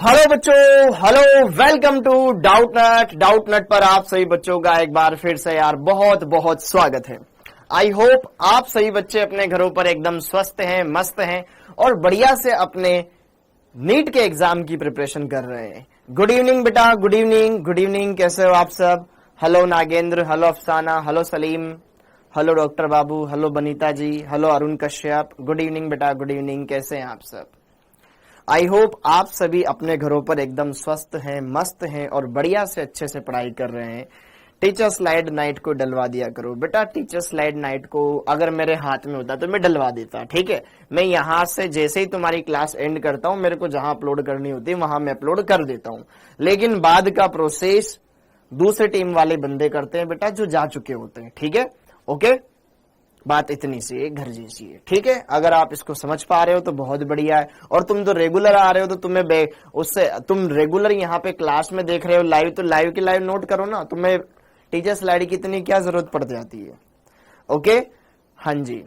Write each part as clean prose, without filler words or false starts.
Hello बच्चों, hello, welcome to doubt नट पर आप सभी बच्चों का एक बार फिर से यार बहुत बहुत स्वागत है। आई होप आप सभी बच्चे अपने घरों पर एकदम स्वस्थ हैं, मस्त हैं और बढ़िया से अपने नीट के एग्जाम की प्रिपरेशन कर रहे हैं। गुड इवनिंग बेटा, गुड इवनिंग, गुड इवनिंग। कैसे हो आप सब? Hello Nagendra, hello Afsana, hello Salim, hello doctor Babu, hello Banita ji, hello Arun Kashyap. Good evening बेटा, गुड इवनिंग। कैसे हैं आप सब? आई होप आप सभी अपने घरों पर एकदम स्वस्थ हैं, मस्त हैं और बढ़िया से अच्छे से पढ़ाई कर रहे हैं। टीचर स्लाइड नाइट को डलवा दिया करो बेटा। टीचर स्लाइड नाइट को अगर मेरे हाथ में होता तो मैं डलवा देता, ठीक है। मैं यहां से जैसे ही तुम्हारी क्लास एंड करता हूं, मेरे को जहां अपलोड करनी होती है वहां मैं अपलोड कर देता हूं, लेकिन बाद का प्रोसेस दूसरे टीम वाले बंदे करते हैं बेटा, जो जा चुके होते हैं, ठीक है। ओके, बात इतनी सी है, घर जैसी है, ठीक है। अगर आप इसको समझ पा रहे हो तो बहुत बढ़िया है, और तुम तो रेगुलर आ रहे हो तो तुम्हें उससे तुम रेगुलर यहाँ पे क्लास में देख रहे हो लाइव, तो लाइव की लाइव नोट करो ना। तुम्हें टीचर स्लाइड की इतनी क्या जरूरत पड़ जाती है? ओके, हाँ जी,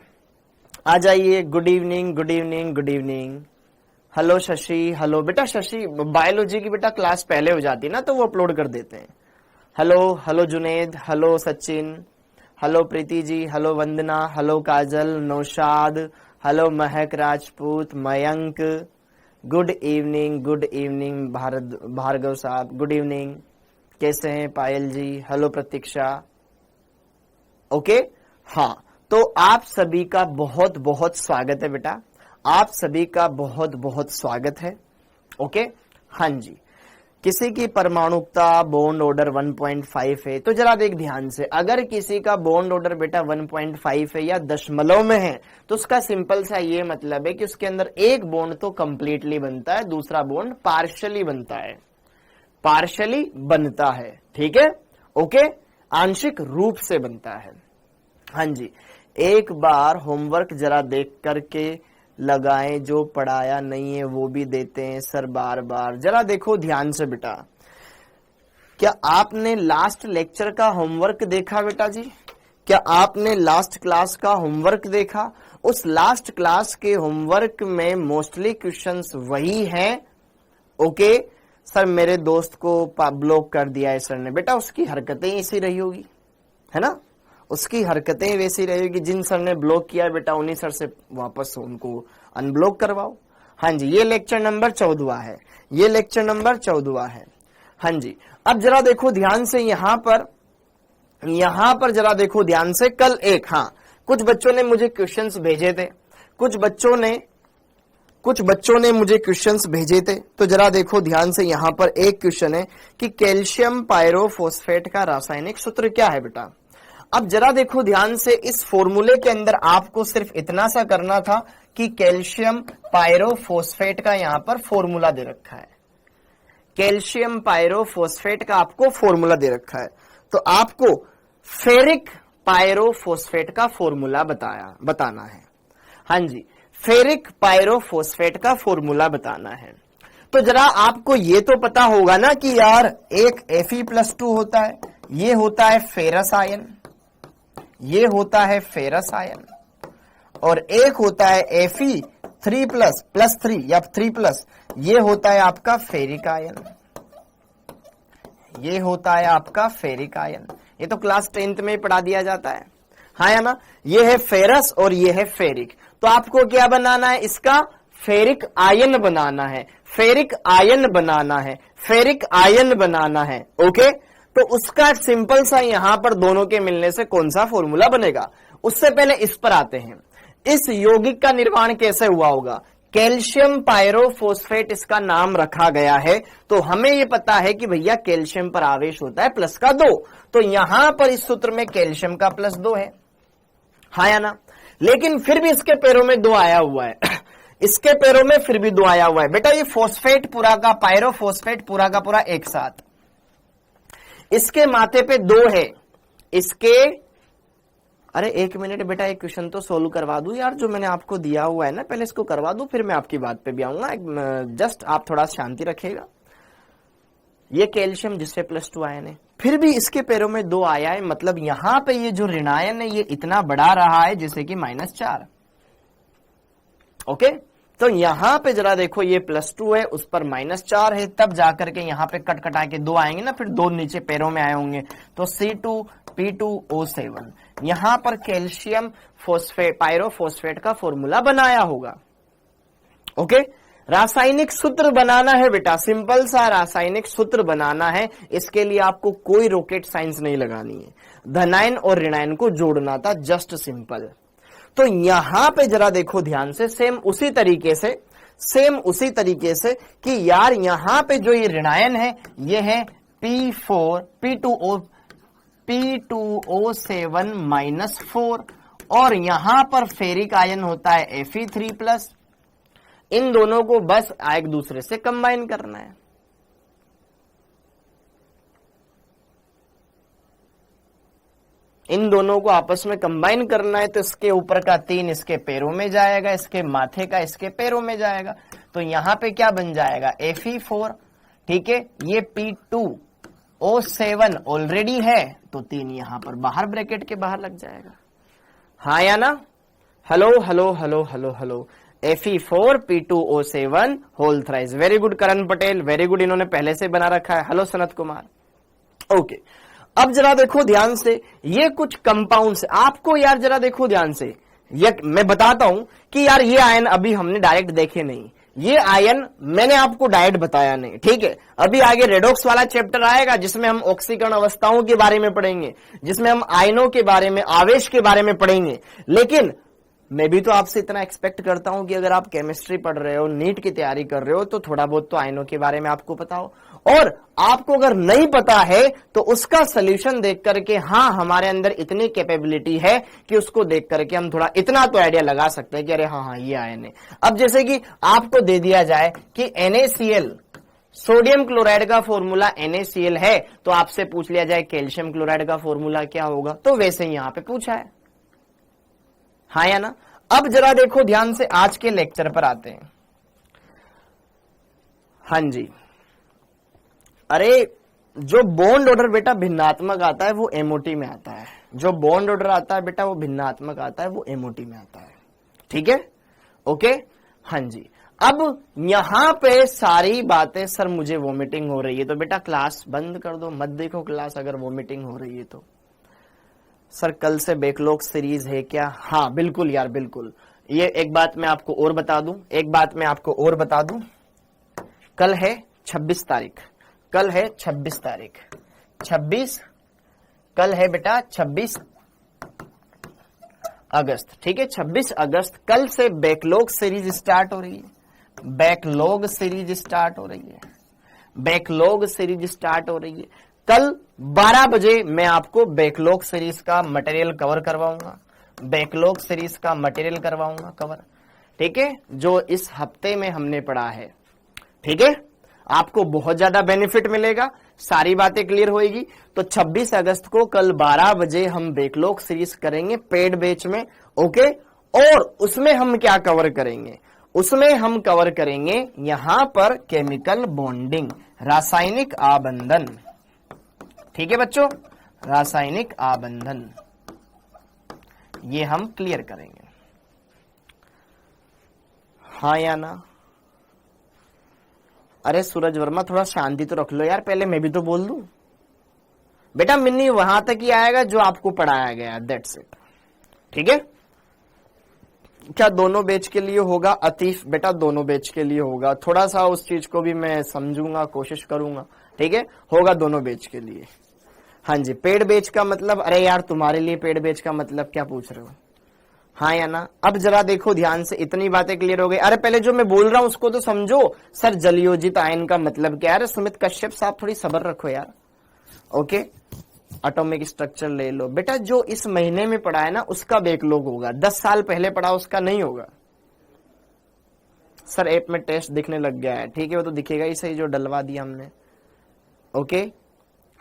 आ जाइए। Good evening, good evening, good evening. Hello Shashi, hello बेटा। शशि बायोलॉजी की बेटा क्लास पहले हो जाती है ना, तो वो अपलोड कर देते हैं। Hello, hello Juned, hello Sachin, hello Preeti ji, hello Vandana, hello Kajal, Naushad, hello Mahak Rajput, Mayank. Good evening, good evening Bhargav Sahab, good evening. कैसे हैं पायल जी? हेलो प्रतीक्षा। ओके, हाँ, तो आप सभी का बहुत बहुत स्वागत है बेटा, आप सभी का बहुत बहुत स्वागत है। ओके, हाँ जी। किसी की परमाणुकता बॉन्ड ऑर्डर 1.5 है, तो जरा देख ध्यान से। अगर किसी का बॉन्ड ऑर्डर बेटा 1.5 है या दशमलव में है, तो उसका सिंपल सा ये मतलब है कि उसके अंदर एक बॉन्ड तो कंप्लीटली बनता है, दूसरा बॉन्ड पार्शियली बनता है, पार्शियली बनता है, ठीक है। ओके, आंशिक रूप से बनता है। हाँ जी, एक बार होमवर्क जरा देख करके लगाएं, जो पढ़ाया नहीं है वो भी देते हैं सर बार बार। जरा देखो ध्यान से बेटा, क्या आपने लास्ट लेक्चर का होमवर्क देखा बेटा जी? क्या आपने लास्ट क्लास का होमवर्क देखा? उस लास्ट क्लास के होमवर्क में मोस्टली क्वेश्चंस वही हैं। ओके सर, मेरे दोस्त को ब्लॉक कर दिया है सर ने। बेटा उसकी हरकतें ऐसी रही होगी, है ना, उसकी हरकतें वैसी रहेगी। जिन सर ने ब्लॉक किया है बेटा, उन्हीं सर से वापस उनको अनब्लॉक करवाओ। हाँ जी, ये लेक्चर नंबर 14 है, ये लेक्चर नंबर 14 है। हाँ जी, अब जरा देखो ध्यान से, यहां पर जरा देखो ध्यान से। कल एक, हाँ, कुछ बच्चों ने मुझे क्वेश्चंस भेजे थे, कुछ बच्चों ने मुझे क्वेश्चंस भेजे थे, तो जरा देखो ध्यान से। यहां पर एक क्वेश्चन है कि कैल्शियम पायरोफॉस्फेट का रासायनिक सूत्र क्या है बेटा। अब जरा देखो ध्यान से, इस फॉर्मूले के अंदर आपको सिर्फ इतना सा करना था कि कैल्शियम पायरोफॉस्फेट का यहां पर फॉर्मूला दे रखा है, कैल्शियम पायरोफॉस्फेट का आपको फॉर्मूला दे रखा है, तो आपको फेरिक पायरोफॉस्फेट का फॉर्मूला बताना है। हाँ जी, फेरिक पायरोफॉस्फेट का फॉर्मूला बताना है। तो जरा आपको ये तो पता होगा ना कि यार एक Fe+2 होता है, ये होता है फेरस आयन, ये होता है फेरस आयन, और एक होता है Fe3++3 या 3+, ये होता है आपका फेरिक आयन, ये होता है आपका फेरिक आयन। ये तो क्लास 10th में पढ़ा दिया जाता है, हाँ या ना। ये है फेरस और ये है फेरिक, तो आपको क्या बनाना है? इसका फेरिक आयन बनाना है, फेरिक आयन बनाना है, फेरिक आयन बनाना है। ओके, तो उसका सिंपल सा यहां पर दोनों के मिलने से कौन सा फॉर्मूला बनेगा? उससे पहले इस पर आते हैं, इस यौगिक का निर्माण कैसे हुआ होगा? कैल्शियम पायरोफॉस्फेट इसका नाम रखा गया है, तो हमें यह पता है कि भैया कैल्शियम पर आवेश होता है प्लस का 2, तो यहां पर इस सूत्र में कैल्शियम का +2 है, हाँ या ना। लेकिन फिर भी इसके पैरों में 2 आया हुआ है इसके पैरों में फिर भी 2 आया हुआ है बेटा। ये फॉस्फेट पूरा का, पायरोफॉस्फेट पूरा का पूरा एक साथ, इसके माथे पे 2 है, इसके, अरे एक मिनट बेटा, एक क्वेश्चन तो सोल्व करवा दूं यार, जो मैंने आपको दिया हुआ है ना, पहले इसको करवा दूं, फिर मैं आपकी बात पे भी आऊंगा। जस्ट आप थोड़ा शांति रखिएगा। ये कैल्शियम जिससे +2 आयन है, फिर भी इसके पैरों में 2 आया है, मतलब यहां पे ये जो ऋणायन है ये इतना बढ़ा रहा है जैसे कि -4। ओके, तो यहां पे जरा देखो ये +2 है, उस पर -4 है, तब जाकर के यहां पे कट कटा के 2 आएंगे ना, फिर 2 नीचे पैरों में आए होंगे, तो C2P2O7 यहां पर कैल्शियम फोस्फेट पायरोफोस्फेट का फॉर्मूला बनाया होगा। ओके, रासायनिक सूत्र बनाना है बेटा, सिंपल सा रासायनिक सूत्र बनाना है। इसके लिए आपको कोई रॉकेट साइंस नहीं लगानी है, धनायन और ऋणायन को जोड़ना था, जस्ट सिंपल। तो यहां पे जरा देखो ध्यान से, सेम उसी तरीके से कि यार यहां पे जो ये ऋणायन है ये है P2O7 -4 और यहां पर फेरिक आयन होता है Fe3+। इन दोनों को बस एक दूसरे से कंबाइन करना है। इन दोनों को आपस में कंबाइन करना है, तो इसके ऊपर का 3 इसके पैरों में जाएगा, इसके माथे का इसके पैरों में जाएगा, तो यहां पे क्या बन जाएगा Fe4। ठीक है, ये P2O7 ऑलरेडी है, तो 3 यहां पर बाहर ब्रैकेट के बाहर लग जाएगा। हाँ या ना? Hello hello hello hello hello, Fe4 P2O7 whole thrice. Very good Karan Patel, very good, इन्होंने पहले से बना रखा है। हेलो सनत कुमार। ओके, अब जरा देखो ध्यान से, ये कुछ कंपाउंड्स आपको यार जरा देखो ध्यान से, ये मैं बताता हूं कि यार ये आयन अभी हमने डायरेक्ट देखे नहीं, ये आयन मैंने आपको डायरेक्ट बताया नहीं। ठीक है, अभी आगे रेडॉक्स वाला चैप्टर आएगा जिसमें हम ऑक्सीकरण अवस्थाओं के बारे में पढ़ेंगे, जिसमें हम आयनों के बारे में, आवेश के बारे में पढ़ेंगे। लेकिन मैं भी तो आपसे इतना एक्सपेक्ट करता हूं कि अगर आप केमिस्ट्री पढ़ रहे हो, नीट की तैयारी कर रहे हो, तो थोड़ा बहुत तो आयनों के बारे में आपको पता हो। और आपको अगर नहीं पता है तो उसका सोल्यूशन देख करके, हाँ हमारे अंदर इतनी कैपेबिलिटी है कि उसको देख करके हम थोड़ा इतना तो आइडिया लगा सकते हैं कि अरे हाँ ये आयन है। अब जैसे कि आपको दे दिया जाए कि NaCl, सोडियम क्लोराइड का फॉर्मूला NaCl है, तो आपसे पूछ लिया जाए कैल्शियम क्लोराइड का फॉर्मूला क्या होगा, तो वैसे ही यहां पे पूछा है। हाँ या ना? अब जरा देखो ध्यान से, आज के लेक्चर पर आते हैं। हाँ जी, अरे जो बॉन्ड ऑर्डर बेटा भिन्नात्मक आता है वो एमओटी में आता है, जो बॉन्ड ऑर्डर आता है बेटा वो भिन्नात्मक आता है, वो एमओटी में आता है। ठीक है, ओके, हाँ जी। अब यहां पे सारी बातें, सर मुझे वॉमिटिंग हो रही है, तो बेटा क्लास बंद कर दो, मत देखो क्लास अगर वॉमिटिंग हो रही है तो। सर कल से बैकलॉग सीरीज है क्या? हाँ बिल्कुल यार, बिल्कुल। ये एक बात मैं आपको और बता दूं, कल है 26 तारीख, कल है 26 तारीख, 26, कल है बेटा 26 अगस्त। ठीक है, 26 अगस्त, कल से बैकलॉग सीरीज स्टार्ट हो रही है, बैकलॉग सीरीज स्टार्ट हो रही है, बैकलॉग सीरीज स्टार्ट हो रही है। कल 12 बजे मैं आपको बैकलॉग सीरीज का मटेरियल कवर करवाऊंगा, बैकलॉग सीरीज का मटेरियल करवाऊंगा कवर। ठीक है, जो इस हफ्ते में हमने पढ़ा है। ठीक है, आपको बहुत ज्यादा बेनिफिट मिलेगा, सारी बातें क्लियर होएगी। तो 26 अगस्त को कल 12 बजे हम बैकलॉग सीरीज करेंगे पेड बैच में। ओके, और उसमें हम क्या कवर करेंगे? उसमें हम कवर करेंगे यहां पर केमिकल बॉन्डिंग, रासायनिक आबंधन। ठीक है बच्चों, रासायनिक आबंधन, ये हम क्लियर करेंगे। हाँ या ना? अरे सूरज वर्मा थोड़ा शांति तो रख लो यार, पहले मैं भी तो बोल दूं। बेटा मिन्नी वहां तक ही आएगा जो आपको पढ़ाया गया, दैट्स इट। ठीक है, क्या दोनों बैच के लिए होगा? अतीफ बेटा दोनों बैच के लिए होगा, थोड़ा सा उस चीज को भी मैं समझूंगा, कोशिश करूंगा। ठीक है, होगा दोनों बैच के लिए। हाँ जी, पेड बैच का मतलब, अरे यार तुम्हारे लिए पेड बैच का मतलब क्या पूछ रहे हो? हाँ या ना? अब जरा देखो ध्यान से, इतनी बातें क्लियर हो गई। अरे पहले जो मैं बोल रहा हूं उसको तो समझो। सर जलयोजित आयन का मतलब क्या है? सुमित कश्यप साहब थोड़ी सब्र रखो यार। ओके, एटॉमिक स्ट्रक्चर ले लो बेटा, जो इस महीने में पढ़ा है ना उसका बैकलॉग होगा, 10 साल पहले पढ़ा उसका नहीं होगा। सर ऐप में टेस्ट दिखने लग गया है, ठीक है वो तो दिखेगा ही सही जो डलवा दिया हमने। ओके,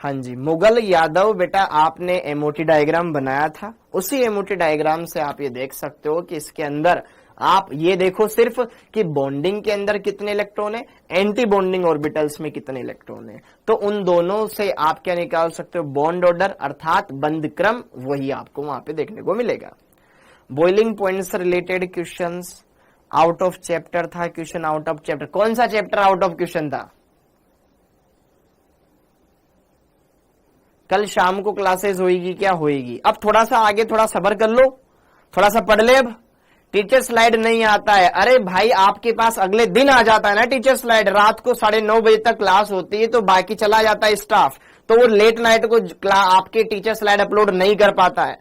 हाँ जी, मुगल यादव बेटा आपने एमओटी डायग्राम बनाया था, उसी एमओटी डायग्राम से आप ये देख सकते हो कि इसके अंदर आप ये देखो सिर्फ कि बॉन्डिंग के अंदर कितने इलेक्ट्रॉन है, एंटी बॉन्डिंग ऑर्बिटल्स में कितने इलेक्ट्रॉन है, तो उन दोनों से आप क्या निकाल सकते हो? बॉन्ड ऑर्डर अर्थात बंध क्रम, वही आपको वहां पे देखने को मिलेगा। बॉइलिंग पॉइंट से related questions out of chapter था क्वेश्चन, आउट ऑफ चैप्टर। कौन सा चैप्टर आउट ऑफ क्वेश्चन था? कल शाम को क्लासेस होएगी क्या? होएगी। अब थोड़ा सा आगे थोड़ा सब्र कर लो, थोड़ा सा पढ़ ले। अब टीचर स्लाइड नहीं आता है, अरे भाई आपके पास अगले दिन आ जाता है ना टीचर स्लाइड। रात को 9:30 बजे तक क्लास होती है, तो बाकी चला जाता है स्टाफ, तो वो लेट नाइट को आपके टीचर स्लाइड अपलोड नहीं कर पाता है।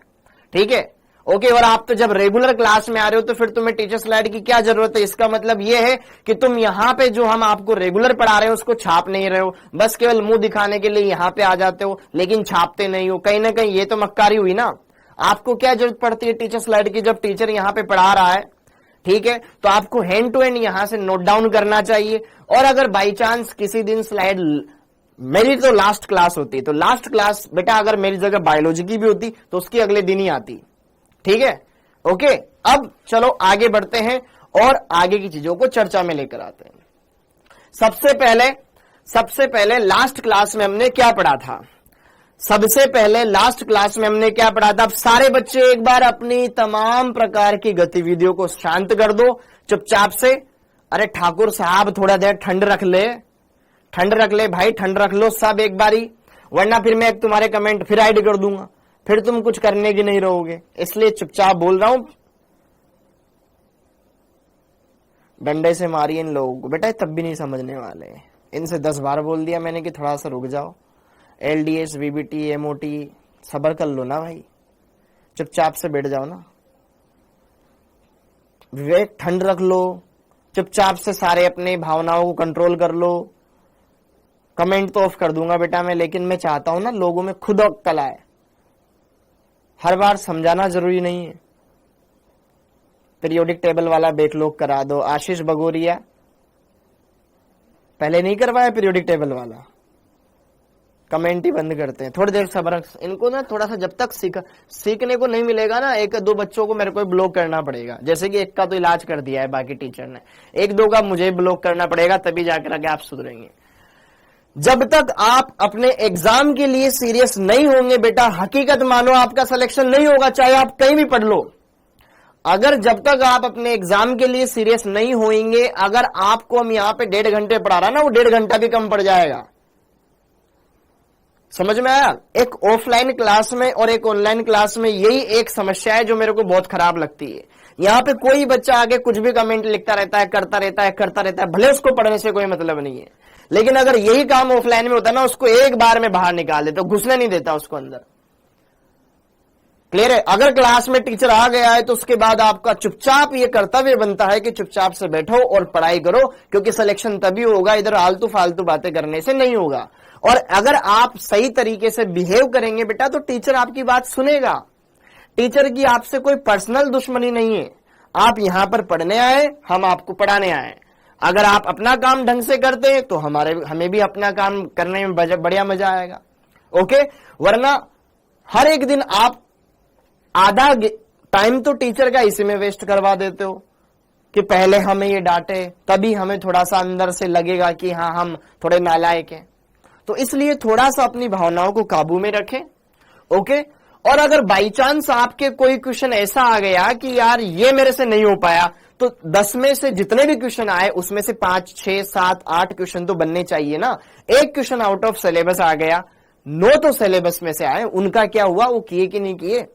ठीक है, ओके। और आप तो जब रेगुलर क्लास में आ रहे हो तो फिर तुम्हें टीचर स्लाइड की क्या जरूरत है? इसका मतलब ये है कि तुम यहाँ पे जो हम आपको रेगुलर पढ़ा रहे हो उसको छाप नहीं रहे हो, बस केवल मुंह दिखाने के लिए यहाँ पे आ जाते हो, लेकिन छापते नहीं हो। कहीं ना कहीं ये तो मक्कारी हुई ना। आपको क्या जरूरत पड़ती है टीचर स्लाइड की? जब टीचर यहाँ पे पढ़ा रहा है, ठीक है, तो आपको हैंड टू हैंड यहां से नोट डाउन करना चाहिए। और अगर बाई चांस किसी दिन स्लाइड, मेरी तो लास्ट क्लास होती, तो लास्ट क्लास बेटा अगर मेरी जगह बायोलॉजी की भी होती तो उसकी अगले दिन ही आती। ठीक है, ओके। अब चलो आगे बढ़ते हैं और आगे की चीजों को चर्चा में लेकर आते हैं। सबसे पहले लास्ट क्लास में हमने क्या पढ़ा था? सबसे पहले लास्ट क्लास में हमने क्या पढ़ा था? अब सारे बच्चे एक बार अपनी तमाम प्रकार की गतिविधियों को शांत कर दो चुपचाप से। अरे ठाकुर साहब थोड़ा देर ठंड रख ले, ठंड रख ले भाई, ठंड रख लो सब एक बारी, वरना फिर मैं तुम्हारे कमेंट फिर हाइड कर दूंगा, फिर तुम कुछ करने की नहीं रहोगे। इसलिए चुपचाप बोल रहा हूं। डंडे से मारिए इन लोगों को बेटा, तब भी नहीं समझने वाले। इनसे 10 बार बोल दिया मैंने कि थोड़ा सा रुक जाओ। LDS, VBT, MOT सबर कर लो ना भाई, चुपचाप से बैठ जाओ ना। विवेक ठंड रख लो, चुपचाप से सारे अपने भावनाओं को कंट्रोल कर लो। कमेंट तो ऑफ कर दूंगा बेटा मैं, लेकिन मैं चाहता हूं ना लोगों में खुद अक्ल आए। हर बार समझाना जरूरी नहीं है। पीरियोडिक टेबल वाला बैकलॉग करा दो। आशीष बगोरिया पहले नहीं करवाया पीरियोडिक टेबल वाला, कमेंट ही बंद करते हैं। थोड़ी देर सब्र, इनको ना थोड़ा सा जब तक सीखने को नहीं मिलेगा ना, 1-2 बच्चों को मेरे को ब्लॉक करना पड़ेगा। जैसे कि एक का तो इलाज कर दिया है बाकी टीचर ने, 1-2 का मुझे ब्लॉक करना पड़ेगा, तभी जाकर आगे आप सुधरेंगे। जब तक आप अपने एग्जाम के लिए सीरियस नहीं होंगे बेटा, हकीकत मानो आपका सिलेक्शन नहीं होगा, चाहे आप कहीं भी पढ़ लो। अगर जब तक आप अपने एग्जाम के लिए सीरियस नहीं होंगे, अगर आपको हम यहां पे 1.5 घंटे पढ़ा रहा ना, वो 1.5 घंटा भी कम पड़ जाएगा। समझ में आया? एक ऑफलाइन क्लास में और एक ऑनलाइन क्लास में यही एक समस्या है जो मेरे को बहुत खराब लगती है। यहां पे कोई बच्चा आगे कुछ भी कमेंट लिखता रहता है, करता रहता है, भले उसको पढ़ने से कोई मतलब नहीं है, लेकिन अगर यही काम ऑफलाइन में होता ना, उसको एक बार में बाहर निकाल देता, घुसने नहीं देता उसको अंदर। क्लियर है? अगर क्लास में टीचर आ गया है तो उसके बाद आपका चुपचाप ये कर्तव्य बनता है कि चुपचाप से बैठो और पढ़ाई करो, क्योंकि सिलेक्शन तभी होगा, इधर आलतू फालतू बातें करने से नहीं होगा। और अगर आप सही तरीके से बिहेव करेंगे बेटा, तो टीचर आपकी बात सुनेगा। टीचर की आपसे कोई पर्सनल दुश्मनी नहीं है। आप यहां पर पढ़ने आए, हम आपको पढ़ाने आए। अगर आप अपना काम ढंग से करते हैं तो हमें भी अपना काम करने में बढ़िया मजा आएगा। ओके, वरना हर एक दिन आप आधा टाइम तो टीचर का इसी में वेस्ट करवा देते हो कि पहले हमें ये डांटे, तभी हमें थोड़ा सा अंदर से लगेगा कि हाँ हम थोड़े नालायक हैं। तो इसलिए थोड़ा सा अपनी भावनाओं को काबू में रखें। ओके, और अगर बाई चांस आपके कोई क्वेश्चन ऐसा आ गया कि यार ये मेरे से नहीं हो पाया, तो 10 में से जितने भी क्वेश्चन आए उसमें से 5, 6, 7, 8 क्वेश्चन तो बनने चाहिए ना। एक क्वेश्चन आउट ऑफ सिलेबस आ गया, 9 तो सिलेबस में से आए, उनका क्या हुआ? वो किए कि नहीं किए?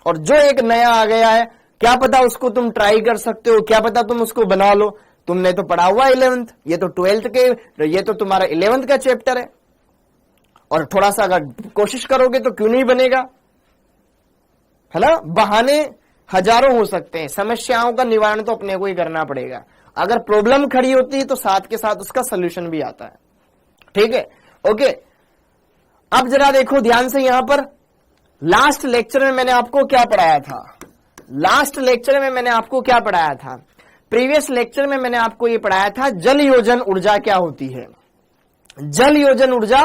और जो एक नया आ गया है, क्या पता उसको तुम ट्राई कर सकते हो, क्या पता तुम उसको बना लो। तुमने तो पढ़ा हुआ 11th, ये तो 12th के, ये तो तुम्हारा 11th का चैप्टर है, और थोड़ा सा अगर कोशिश करोगे तो क्यों नहीं बनेगा, है ना। बहाने हजारों हो सकते हैं, समस्याओं का निवारण तो अपने को ही करना पड़ेगा। अगर प्रॉब्लम खड़ी होती है तो साथ के साथ उसका सोल्यूशन भी आता है। ठीक है, ओके। अब जरा देखो ध्यान से, यहां पर लास्ट लेक्चर में मैंने आपको क्या पढ़ाया था? लास्ट लेक्चर में मैंने आपको क्या पढ़ाया था? प्रीवियस लेक्चर में मैंने आपको यह पढ़ाया था जल योजन ऊर्जा क्या होती है। जल योजन ऊर्जा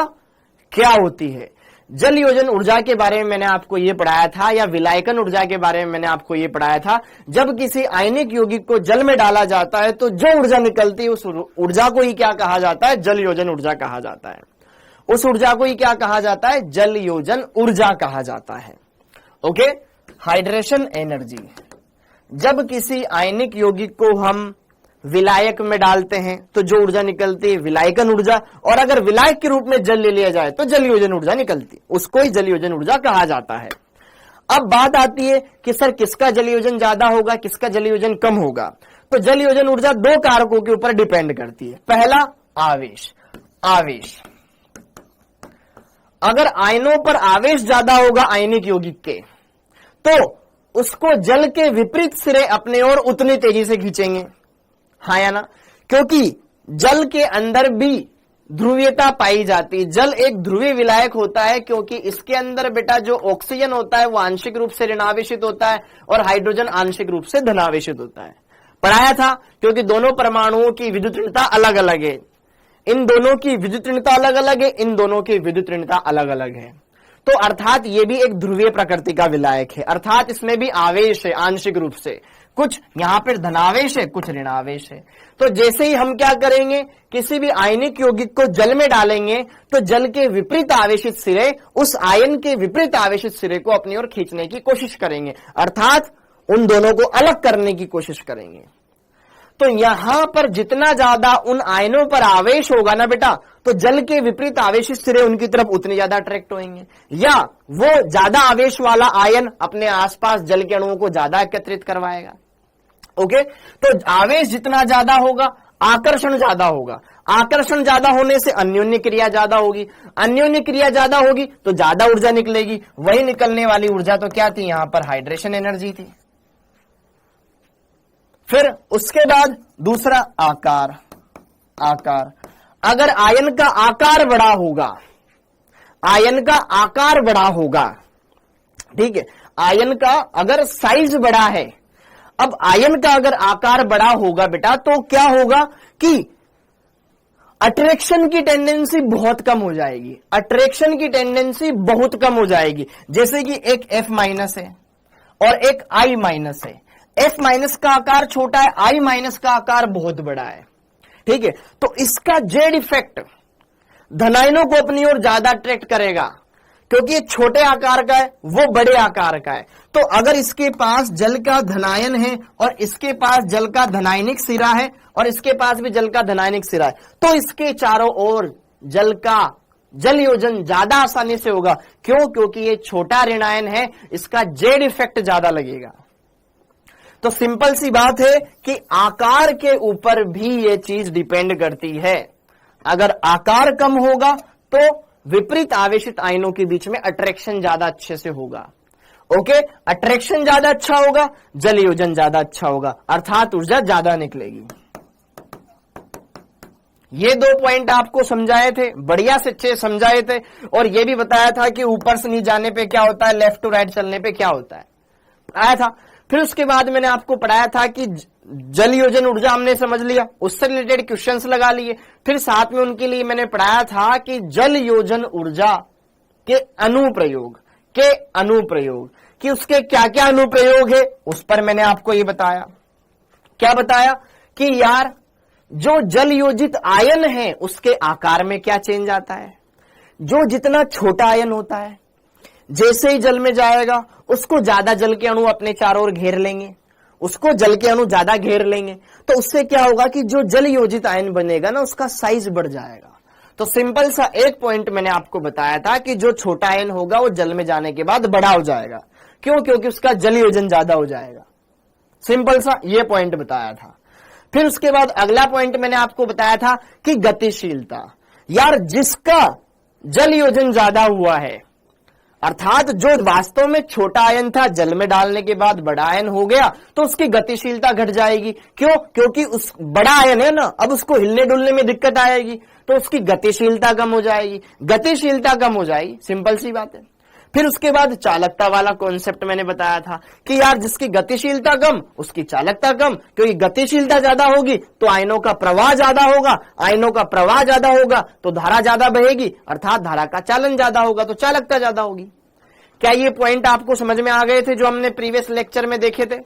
क्या होती है? जल योजन ऊर्जा के बारे में मैंने आपको यह पढ़ाया था, या विलायकन ऊर्जा के बारे में मैंने आपको यह पढ़ाया था। जब किसी आयनिक यौगिक को जल में डाला जाता है तो जो ऊर्जा निकलती है उस ऊर्जा को ही क्या कहा जाता है? जल योजन ऊर्जा कहा जाता है। उस ऊर्जा को ही क्या कहा जाता है? जल योजन ऊर्जा कहा जाता है। Okay, hydration energy. जब किसी आयनिक यौगिक को हम विलायक में डालते हैं तो जो ऊर्जा निकलती है विलायकन ऊर्जा, और अगर विलायक के रूप में जल ले लिया जाए तो जल योजन ऊर्जा निकलती है, उसको ही जल योजन ऊर्जा कहा जाता है। अब बात आती है कि सर किसका जल योजन ज्यादा होगा, किसका जल योजन कम होगा। तो जल योजन ऊर्जा दो कारकों के ऊपर डिपेंड करती है। पहला आवेश, आवेश अगर आयनों पर आवेश ज्यादा होगा आयनिक यौगिक के, तो उसको जल के विपरीत सिरे अपने ओर उतनी तेजी से खींचेंगे, हाँ या ना, क्योंकि जल के अंदर भी ध्रुवीयता पाई जाती है। जल एक ध्रुवीय विलायक होता है क्योंकि इसके अंदर बेटा जो ऑक्सीजन होता है वो आंशिक रूप से ऋणावेशित होता है और हाइड्रोजन आंशिक रूप से धनावेशित होता है। पढ़ाया था, क्योंकि दोनों परमाणुओं की विद्युत ऋणता अलग अलग है, इन दोनों की विद्युत ऋणता अलग अलग है, इन दोनों की विद्युत ऋणता अलग अलग है। तो अर्थात ये भी एक ध्रुवीय प्रकृति का विलायक है, अर्थात इसमें भी आवेश है आंशिक रूप से, कुछ यहां पर धनावेश है कुछ ऋणावेश है। तो जैसे ही हम क्या करेंगे, किसी भी आयनिक यौगिक को जल में डालेंगे तो जल के विपरीत आवेशित सिरे उस आयन के विपरीत आवेशित सिरे को अपनी ओर खींचने की कोशिश करेंगे, अर्थात उन दोनों को अलग करने की कोशिश करेंगे। तो यहां पर जितना ज्यादा उन आयनों पर आवेश होगा ना बेटा, तो जल के विपरीत आवेशित सिरे उनकी तरफ उतनी ज्यादा अट्रैक्ट होंगे, या वो ज्यादा आवेश वाला आयन अपने आसपास जल के अणुओं को ज्यादा एकत्रित करवाएगा। ओके, तो आवेश जितना ज्यादा होगा आकर्षण ज्यादा होगा, आकर्षण ज्यादा होने से अन्योन्य क्रिया ज्यादा होगी, अन्योन्य क्रिया ज्यादा होगी तो ज्यादा ऊर्जा निकलेगी। वही निकलने वाली ऊर्जा तो क्या थी, यहां पर हाइड्रेशन एनर्जी थी। फिर उसके बाद दूसरा आकार, आकार अगर आयन का आकार बड़ा होगा, आयन का आकार बड़ा होगा, ठीक है, आयन का अगर साइज बड़ा है, अब आयन का अगर आकार बड़ा होगा बेटा तो क्या होगा कि अट्रैक्शन की टेंडेंसी बहुत कम हो जाएगी, अट्रैक्शन की टेंडेंसी बहुत कम हो जाएगी। जैसे कि एक F माइनस है और एक I माइनस है, F माइनस का आकार छोटा है, I माइनस का आकार बहुत बड़ा है, ठीक है। तो इसका जेड इफेक्ट धनायनों को अपनी ओर ज्यादा अट्रैक्ट करेगा, क्योंकि ये छोटे आकार का है वो बड़े आकार का है। तो अगर इसके पास जल का धनायन है और इसके पास जल का धनायनिक सिरा है और इसके पास भी जल का धनायनिक सिरा है, तो इसके चारों ओर जल का जल योजन ज्यादा आसानी से होगा। क्यों? क्योंकि ये छोटा ऋणायन है, इसका जेड इफेक्ट ज्यादा लगेगा। तो सिंपल सी बात है कि आकार के ऊपर भी ये चीज डिपेंड करती है। अगर आकार कम होगा तो विपरीत आवेशित आयनों के बीच में अट्रैक्शन ज्यादा अच्छे से होगा। ओके, अट्रैक्शन ज्यादा अच्छा होगा, जल योजन ज्यादा अच्छा होगा, अर्थात ऊर्जा ज्यादा निकलेगी। ये दो पॉइंट आपको समझाए थे, बढ़िया से अच्छे समझाए थे, और ये भी बताया था कि ऊपर से नीचे जाने पे क्या होता है, लेफ्ट टू राइट चलने पे क्या होता है, आया था। फिर उसके बाद मैंने आपको पढ़ाया था कि जल योजन ऊर्जा हमने समझ लिया, उससे रिलेटेड क्वेश्चंस लगा लिए। फिर साथ में उनके लिए मैंने पढ़ाया था कि जल योजन ऊर्जा के अनुप्रयोग कि उसके क्या क्या अनुप्रयोग है, उस पर मैंने आपको ये बताया। क्या बताया कि यार जो जल योजित आयन है उसके आकार में क्या चेंज आता है। जो जितना छोटा आयन होता है जैसे ही जल में जाएगा उसको ज्यादा जल के अणु अपने चारों ओर घेर लेंगे, उसको जल के अणु ज्यादा घेर लेंगे, तो उससे क्या होगा कि जो जल योजित आयन बनेगा ना उसका साइज बढ़ जाएगा। तो सिंपल सा एक पॉइंट मैंने आपको बताया था कि जो छोटा आयन होगा वो जल में जाने के बाद बड़ा हो जाएगा। क्यों? क्योंकि उसका जल योजन ज्यादा हो जाएगा। सिंपल सा ये पॉइंट बताया था। फिर उसके बाद अगला पॉइंट मैंने आपको बताया था कि गतिशीलता। यार जिसका जल योजन ज्यादा हुआ है, अर्थात जो वास्तव में छोटा आयन था जल में डालने के बाद बड़ा आयन हो गया, तो उसकी गतिशीलता घट जाएगी। क्यों? क्योंकि उस बड़ा आयन है ना, अब उसको हिलने डुलने में दिक्कत आएगी, तो उसकी गतिशीलता कम हो जाएगी। गतिशीलता कम हो जाएगी, सिंपल सी बात है। फिर उसके बाद चालकता वाला कॉन्सेप्ट मैंने बताया था कि यार जिसकी गतिशीलता कम उसकी चालकता कम, क्योंकि गतिशीलता ज्यादा होगी तो आयनों का प्रवाह ज्यादा होगा, आयनों का प्रवाह ज्यादा होगा तो धारा ज्यादा बहेगी, अर्थात धारा का चालन ज्यादा होगा तो चालकता ज्यादा होगी। क्या ये पॉइंट आपको समझ में आ गए थे जो हमने प्रीवियस लेक्चर में देखे थे?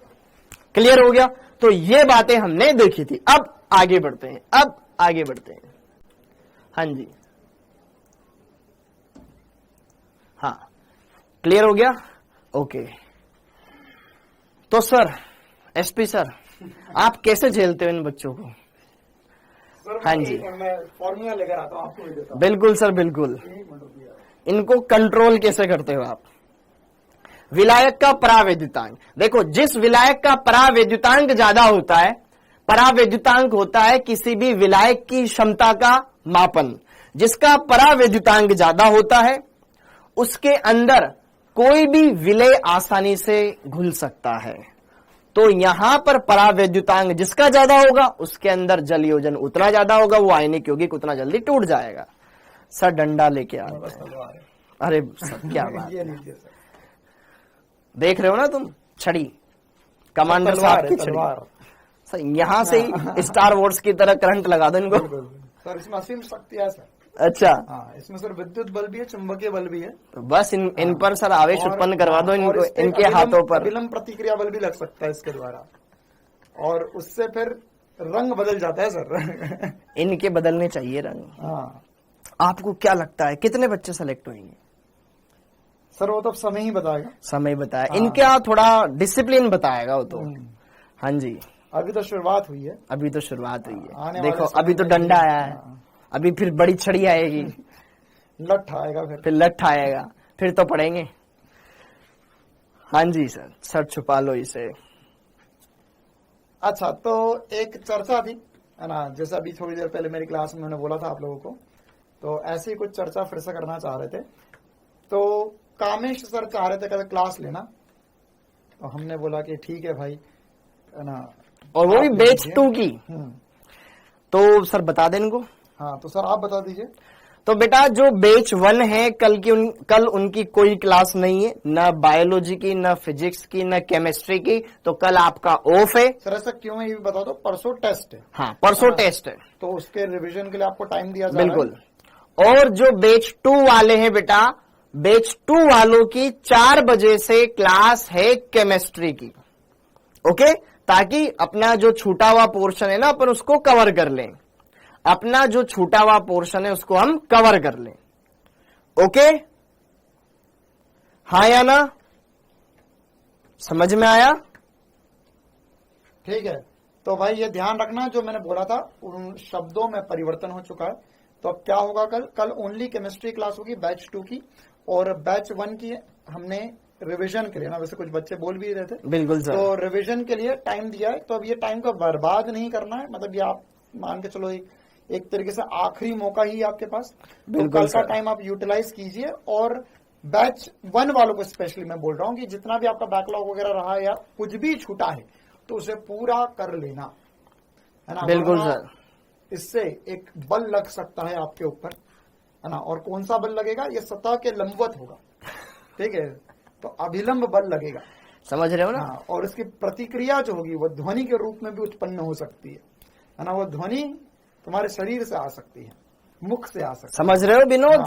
क्लियर हो गया? तो ये बातें हमने देखी थी। अब आगे बढ़ते हैं, हाँ जी, हाँ, क्लियर हो गया? ओके। तो सर एसपी सर, आप कैसे झेलते हो इन बच्चों को? हाँ जी, मैं फॉर्मूला लेकर आता हूँ, आपको भी देता हूँ। बिल्कुल सर, बिल्कुल। इनको कंट्रोल कैसे करते हो आप? विलायक का परावैद्युतांक, देखो जिस विलायक का परावैद्युतांक ज्यादा होता है, परावैद्युतांक होता है किसी भी विलायक की क्षमता का मापन। जिसका परावैद्युतांक ज्यादा होता है उसके अंदर कोई भी विलेय आसानी से घुल सकता है। तो यहां पर परावैद्युतांक जिसका ज्यादा होगा उसके अंदर जल योजन उतना ज्यादा होगा, वो आयनिक यौगिक उतना जल्दी टूट जाएगा। सर डंडा लेके आते हैं। अरे सर क्या बात, देख रहे हो ना तुम, छड़ी कमांडर साहब की छड़ी। सर यहां से ही स्टार वॉर्स की तरह करंट लगा दो इनको। सर इसमें असीम शक्ति है सर। अच्छा, हाँ, इसमें सर विद्युत बल भी है, चुंबकीय बल भी है। तो बस इन पर सर आवेश उत्पन्न करवा दो इनको, इनके हाथों पर। अभिलंब प्रतिक्रिया बल भी लग सकता है इसके द्वारा, और उससे फिर रंग बदल जाता है सर। इनके बदलने चाहिए रंग। हाँ, आपको क्या लगता है कितने बच्चे सेलेक्ट होंगे? सर वो तो समय ही बताएगा। समय बताया, इनका थोड़ा डिसिप्लिन बताएगा वो तो। हाँ जी, अभी तो शुरुआत हुई है। अभी तो शुरुआत हुई है। देखो अभी तो डंडा आया है, अभी फिर बड़ी छड़ी आएगी, लठ आएगा, फिर लठ आएगा, फिर तो पढ़ेंगे। हाँ जी सर, सर छुपा लो इसे। अच्छा, तो एक चर्चा थी है ना, जैसे अभी थोड़ी देर पहले मेरी क्लास में मैंने बोला था आप लोगों को, तो ऐसी ही कुछ चर्चा फिर से करना चाह रहे थे। तो कामेश सर चाह रहे थे कल क्लास लेना, तो हमने बोला कि ठीक है भाई, है ना, और वो भी बैच 2 की। तो सर बता दें इनको। हाँ, तो सर आप बता दीजिए। तो बेटा जो बैच 1 है, कल उनकी कोई क्लास नहीं है, न बायोलॉजी की, न फिजिक्स की, न केमिस्ट्री की, तो कल आपका ऑफ है। सर ऐसा क्यों है ये भी बता दो। परसों टेस्ट है। हाँ, परसों टेस्ट है, तो उसके रिवीजन के लिए आपको टाइम दिया जा रहा है। बिल्कुल। और जो बैच 2 वाले हैं बेटा, बैच 2 वालों की 4 बजे से क्लास है केमिस्ट्री की। ओके, ताकि अपना जो छूटा हुआ पोर्शन है ना, अपन उसको कवर कर लें। अपना जो छूटा हुआ पोर्शन है उसको हम कवर कर लें। ओके, हाँ या ना? समझ में आया? ठीक है, तो भाई ये ध्यान रखना, जो मैंने बोला था उन शब्दों में परिवर्तन हो चुका है। तो अब क्या होगा, कल ओनली केमिस्ट्री क्लास होगी बैच 2 की, और बैच 1 की हमने रिवीजन के लिए ना, वैसे कुछ बच्चे बोल भी रहे थे, बिल्कुल सर, तो रिवीजन के लिए टाइम दिया है। तो अब ये टाइम को बर्बाद नहीं करना है, मतलब ये आप मान के चलो एक तरीके से आखिरी मौका ही आपके पास। तो कल का टाइम आप यूटिलाइज कीजिए। और बैच 1 वालों को स्पेशली मैं बोल रहा हूँ कि जितना भी आपका बैकलॉग वगैरह रहा है या कुछ भी छूटा है तो उसे पूरा कर लेना, है ना। बिल्कुल सर, इससे एक बल लग सकता है आपके ऊपर, है ना। और कौन सा बल लगेगा, ये सतह के लंबवत होगा, ठीक है, तो अभिलंब बल लगेगा, समझ रहे हो ना। और इसकी प्रतिक्रिया जो होगी वो ध्वनि के रूप में भी उत्पन्न हो सकती है ना। वो ध्वनि तुम्हारे शरीर से आ सकती है, मुख से आ सकती है। समझ रहे हो विनोद?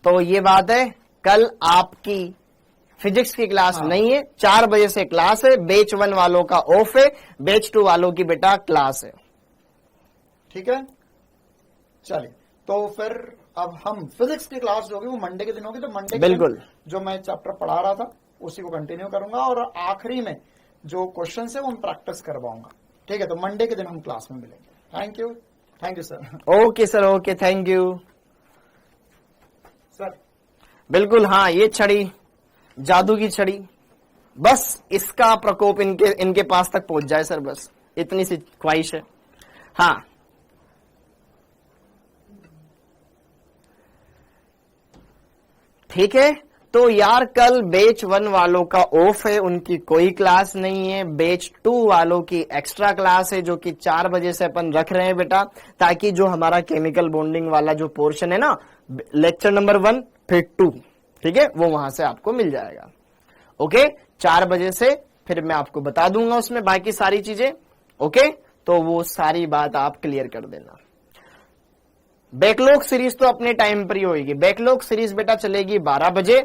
तो ये बात है, कल आपकी फिजिक्स की क्लास नहीं है, 4 बजे से क्लास है। बैच 1 वालों का ऑफ है, बैच 2 वालों की बेटा क्लास है। ठीक है, चलिए, तो फिर अब हम फिजिक्स की क्लास जो होगी वो मंडे के दिन होगी। तो मंडे बिल्कुल जो मैं चैप्टर पढ़ा रहा था उसी को कंटिन्यू करूंगा, और आखिरी में जो क्वेश्चन है वो हम प्रैक्टिस करवाऊंगा। ठीक है, तो मंडे के दिन हम क्लास में मिलेंगे। Thank you sir. Okay sir, okay, thank you sir. बिल्कुल, हाँ, ये छड़ी जादू की छड़ी, बस इसका प्रकोप इनके पास तक पहुंच जाए सर, बस इतनी सी ख्वाहिश है। हाँ, ठीक है। तो यार कल बैच 1 वालों का ऑफ है, उनकी कोई क्लास नहीं है। बैच 2 वालों की एक्स्ट्रा क्लास है जो कि 4 बजे से अपन रख रहे हैं बेटा, ताकि जो हमारा केमिकल बॉन्डिंग वाला जो पोर्शन है ना, लेक्चर नंबर 1 फिर 2, ठीक है, वो वहां से आपको मिल जाएगा। ओके, 4 बजे से फिर मैं आपको बता दूंगा उसमें बाकी सारी चीजें। ओके, तो वो सारी बात आप क्लियर कर देना। बैकलॉग सीरीज तो अपने टाइम पर ही होगी। बैकलॉग सीरीज बेटा चलेगी 12 बजे,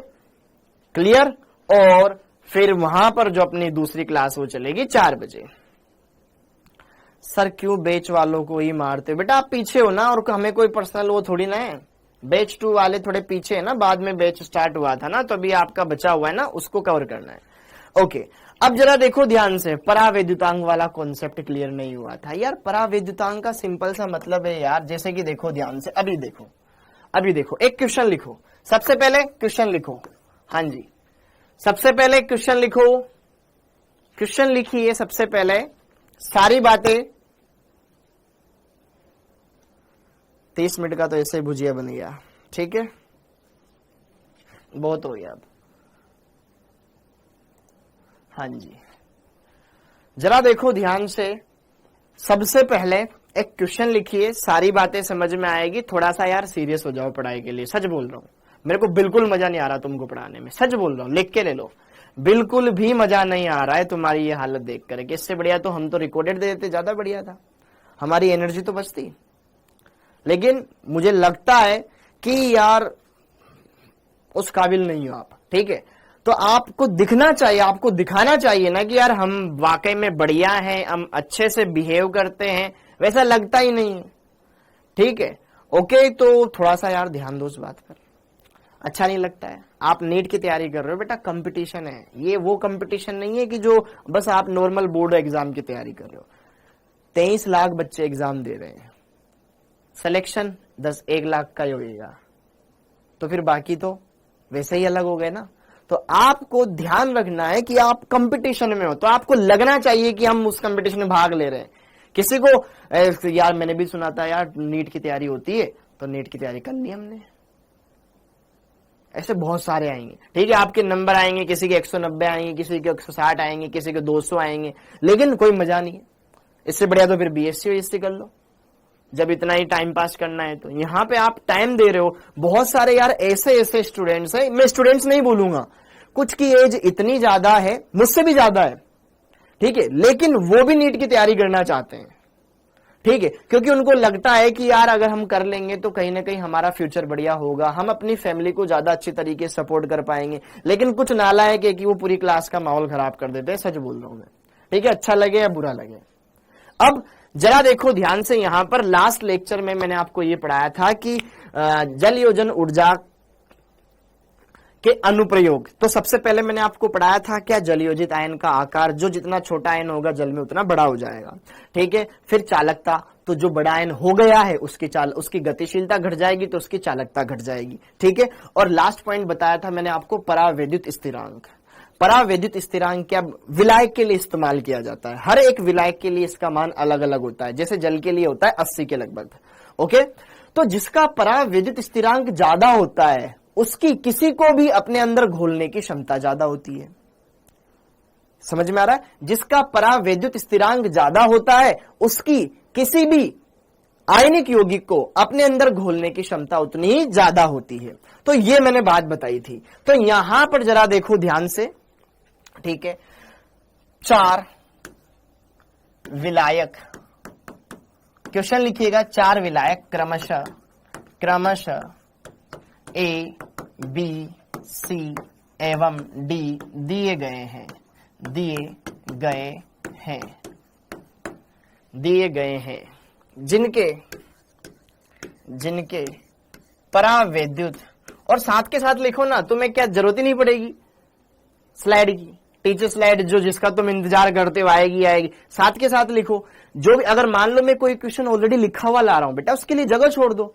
क्लियर, और फिर वहां पर जो अपनी दूसरी क्लास वो चलेगी 4 बजे। सर क्यों बैच वालों को ही मारते हो? बेटा आप पीछे हो ना, और हमें कोई पर्सनल वो थोड़ी ना है। बैच 2 वाले थोड़े पीछे है ना, बाद में बैच स्टार्ट हुआ था ना, तो अभी आपका बचा हुआ है ना, उसको कवर करना है। ओके, अब जरा देखो ध्यान से, परावैद्युतांक वाला कॉन्सेप्ट क्लियर नहीं हुआ था यार। परावैद्युतांक का सिंपल सा मतलब है यार, जैसे कि देखो ध्यान से, अभी देखो एक क्वेश्चन लिखो, सबसे पहले क्वेश्चन लिखो। हाँ जी, सबसे पहले क्वेश्चन लिखो, क्वेश्चन लिखिए सबसे पहले, सारी बातें। 30 मिनट का तो ऐसे ही भुजिया बन गया, ठीक है, बहुत हो गया अब। हाँ जी, जरा देखो ध्यान से, सबसे पहले एक क्वेश्चन लिखिए, सारी बातें समझ में आएगी। थोड़ा सा यार सीरियस हो जाओ पढ़ाई के लिए, सच बोल रहा हूं, मेरे को बिल्कुल मजा नहीं आ रहा तुमको पढ़ाने में, सच बोल रहा हूं, लिख के ले लो। बिल्कुल भी मजा नहीं आ रहा है तुम्हारी ये हालत देख करके। इससे बढ़िया तो हम तो रिकॉर्डेड दे देते, ज्यादा बढ़िया था, हमारी एनर्जी तो बचती। लेकिन मुझे लगता है कि यार उस काबिल नहीं हो आप, ठीक है। तो आपको दिखना चाहिए, आपको दिखाना चाहिए ना कि यार हम वाकई में बढ़िया हैं, हम अच्छे से बिहेव करते हैं, वैसा लगता ही नहीं है, ठीक है। ओके, तो थोड़ा सा यार ध्यान दो उस बात पर, अच्छा नहीं लगता है। आप नीट की तैयारी कर रहे हो बेटा, कंपटीशन है ये, वो कंपटीशन नहीं है कि जो बस आप नॉर्मल बोर्ड एग्जाम की तैयारी कर रहे हो। 23 लाख बच्चे एग्जाम दे रहे हैं, सिलेक्शन 1 लाख का ही होगा, तो फिर बाकी तो वैसे ही अलग हो गए ना। तो आपको ध्यान रखना है कि आप कंपटीशन में हो, तो आपको लगना चाहिए कि हम उस कंपटीशन में भाग ले रहे हैं। किसी को यार मैंने भी सुना था यार नीट की तैयारी होती है, तो नीट की तैयारी कर ली हमने, ऐसे बहुत सारे आएंगे, ठीक है। आपके नंबर आएंगे, किसी के 190 आएंगे, किसी के 160 आएंगे, किसी के 200 आएंगे, लेकिन कोई मजा नहीं है। इससे बढ़िया तो फिर बीएससी कर लो, जब इतना ही टाइम पास करना है। तो यहाँ पे आप टाइम दे रहे हो। बहुत सारे यार ऐसे स्टूडेंट्स हैं, मैं स्टूडेंट्स नहीं बोलूंगा, कुछ की एज इतनी ज्यादा है, मुझसे भी ज्यादा है, ठीक है, लेकिन वो भी नीट की तैयारी करना चाहते हैं, ठीक है, क्योंकि उनको लगता है कि यार अगर हम कर लेंगे तो कहीं ना कहीं हमारा फ्यूचर बढ़िया होगा, हम अपनी फैमिली को ज्यादा अच्छी तरीके से सपोर्ट कर पाएंगे। लेकिन कुछ नालायक है कि वो पूरी क्लास का माहौल खराब कर देते हैं, सच बोल रहा हूं मैं, ठीक है, अच्छा लगे या बुरा लगे। अब जरा देखो ध्यान से, यहां पर लास्ट लेक्चर में मैंने आपको ये पढ़ाया था कि जल योजन ऊर्जा के अनुप्रयोग। तो सबसे पहले मैंने आपको पढ़ाया था क्या, जलयोजित आयन का आकार, जो जितना छोटा आयन होगा जल में उतना बड़ा हो जाएगा, ठीक है। फिर चालकता, तो जो बड़ा आयन हो गया है उसकी गतिशीलता घट जाएगी, तो उसकी चालकता घट जाएगी, ठीक है। और लास्ट पॉइंट बताया था मैंने आपको, परावैद्युत स्थिरांक। परावैद्युत स्थिरांक क्या विलायक के लिए इस्तेमाल किया जाता है, हर एक विलायक के लिए इसका मान अलग अलग होता है, जैसे जल के लिए होता है 80 के लगभग, ओके। तो जिसका परावैद्युत स्थिरांक ज्यादा होता है उसकी किसी को भी अपने अंदर घोलने की क्षमता ज्यादा होती है, समझ में आ रहा है। जिसका परावैद्युत स्थिरांक ज्यादा होता है उसकी किसी भी आयनिक यौगिक को अपने अंदर घोलने की क्षमता उतनी ही ज्यादा होती है। तो ये मैंने बात बताई थी। तो यहां पर जरा देखो ध्यान से, ठीक है, 4 विलायक, क्वेश्चन लिखिएगा, 4 विलायक क्रमशः ए, बी, सी एवं डी दिए गए हैं, जिनके परावैद्युत, और साथ के साथ लिखो ना, तुम्हें क्या जरूरत ही नहीं पड़ेगी स्लाइड की, टीचर स्लाइड जो जिसका तुम इंतजार करते हो आएगी, साथ के साथ लिखो। जो भी, अगर मान लो मैं कोई क्वेश्चन ऑलरेडी लिखा हुआ ला रहा हूं बेटा, उसके लिए जगह छोड़ दो,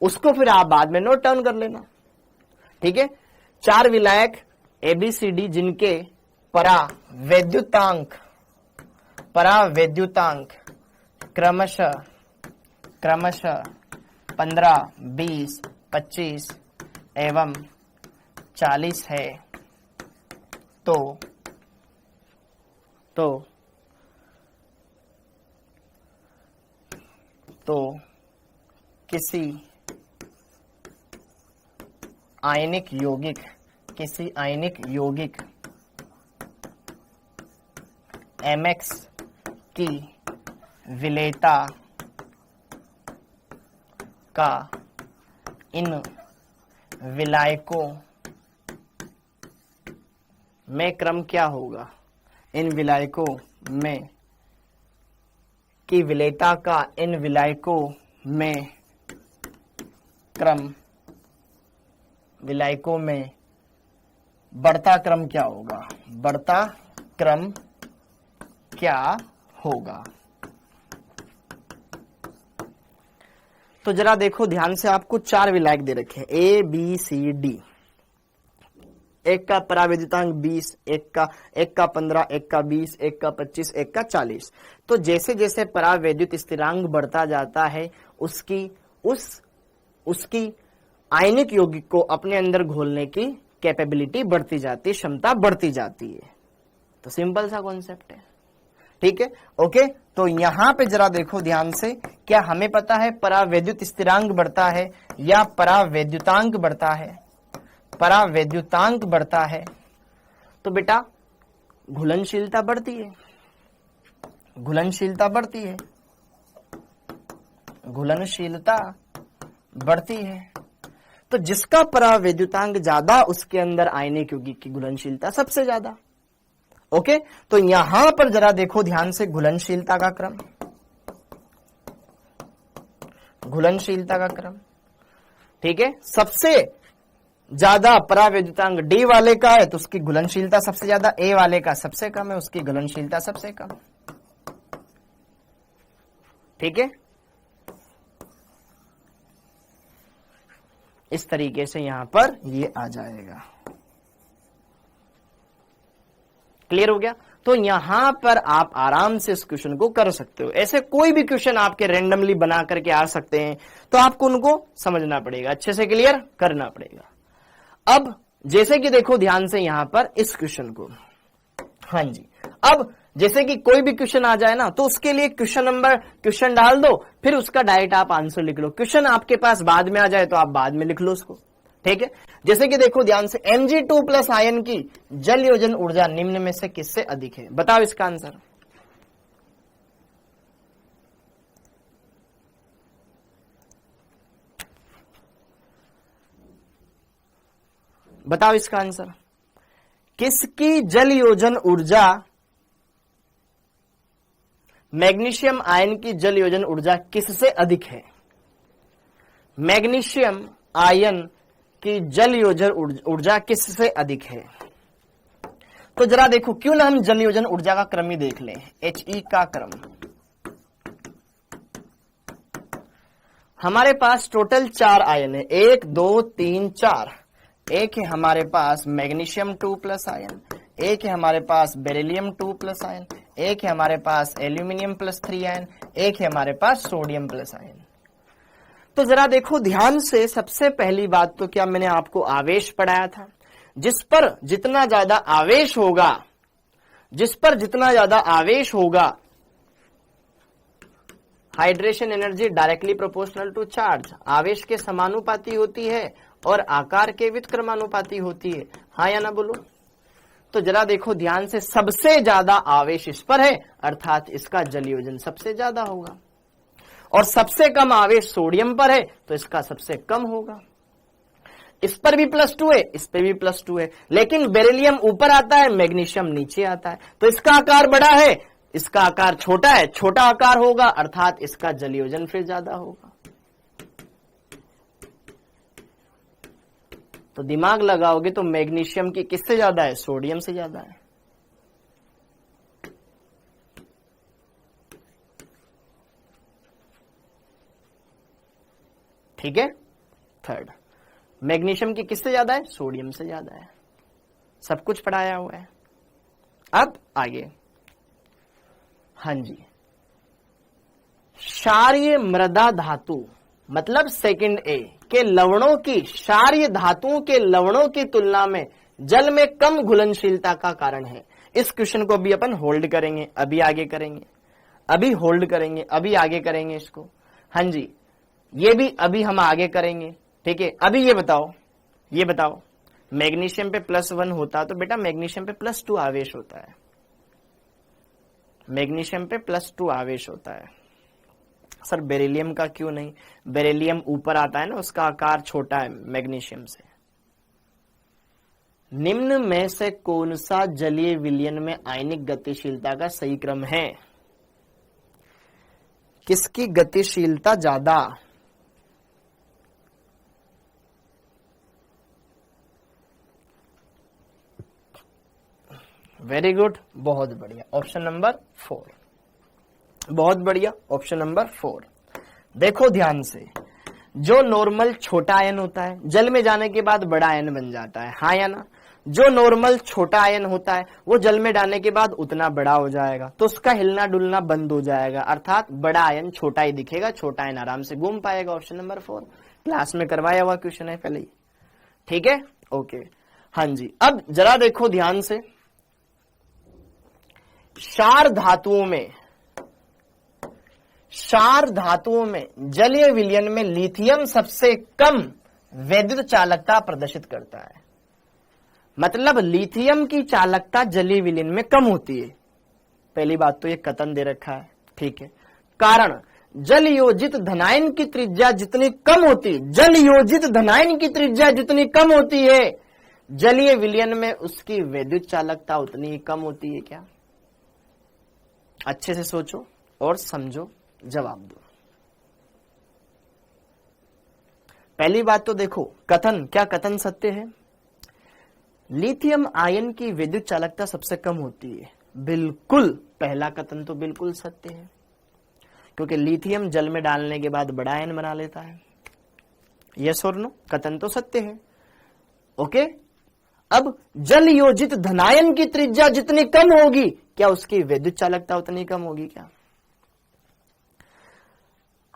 उसको फिर आप बाद में नोट डाउन कर लेना, ठीक है। 4 विलायक ABCD जिनके परावैद्युतांक क्रमशः 15, 20, 25 एवं 40 है, तो किसी आयनिक यौगिक MX की विलेयता का इन विलायकों में क्रम क्या होगा, इन विलायकों में की विलेयता का इन विलायकों में क्रम, विलायकों में बढ़ता क्रम क्या होगा, बढ़ता क्रम क्या होगा। तो जरा देखो ध्यान से, आपको 4 विलायक दे रखे हैं A B C D। एक का परावैद्युतांक 20, एक का 15, एक का 20, एक का 25, एक का 40। तो जैसे जैसे परावैद्युत स्थिरांक बढ़ता जाता है उसकी आयनिक यौगिक को अपने अंदर घोलने की कैपेबिलिटी बढ़ती जाती है, क्षमता बढ़ती जाती है। तो सिंपल सा कॉन्सेप्ट है, ठीक है, ओके। तो यहां पे जरा देखो ध्यान से, क्या हमें पता है परावैद्युत स्थिरांक बढ़ता है या परावैद्युतांक बढ़ता है? परावैद्युतांक बढ़ता है तो बेटा घुलनशीलता बढ़ती है, घुलनशीलता बढ़ती है, घुलनशीलता बढ़ती है। तो जिसका परावैद्युतांक ज्यादा उसके अंदर आयनिक यौगिक की घुलनशीलता सबसे ज्यादा। ओके, तो यहां पर जरा देखो ध्यान से घुलनशीलता का क्रम, घुलनशीलता का क्रम, ठीक है। सबसे ज्यादा परावैद्युतांक D वाले का है तो उसकी घुलनशीलता सबसे ज्यादा, A वाले का सबसे कम है, उसकी घुलनशीलता सबसे कम, ठीक है। इस तरीके से यहां पर ये आ जाएगा। क्लियर हो गया? तो यहां पर आप आराम से इस क्वेश्चन को कर सकते हो। ऐसे कोई भी क्वेश्चन आपके रैंडमली बना करके आ सकते हैं, तो आपको उनको समझना पड़ेगा, अच्छे से क्लियर करना पड़ेगा। अब जैसे कि देखो ध्यान से यहां पर इस क्वेश्चन को, हाँ जी, अब जैसे कि कोई भी क्वेश्चन आ जाए ना तो उसके लिए क्वेश्चन डाल दो, फिर उसका डायरेक्ट आप आंसर लिख लो। क्वेश्चन आपके पास बाद में आ जाए तो आप बाद में लिख लो उसको, ठीक है। जैसे कि देखो ध्यान से, Mg2+ आयन की जल योजन ऊर्जा निम्न में से किससे अधिक है? बताओ इसका आंसर। बताओ इसका आंसर। किसकी जल योजन ऊर्जा, मैग्नीशियम आयन की जल योजन ऊर्जा किससे अधिक है? मैग्नीशियम आयन की जल योजन ऊर्जा किससे अधिक है? तो जरा देखो, क्यों ना हम जल योजन ऊर्जा का क्रम ही देख लें, He का क्रम। हमारे पास टोटल 4 आयन है, 1 2 3 4। एक है हमारे पास मैग्नीशियम 2+ आयन, एक है हमारे पास बेरिलियम 2+ आयन, एक है हमारे पास एल्यूमिनियम +3 आयन, एक है हमारे पास सोडियम + आयन। तो जरा देखो ध्यान से, सबसे पहली बात तो क्या मैंने आपको आवेश पढ़ाया था? जिस पर जितना ज्यादा आवेश होगा, जिस पर जितना ज्यादा आवेश होगा, hydration energy directly proportional to charge, आवेश के समानुपाती होती है और आकार के व्युत्क्रमानुपाती होती है, हाँ या ना बोलो? तो जरा देखो ध्यान से, सबसे ज्यादा आवेश इस पर है, अर्थात इसका जल योजन सबसे ज्यादा होगा, और सबसे कम आवेश सोडियम पर है तो इसका सबसे कम होगा। इस पर भी +2 है, इस पे भी +2 है, लेकिन बेरिलियम ऊपर आता है, मैग्नीशियम नीचे आता है, तो इसका आकार बड़ा है, इसका आकार छोटा है, छोटा आकार होगा, अर्थात इसका जल योजन फिर ज्यादा होगा। तो दिमाग लगाओगे तो मैग्नीशियम की किससे ज्यादा है? सोडियम से ज्यादा है। ठीक है, थर्ड, मैग्नीशियम की किससे ज्यादा है? सोडियम से ज्यादा है। सब कुछ पढ़ाया हुआ है। अब आगे, हाँ जी, क्षारीय मृदा धातु मतलब सेकंड ए के लवणों की, क्षारीय धातुओं के लवणों की तुलना में जल में कम घुलनशीलता का कारण है। इस क्वेश्चन को भी अपन होल्ड करेंगे, अभी आगे करेंगे, अभी होल्ड करेंगे, अभी आगे करेंगे इसको। हाँ जी, ये भी अभी हम आगे करेंगे, ठीक है। अभी ये बताओ मैग्नीशियम पे +1 होता तो बेटा मैग्नीशियम पे +2 आवेश होता है, मैग्नीशियम पे +2 आवेश होता है। सर बेरिलियम का क्यों नहीं? बेरिलियम ऊपर आता है ना, उसका आकार छोटा है मैग्नीशियम से। निम्न में से कौन सा जलीय विलयन में आयनिक गतिशीलता का सही क्रम है? किसकी गतिशीलता ज्यादा? वेरी गुड, बहुत बढ़िया, ऑप्शन नंबर 4, बहुत बढ़िया, ऑप्शन नंबर 4। देखो ध्यान से, जो नॉर्मल छोटा आयन होता है जल में जाने के बाद बड़ा आयन बन जाता है, हाँ या ना? जो नॉर्मल छोटा आयन होता है वो जल में डालने के बाद उतना बड़ा हो जाएगा, तो उसका हिलना डुलना बंद हो जाएगा, अर्थात बड़ा आयन छोटा ही दिखेगा, छोटा आयन आराम से घूम पाएगा। ऑप्शन नंबर 4 क्लास में करवाया हुआ क्वेश्चन है पहले ही, ठीक है, ओके। हाँ जी, अब जरा देखो ध्यान से, क्षार धातुओं में जलीय विलयन में लिथियम सबसे कम वैद्युत चालकता प्रदर्शित करता है। मतलब लिथियम की चालकता जलीय विलयन में कम होती है। पहली बात तो ये कथन दे रखा है, ठीक है। कारण जल योजित धनायन की त्रिज्या जितनी कम होती है, जल योजित धनायन की त्रिज्या जितनी कम होती है, जलीय विलयन में उसकी वैद्युत चालकता उतनी ही कम होती है। क्या? अच्छे से सोचो और समझो, जवाब दो। पहली बात तो देखो, कथन, क्या कथन सत्य है? लिथियम आयन की विद्युत चालकता सबसे कम होती है। बिल्कुल, पहला कथन तो बिल्कुल सत्य है, क्योंकि लिथियम जल में डालने के बाद बड़ा आयन बना लेता है। यस और नो? कथन तो सत्य है, ओके। अब जल योजित धनायन की त्रिज्या जितनी कम होगी, क्या उसकी विद्युत चालकता उतनी कम होगी? क्या?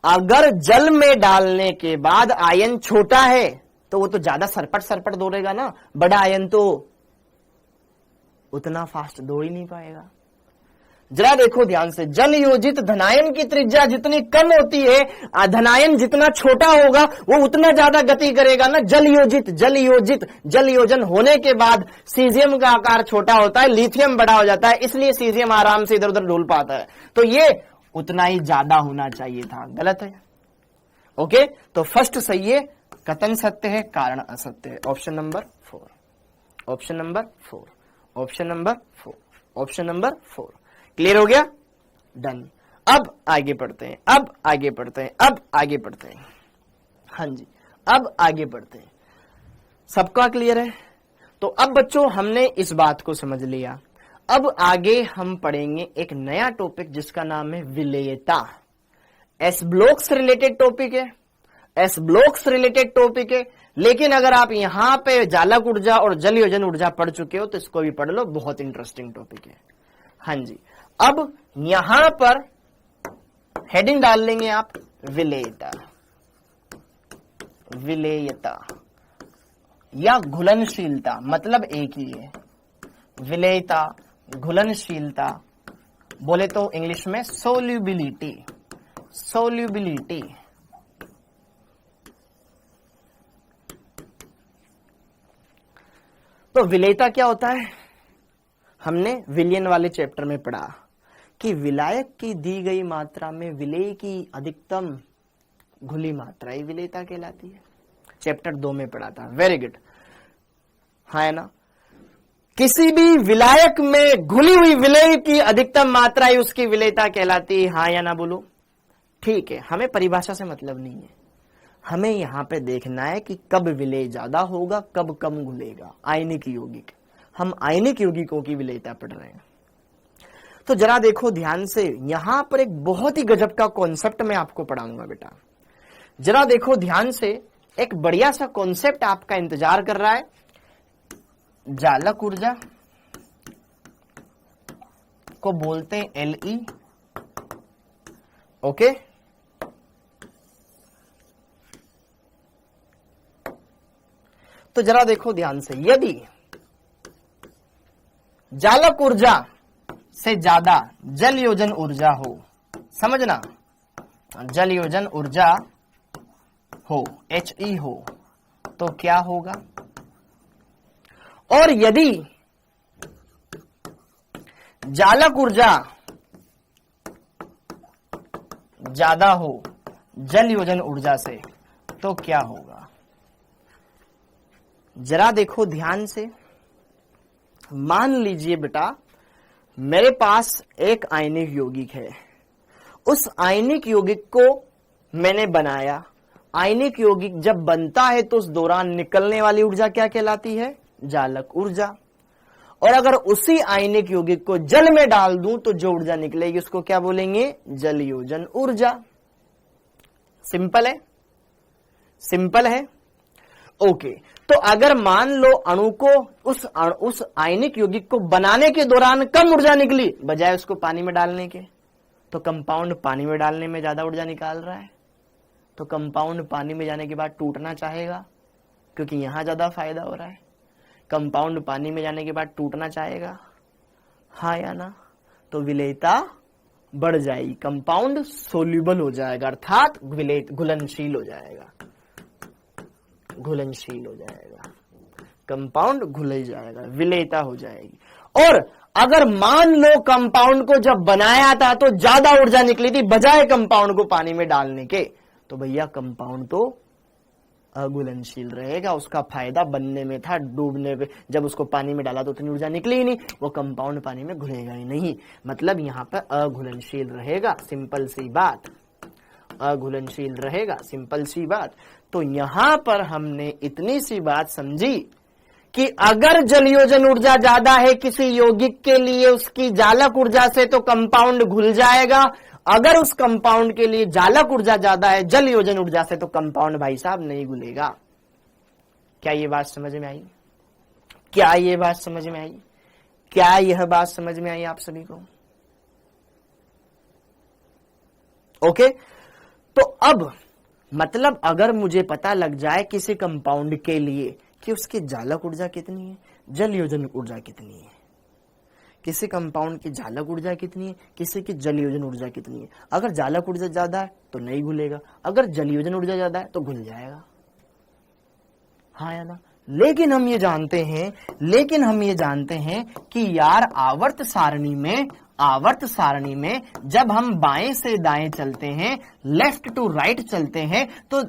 अगर जल में डालने के बाद आयन छोटा है तो वो तो ज्यादा सरपट दौड़ेगा ना, बड़ा आयन तो उतना फास्ट दौड़ ही नहीं पाएगा। जरा देखो ध्यान से, जल योजित धनायन की त्रिज्या जितनी कम होती है, धनायन जितना छोटा होगा वो उतना ज्यादा गति करेगा ना। जल योजन होने के बाद सीजियम का आकार छोटा होता है, लिथियम बड़ा हो जाता है, इसलिए सीजियम आराम से इधर उधर डोल पाता है। तो ये उतना ही ज्यादा होना चाहिए था, गलत है। ओके, तो फर्स्ट सही है, कथन सत्य है, कारण असत्य है। Option number 4, option number 4, option number 4, option number 4। Clear हो गया? डन। अब आगे बढ़ते हैं, अब आगे बढ़ते हैं, अब आगे बढ़ते हैं। हाँ जी, अब आगे बढ़ते हैं। सबका क्लियर है? तो अब बच्चों हमने इस बात को समझ लिया। अब आगे हम पढ़ेंगे एक नया टॉपिक जिसका नाम है विलेयता। एस ब्लॉक से रिलेटेड टॉपिक है, एस ब्लॉक से रिलेटेड टॉपिक है, लेकिन अगर आप यहां पे जालक ऊर्जा और जल योजन ऊर्जा पढ़ चुके हो तो इसको भी पढ़ लो, बहुत इंटरेस्टिंग टॉपिक है। हाँ जी, अब यहां पर हेडिंग डाल लेंगे आप विलेयता, विलेयता या घुलनशीलता, मतलब एक ही है। विलेयता, घुलनशीलता, बोले तो इंग्लिश में सोल्यूबिलिटी, सोल्यूबिलिटी। तो विलेयता क्या होता है? हमने विलयन वाले चैप्टर में पढ़ा कि विलायक की दी गई मात्रा में विलेय की अधिकतम घुली मात्रा ही विलेयता कहलाती है। चैप्टर 2 में पढ़ा था, वेरी गुड, हाँ है ना। किसी भी विलायक में घुली हुई विलेय की अधिकतम मात्रा ही उसकी विलेयता कहलाती है, हाँ या ना बोलो। ठीक है, हमें परिभाषा से मतलब नहीं है, हमें यहां पे देखना है कि कब विलेय ज्यादा होगा, कब कम घुलेगा। आयनिक यौगिक, हम आयनिक यौगिकों की विलेयता पढ़ रहे हैं। तो जरा देखो ध्यान से, यहां पर एक बहुत ही गजब का कॉन्सेप्ट मैं आपको पढ़ाऊंगा बेटा। जरा देखो ध्यान से, एक बढ़िया सा कॉन्सेप्ट आपका इंतजार कर रहा है। जालक ऊर्जा को बोलते हैं एलई, ओके। तो जरा देखो ध्यान से, यदि जालक ऊर्जा से ज्यादा जल योजन ऊर्जा हो, समझना, जल योजन ऊर्जा हो, He हो, तो क्या होगा? और यदि जालक ऊर्जा ज्यादा हो जल योजन ऊर्जा से, तो क्या होगा? जरा देखो ध्यान से। मान लीजिए बेटा, मेरे पास एक आयनिक यौगिक है, उस आयनिक यौगिक को मैंने बनाया। आयनिक यौगिक जब बनता है तो उस दौरान निकलने वाली ऊर्जा क्या कहलाती है? जालक ऊर्जा। और अगर उसी आयनिक यौगिक को जल में डाल दूं तो जो ऊर्जा निकलेगी उसको क्या बोलेंगे? जल योजन ऊर्जा। सिंपल है, सिंपल है। ओके, तो अगर मान लो अणु को उस आयनिक यौगिक को बनाने के दौरान कम ऊर्जा निकली बजाय उसको पानी में डालने के, तो कंपाउंड पानी में डालने में ज्यादा ऊर्जा निकाल रहा है, तो कंपाउंड पानी में जाने के बाद टूटना चाहेगा क्योंकि यहां ज्यादा फायदा हो रहा है। कंपाउंड पानी में जाने के बाद टूटना चाहेगा, हाँ या ना? तो विलेयता बढ़ जाएगी, कंपाउंड सोल्यूबल हो जाएगा, अर्थात घुलनशील हो जाएगा, घुलनशील हो जाएगा, कंपाउंड घुल जाएगा, विलेयता हो जाएगी। और अगर मान लो कंपाउंड को जब बनाया था तो ज्यादा ऊर्जा निकली थी बजाय कंपाउंड को पानी में डालने के, तो भैया कंपाउंड तो अघुलनशील रहेगा। उसका फायदा बनने में था, डूबने पे जब उसको पानी में डाला तो उतनी ऊर्जा निकली ही नहीं, वो कंपाउंड पानी में घुलेगा ही नहीं, मतलब यहां पर अघुलनशील रहेगा। सिंपल सी बात, अघुलनशील रहेगा, सिंपल सी बात। तो यहां पर हमने इतनी सी बात समझी कि अगर जलयोजन ऊर्जा ज्यादा है किसी यौगिक के लिए उसकी जालक ऊर्जा से तो कंपाउंड घुल जाएगा, अगर उस कंपाउंड के लिए जालक ऊर्जा ज्यादा है जल योजन ऊर्जा से तो कंपाउंड भाई साहब नहीं घुलेगा। क्या ये बात समझ में आई? क्या ये बात समझ में आई? क्या यह बात समझ में आई आप सभी को? ओके, तो अब मतलब अगर मुझे पता लग जाए किसी कंपाउंड के लिए कि उसकी जालक ऊर्जा कितनी है, जल योजन ऊर्जा कितनी है, किसी कंपाउंड की जालक ऊर्जा कितनी है, किसी की जल योजन ऊर्जा कितनी है, अगर जालक ऊर्जा ज्यादा है तो नहीं घुलेगा, अगर जल योजन ऊर्जा ज्यादा है तो घुल जाएगा, हाँ या ना? लेकिन हम ये जानते हैं कि यार आवर्त सारणी में जब हम बाएं से दाएं चलते हैं, लेफ्ट टू राइट चलते हैं, तो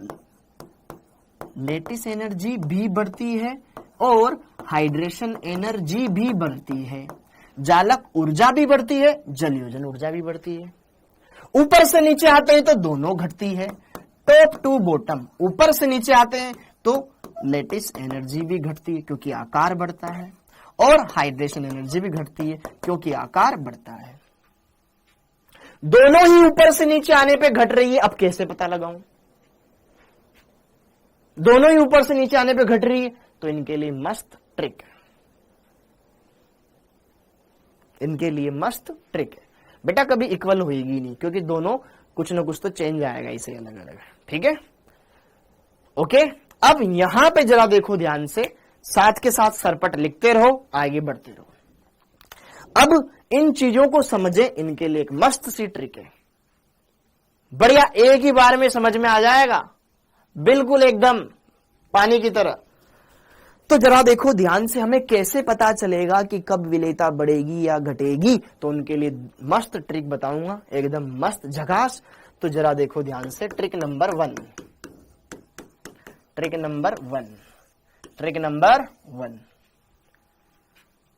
लेटिस एनर्जी भी बढ़ती है और हाइड्रेशन एनर्जी भी बढ़ती है, जालक ऊर्जा भी बढ़ती है, जल योजन ऊर्जा भी बढ़ती है। ऊपर से नीचे आते हैं तो दोनों घटती है, टॉप टू बॉटम। ऊपर से नीचे आते हैं तो लेटिस एनर्जी भी घटती है क्योंकि आकार बढ़ता है, और हाइड्रेशन एनर्जी भी घटती है क्योंकि आकार बढ़ता है। दोनों ही ऊपर से नीचे आने पे घट रही है। अब कैसे पता लगाऊं? दोनों ही ऊपर से नीचे आने पे घट रही है, तो इनके लिए मस्त ट्रिक है, इनके लिए मस्त ट्रिक है। बेटा कभी इक्वल होएगी नहीं क्योंकि दोनों कुछ ना कुछ तो चेंज आएगा इसे अलग अलग, ठीक है? ओके, अब यहां पे जरा देखो ध्यान से, साथ के साथ सरपट लिखते रहो, आगे बढ़ते रहो। अब इन चीजों को समझे, इनके लिए एक मस्त सी ट्रिक है, बढ़िया, एक ही बार में समझ में आ जाएगा, बिल्कुल एकदम पानी की तरह। तो जरा देखो ध्यान से, हमें कैसे पता चलेगा कि कब विलेयता बढ़ेगी या घटेगी, तो उनके लिए मस्त ट्रिक बताऊंगा, एकदम मस्त झकास। तो जरा देखो ध्यान से, trick number 1, trick number 1, trick number 1,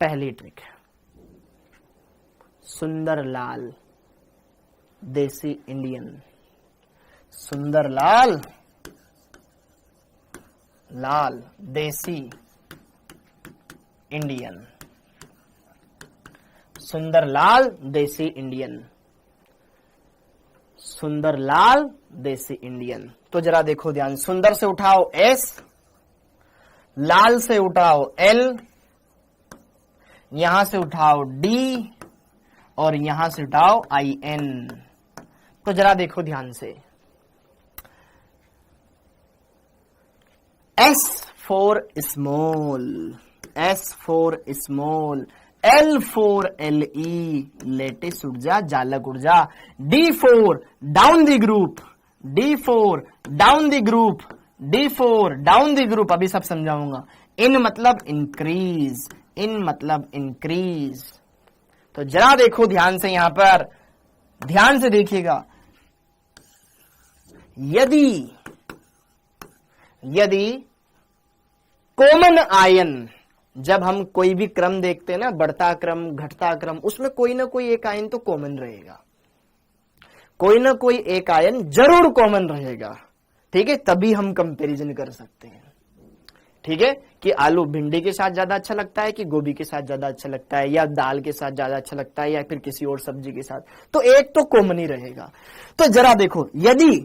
पहली ट्रिक, सुंदर लाल देसी इंडियन, सुंदर लाल देसी इंडियन, सुंदर लाल देसी इंडियन, सुंदर लाल देसी इंडियन। तो जरा देखो ध्यान, सुंदर से उठाओ S, लाल से उठाओ L, यहां से उठाओ D और यहां से उठाओ IN। तो जरा देखो ध्यान से, S for small, S for small, L for Le lattice ऊर्जा, जालक ऊर्जा, D for down the group, D for down the group, D for down the group, अभी सब समझाऊंगा। इन मतलब इंक्रीज, इन मतलब इंक्रीज। तो जरा देखो ध्यान से, यहां पर ध्यान से देखिएगा, यदि कॉमन आयन, जब हम कोई भी क्रम देखते हैं ना, बढ़ता क्रम घटता क्रम, उसमें कोई ना कोई एक आयन तो कॉमन रहेगा, कोई ना कोई एक आयन जरूर कॉमन रहेगा, ठीक है? तभी हम कंपैरिजन कर सकते हैं। ठीक है, कि आलू भिंडी के साथ ज्यादा अच्छा लगता है कि गोभी के साथ ज्यादा अच्छा लगता है, या दाल के साथ ज्यादा अच्छा लगता है, या फिर किसी और सब्जी के साथ। तो एक तो कॉमन ही रहेगा। तो जरा देखो, यदि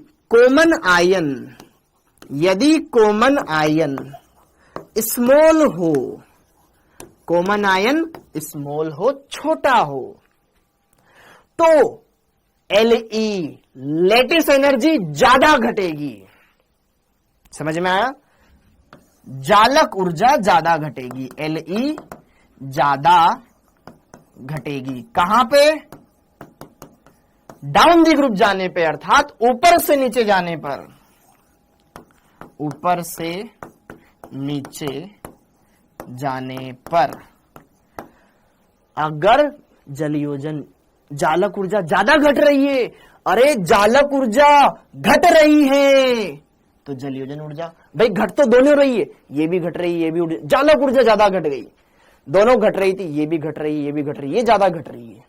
कॉमन आयन स्मॉल हो, कॉमन आयन स्मॉल हो, छोटा हो, तो एलई लेटिस एनर्जी ज्यादा घटेगी। समझ में आया? जालक ऊर्जा ज्यादा घटेगी, एलई ज्यादा घटेगी। कहां पे? डाउन दी ग्रुप जाने पे, अर्थात ऊपर से नीचे जाने पर, ऊपर से नीचे जाने पर अगर जलयोजन जालक ऊर्जा ज्यादा घट रही है, अरे जालक ऊर्जा घट रही है, तो जलयोजन ऊर्जा, भाई घट तो दोनों रही है, ये भी घट रही, ये भी, जालक ऊर्जा ज्यादा घट गई, दोनों घट रही थी, ये भी घट रही, ये भी घट रही, ये ज्यादा घट रही है।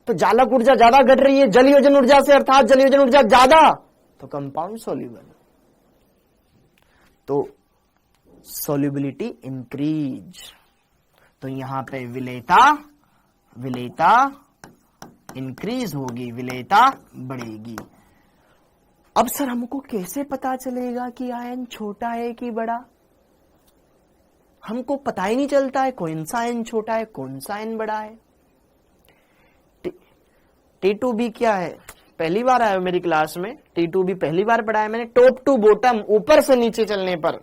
तो जालक ऊर्जा ज्यादा घट रही है जलयोजन ऊर्जा से, अर्थात जलयोजन ऊर्जा ज्यादा, तो कंपाउंड सोल्यूबल, तो सोल्यूबिलिटी इंक्रीज। तो यहां पे विलेयता इंक्रीज होगी, विलेयता बढ़ेगी। अब सर हमको कैसे पता चलेगा कि आयन छोटा है कि बड़ा? हमको पता ही नहीं चलता है कौन सा आयन छोटा है, कौन सा आयन बड़ा है। T2B क्या है? पहली बार आया मेरी क्लास में, T2B पहली बार पढ़ाया मैंने। टॉप टू बॉटम, ऊपर से नीचे चलने पर,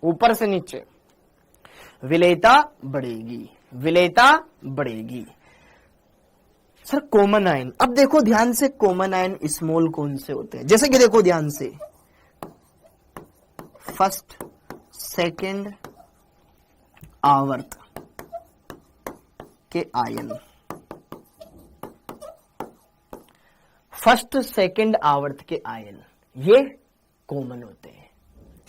ऊपर से नीचे विलेयता बढ़ेगी, विलेयता बढ़ेगी। सर कॉमन आयन, अब देखो ध्यान से, कॉमन आयन स्मॉल कौन से होते हैं? जैसे कि देखो ध्यान से, फर्स्ट सेकंड आवर्त के आयन, फर्स्ट सेकंड आवर्त के आयन, ये कॉमन होते हैं,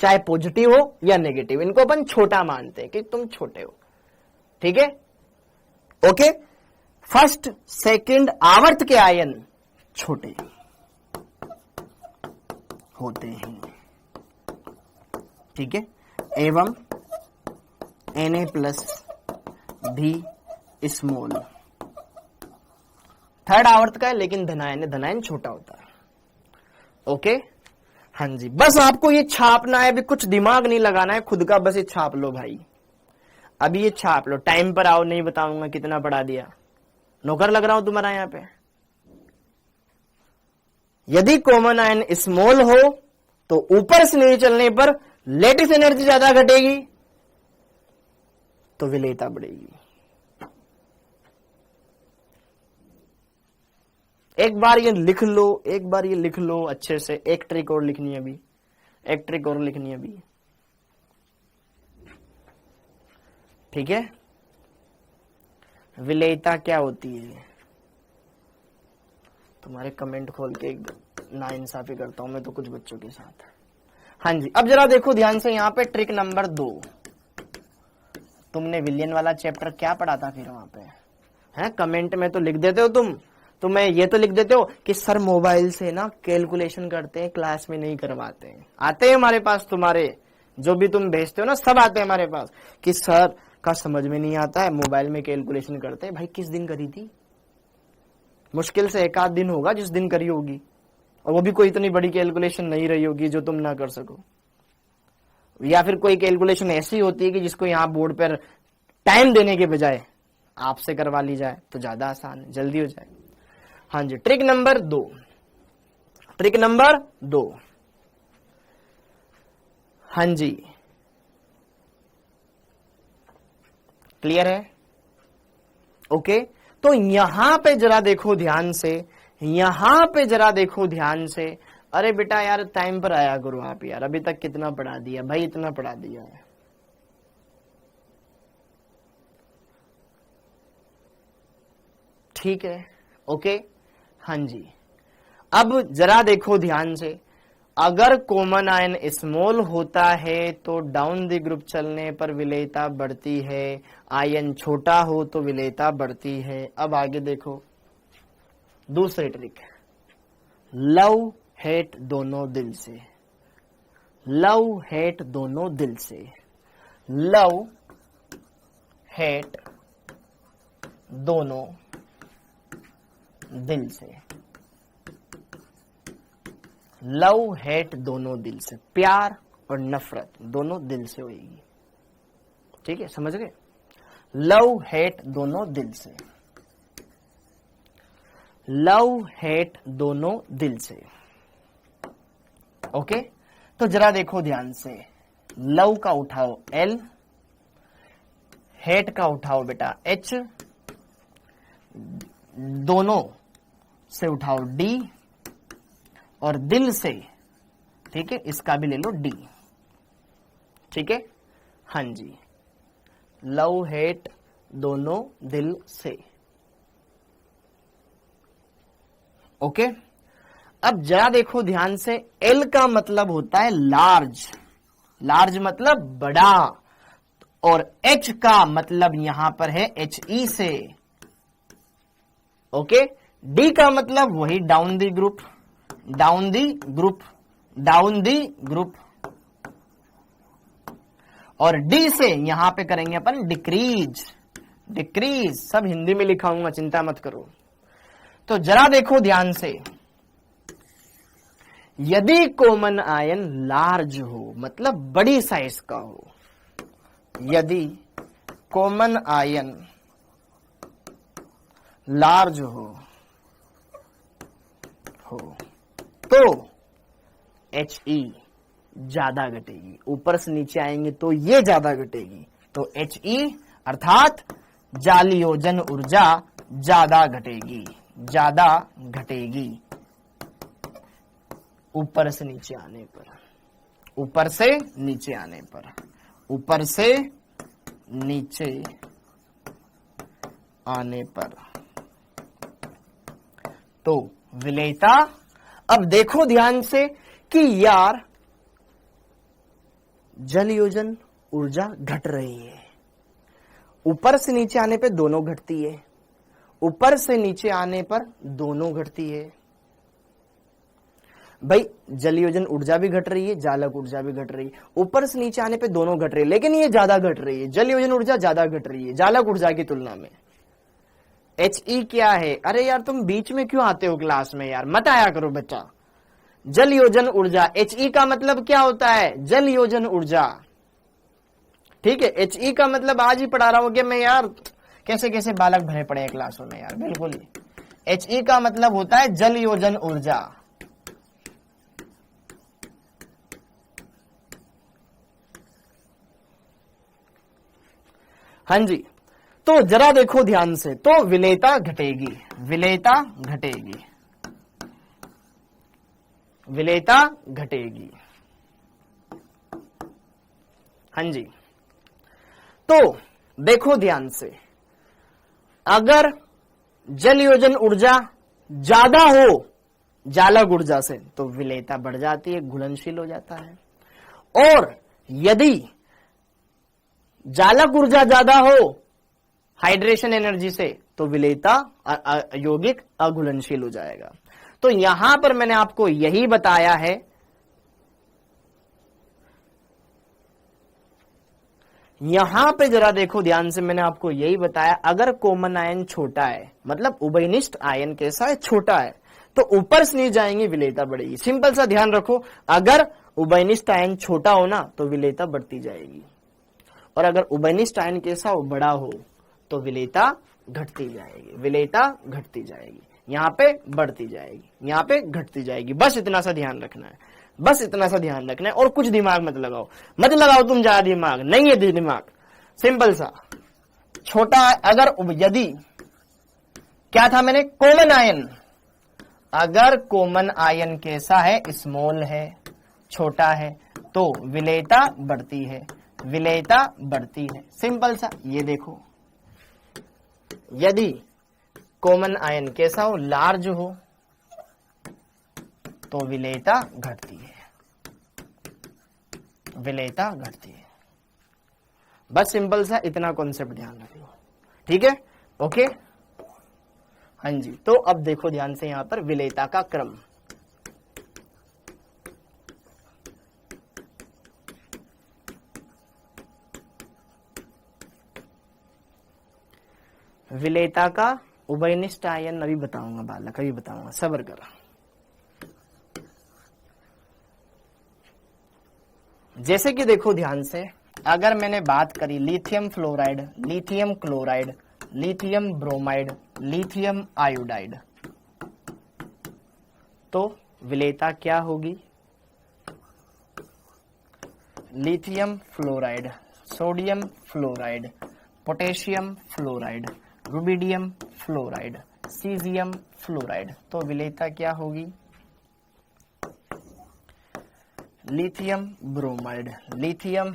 चाहे पॉजिटिव हो या नेगेटिव। इनको अपन छोटा मानते हैं कि तुम छोटे हो, ठीक है, ओके। फर्स्ट सेकंड आवर्त के आयन छोटे होते हैं, ठीक है, एवं Na+ भी स्मॉल। थर्ड आवर्त का है लेकिन धनायन छोटा होता है, ओके। हाँ जी, बस आपको ये छापना है, अभी कुछ दिमाग नहीं लगाना है खुद का, बस ये छाप लो भाई, अभी ये छाप लो। टाइम पर आओ, नहीं बताऊंगा कितना पढ़ा दिया, नौकर लग रहा हूं तुम्हारा यहां पे। यदि कॉमन आयन स्मॉल हो तो ऊपर से नीचे चलने पर लेटिस एनर्जी ज्यादा घटेगी, तो विलेयता बढ़ेगी। एक बार ये लिख लो, एक बार ये लिख लो अच्छे से। एक ट्रिक और लिखनी है अभी, एक ट्रिक और लिखनी है अभी, ठीक है। विलेयता क्या होती है? तुम्हारे कमेंट खोल के एक नाइंसाफी करता हूं मैं तो कुछ बच्चों के साथ। हाँ जी, अब जरा देखो ध्यान से, यहां पे ट्रिक नंबर 2। तुमने विलियन वाला चैप्टर क्या पढ़ा था फिर वहां पे? है कमेंट में तो लिख देते हो तुम मैं ये तो लिख देते हो कि सर मोबाइल से ना कैलकुलेशन करते हैं, क्लास में नहीं करवाते हैं। आते हैं हमारे पास, तुम्हारे जो भी तुम भेजते हो ना, सब आते हैं हमारे पास कि सर का समझ में नहीं आता है, मोबाइल में कैलकुलेशन करते हैं। भाई किस दिन करी थी? मुश्किल से एक आध दिन होगा जिस दिन करी होगी, और वो भी कोई इतनी बड़ी कैलकुलेशन नहीं रही होगी जो तुम ना कर सको, या फिर कोई कैलकुलेशन ऐसी होती है कि जिसको यहाँ बोर्ड पर टाइम देने के बजाय आपसे करवा ली जाए तो ज्यादा आसान है, जल्दी हो जाए। हाँ जी, ट्रिक नंबर 2, ट्रिक नंबर 2। हाँ जी, क्लियर है? ओके, तो यहां पे जरा देखो ध्यान से, यहां पे जरा देखो ध्यान से। अरे बेटा यार टाइम पर आया करो आप यार, अभी तक कितना पढ़ा दिया भाई? इतना पढ़ा दिया है। ठीक है, ओके। हाँ जी, अब जरा देखो ध्यान से, अगर कॉमन आयन स्मॉल होता है तो डाउन द ग्रुप चलने पर विलेयता बढ़ती है, आयन छोटा हो तो विलेयता बढ़ती है। अब आगे देखो दूसरी ट्रिक, लव हेट दोनों दिल से। लव हेट दोनों दिल से, लव हेट दोनों दिल से, लव हेट दोनों दिल से, प्यार और नफरत दोनों दिल से होगी। ठीक है, समझ गए? लव हेट दोनों दिल से, लव हेट दोनों दिल से। ओके, तो जरा देखो ध्यान से, लव का उठाओ एल, हेट का उठाओ बेटा एच, दोनों से उठाओ डी, और दिल से, ठीक है, इसका भी ले लो डी। ठीक है, हाँ जी, लव हेट दोनों दिल से। ओके, अब जरा देखो ध्यान से, एल का मतलब होता है लार्ज, लार्ज मतलब बड़ा, और एच का मतलब यहां पर है एच ई से। ओके, डी का मतलब वही down the group, down the group, down the group, और डी से यहां पे करेंगे अपन डिक्रीज, डिक्रीज, सब हिंदी में लिखाऊंगा, चिंता मत करो। तो जरा देखो ध्यान से, यदि कॉमन आयन लार्ज हो, मतलब बड़ी साइज का हो, यदि कॉमन आयन लार्ज हो तो एच ई ज्यादा घटेगी, ऊपर से नीचे आएंगे तो ये ज्यादा घटेगी, तो एच ई अर्थात जालियोजन ऊर्जा ज्यादा घटेगी, ज्यादा घटेगी ऊपर से नीचे आने पर, ऊपर से नीचे आने पर, ऊपर से नीचे आने पर। तो विलेयता, अब देखो ध्यान से कि यार जल योजन ऊर्जा घट रही है, ऊपर से नीचे आने पे दोनों घटती है, ऊपर से नीचे आने पर दोनों घटती है। भाई जल योजन ऊर्जा भी घट रही है, जालक ऊर्जा भी घट रही है, ऊपर से नीचे आने पे दोनों घट रही है, लेकिन ये ज्यादा घट रही है, जल योजन ऊर्जा ज्यादा घट रही है जालक ऊर्जा की तुलना में। एच ई क्या है? अरे यार तुम बीच में क्यों आते हो क्लास में यार, मत आया करो बच्चा। जल योजन ऊर्जा, एच ई का मतलब क्या होता है? जल योजन ऊर्जा। ठीक है, एच ई का मतलब आज ही पढ़ा रहा हूं कि मैं यार, कैसे कैसे बालक भरे पड़े हैं क्लासों में यार, बिल्कुल ही। एच ई का मतलब होता है जल योजन ऊर्जा। हाँ जी, तो जरा देखो ध्यान से, तो विलेयता घटेगी, विलेयता घटेगी, विलेयता घटेगी। हाँ जी, तो देखो ध्यान से, अगर जल योजन ऊर्जा ज्यादा हो जालक ऊर्जा से तो विलेयता बढ़ जाती है, घुलनशील हो जाता है। और यदि जालक ऊर्जा ज्यादा हो हाइड्रेशन एनर्जी से तो विलेयता यौगिक अघुलनशील हो जाएगा। तो यहां पर मैंने आपको यही बताया है, यहां पे जरा देखो ध्यान से, मैंने आपको यही बताया, अगर कॉमन आयन छोटा है, मतलब उभयनिष्ठ आयन कैसा है? छोटा है, तो ऊपर से नीचे जाएंगे विलेयता बढ़ेगी। सिंपल सा ध्यान रखो, अगर उभयनिष्ठ आयन छोटा हो ना तो विलेयता बढ़ती जाएगी, और अगर उभयनिष्ठ आयन कैसा हो? बड़ा हो, तो विलेयता घटती जाएगी, विलेयता घटती जाएगी, यहां पे बढ़ती जाएगी, यहां पे घटती जाएगी। बस इतना सा ध्यान रखना है, बस इतना सा ध्यान रखना है, और कुछ दिमाग मत लगाओ, मत लगाओ तुम ज्यादा दिमाग, नहीं है दिमाग, सिंपल सा छोटा। अगर यदि क्या था मैंने? कॉमन आयन, अगर कॉमन आयन कैसा है? स्मॉल है, छोटा है, तो विलेयता बढ़ती है, विलेयता बढ़ती है। सिंपल सा, ये देखो, यदि कॉमन आयन कैसा हो? लार्ज हो, तो विलेयता घटती है, विलेयता घटती है। बस सिंपल सा इतना कॉन्सेप्ट ध्यान रख लो, ठीक है? ओके, हाँ जी, तो अब देखो ध्यान से यहां पर विलेयता का क्रम। विलेयता का उभयनिष्ठ आयन अभी बताऊंगा बालक, अभी बताऊंगा, सब्र करो। जैसे कि देखो ध्यान से, अगर मैंने बात करी lithium fluoride, lithium chloride, lithium bromide, lithium iodide, तो विलेयता क्या होगी? Lithium fluoride, sodium fluoride, potassium fluoride, rubidium fluoride, caesium fluoride, तो विलेयता क्या होगी? Lithium bromide, lithium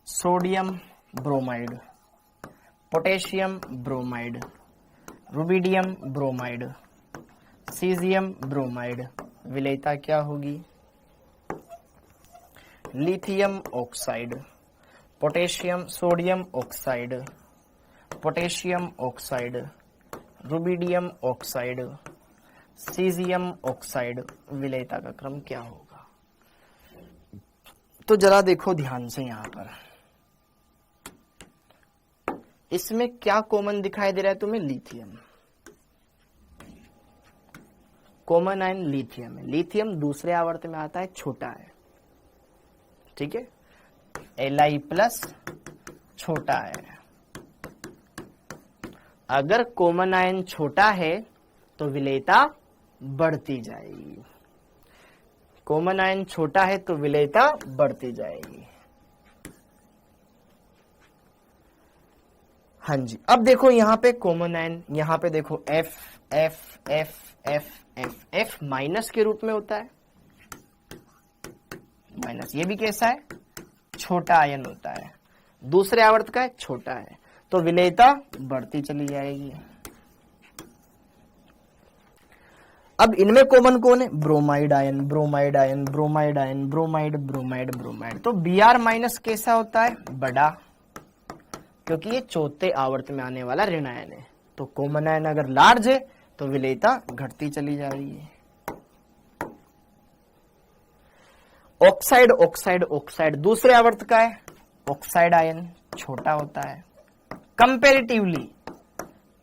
sodium bromide, potassium bromide, rubidium bromide, caesium bromide, विलेयता क्या होगी? Lithium oxide, potassium, sodium oxide, potassium oxide, rubidium oxide, caesium oxide, विलेयता का क्रम क्या होगा? तो जरा देखो ध्यान से यहां पर, इसमें क्या कॉमन दिखाई दे रहा है तुम्हें? लिथियम, कॉमन आयन लिथियम है। लिथियम दूसरे आवर्त में आता है, छोटा है, ठीक है, Li+ छोटा है। अगर कॉमन आयन छोटा है तो विलेयता बढ़ती जाएगी, कॉमन आयन छोटा है तो विलेयता बढ़ती जाएगी। हाँ जी, अब देखो यहां पे कॉमन आयन, यहां पे देखो F F F F F F minus के रूप में होता है, माइनस, ये भी कैसा है? छोटा आयन होता है, दूसरे आवर्त का है, छोटा है, तो विलेयता बढ़ती चली जाएगी। अब इनमें कॉमन कौन है? Bromide ion, bromide ion, bromide ion, bromide, bromide, bromide, तो Br- कैसा होता है? बड़ा, क्योंकि ये चौथे आवर्त में आने वाला ऋण आयन है। तो कॉमन आयन अगर लार्ज है तो विलेयता घटती चली जा रही है। ऑक्साइड, ऑक्साइड, ऑक्साइड दूसरे आवर्त का है, ऑक्साइड आयन छोटा होता है,